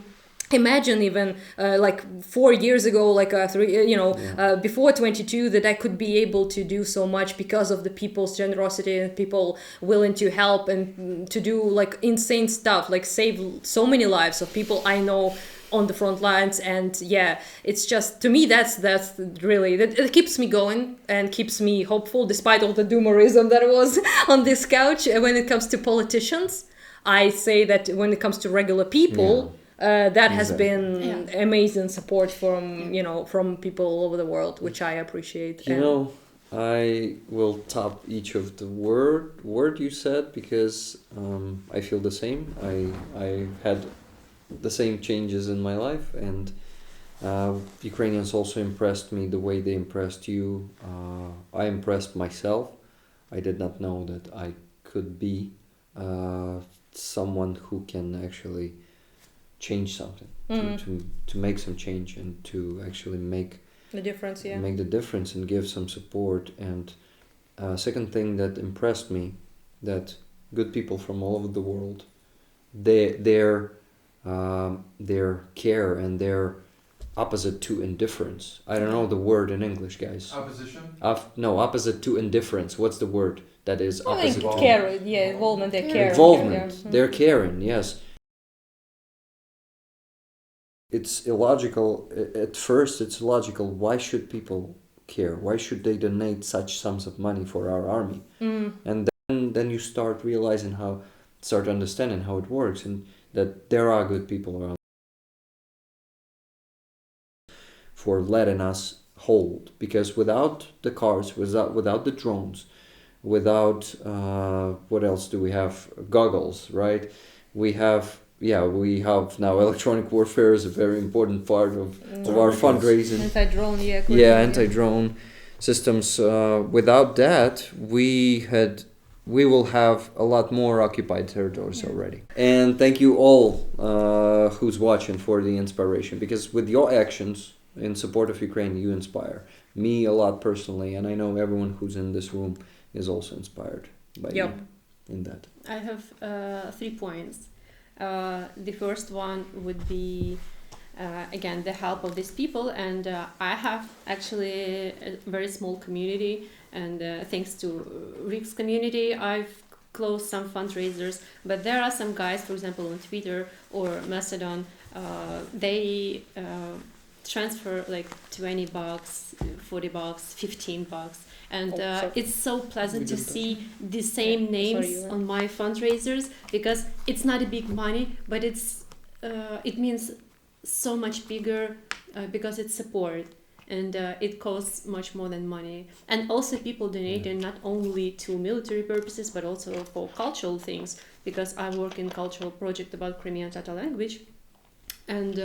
imagine even like 4 years ago, like before 22, that I could be able to do so much because of the people's generosity and people willing to help and to do like insane stuff, like save so many lives of people I know on the front lines. And it's just, to me, that's really, it keeps me going and keeps me hopeful despite all the doomerism that was on this couch. When it comes to politicians, I say that when it comes to regular people, that has been amazing support from people all over the world, which I appreciate. I will top each of the word you said, because I feel the same. I had the same changes in my life, and Ukrainians also impressed me the way they impressed you. I impressed myself. I did not know that I could be someone who can actually change something, to make some change, and to actually make the difference, make the difference and give some support. And second thing that impressed me, that good people from all over the world, their care and their opposite to indifference. I don't know the word in English, guys. Opposition? No, opposite to indifference. What's the word that is opposite? Involvement. They're caring. Involvement. They're caring. Yes. It's illogical. At first, it's illogical. Why should people care? Why should they donate such sums of money for our army? And then you start understanding how it works, and that there are good people around, for letting us hold, because without the cars, without the drones, without what else do we have? Goggles, right? We have now electronic warfare is a very important part of our fundraising. Anti-drone, anti-drone systems. Without that, we will have a lot more occupied territories already. And thank you all who's watching for the inspiration, because with your actions in support of Ukraine, you inspire me a lot personally, and I know everyone who's in this room is also inspired by you in that. I have 3 points. The first one would be, again, the help of these people, and I have actually a very small community, and thanks to Rick's community, I've closed some fundraisers, but there are some guys, for example, on Twitter or Mastodon, they transfer like $20, $40, $15, and it's so pleasant to see the same names on my fundraisers, because it's not a big money, but it means so much bigger because it's support, and it costs much more than money. And also people donating not only to military purposes but also for cultural things, because I work in cultural project about Crimean Tatar language, and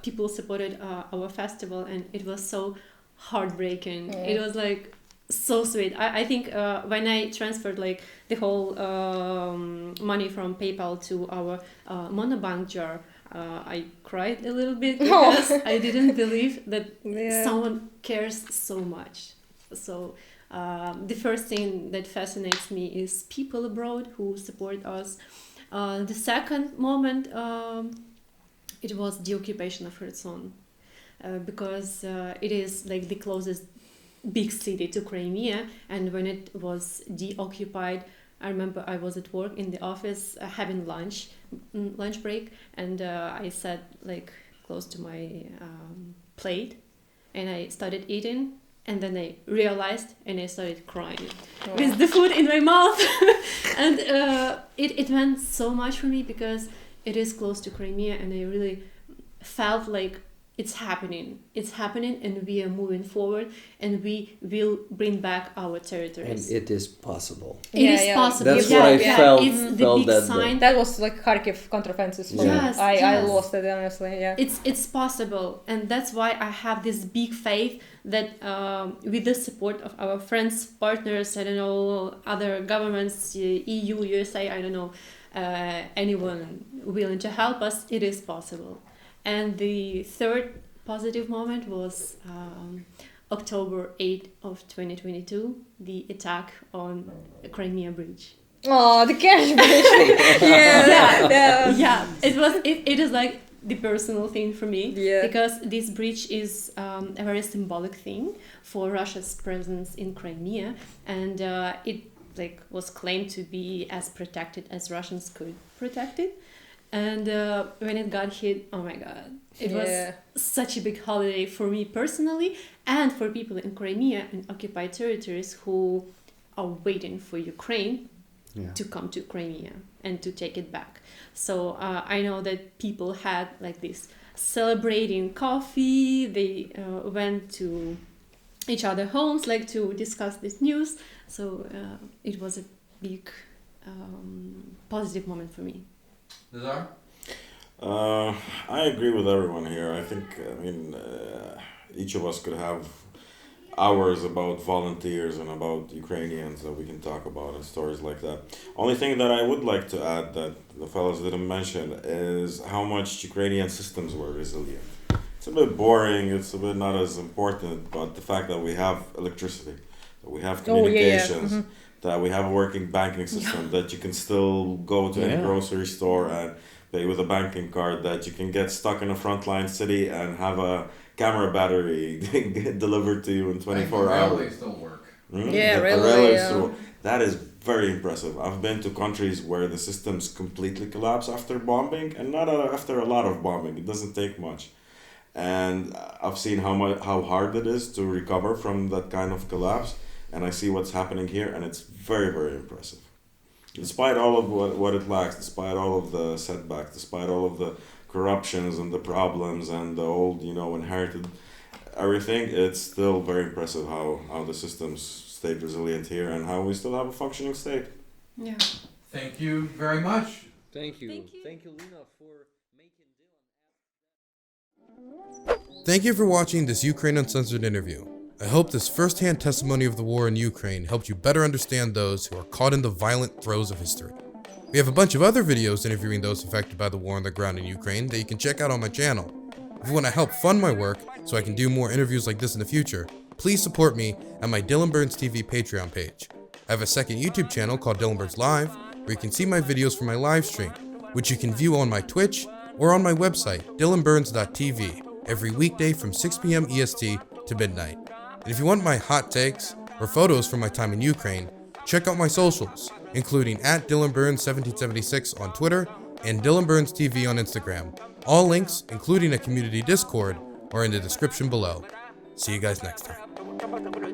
people supported our festival, and it was so heartbreaking. It was like so sweet. I think when I transferred like the whole money from PayPal to our monobank jar, I cried a little bit, because I didn't believe that someone cares so much. So the first thing that fascinates me is people abroad who support us. The second moment, it was the occupation of Kherson, because it is like the closest big city to Crimea, and when it was deoccupied, I remember I was at work in the office having lunch break, and I sat like close to my plate, and I started eating, and then I realized, and I started crying with the food in my mouth. And it meant so much for me, because it is close to Crimea, and I really felt like it's happening, and we are moving forward, and we will bring back our territories. And it is possible. It is possible. That's what I felt. It's the big that sign. That was like Kharkiv counteroffensive. Yes, I lost it, honestly. Yeah. It's possible, and that's why I have this big faith that with the support of our friends, partners, I don't know, other governments, EU, USA, I don't know, anyone willing to help us, it is possible. And the third positive moment was October 8th of 2022, the attack on the Crimea Bridge. Oh, the Kerch Bridge! Yeah. It is like the personal thing for me, because this bridge is a very symbolic thing for Russia's presence in Crimea, and it like was claimed to be as protected as Russians could protect it. And when it got hit, oh my God, it was such a big holiday for me personally, and for people in Crimea and occupied territories who are waiting for Ukraine to come to Crimea and to take it back. So I know that people had like this celebrating coffee, they went to each other's homes like to discuss this news. So it was a big positive moment for me. Nazar? I agree with everyone here. I think, each of us could have hours about volunteers and about Ukrainians that we can talk about and stories like that. Only thing that I would like to add that the fellows didn't mention is how much Ukrainian systems were resilient. It's a bit boring, it's a bit not as important, but the fact that we have electricity, that we have communications, that we have a working banking system, that you can still go to any grocery store and pay with a banking card, that you can get stuck in a frontline city and have a camera battery delivered to you in 24 hours. Railways don't work. That is very impressive. I've been to countries where the systems completely collapse after bombing, and not after a lot of bombing. It doesn't take much. And I've seen how hard it is to recover from that kind of collapse, and I see what's happening here, and it's very, very impressive. Despite all of what it lacks, despite all of the setbacks, despite all of the corruptions and the problems and the old, inherited everything, it's still very impressive how the systems stayed resilient here and how we still have a functioning state. Yeah. Thank you very much. Thank you, Lena, for making Thank you for watching this Ukraine Uncensored interview. I hope this first-hand testimony of the war in Ukraine helped you better understand those who are caught in the violent throes of history. We have a bunch of other videos interviewing those affected by the war on the ground in Ukraine that you can check out on my channel. If you want to help fund my work so I can do more interviews like this in the future, please support me at my Dylan Burns TV Patreon page. I have a second YouTube channel called Dylan Burns Live, where you can see my videos from my live stream, which you can view on my Twitch or on my website, dylanburns.tv, every weekday from 6 p.m. EST to midnight. And if you want my hot takes or photos from my time in Ukraine, check out my socials, including at DylanBurns1776 on Twitter and Dylan Burns TV on Instagram. All links, including a community Discord, are in the description below. See you guys next time.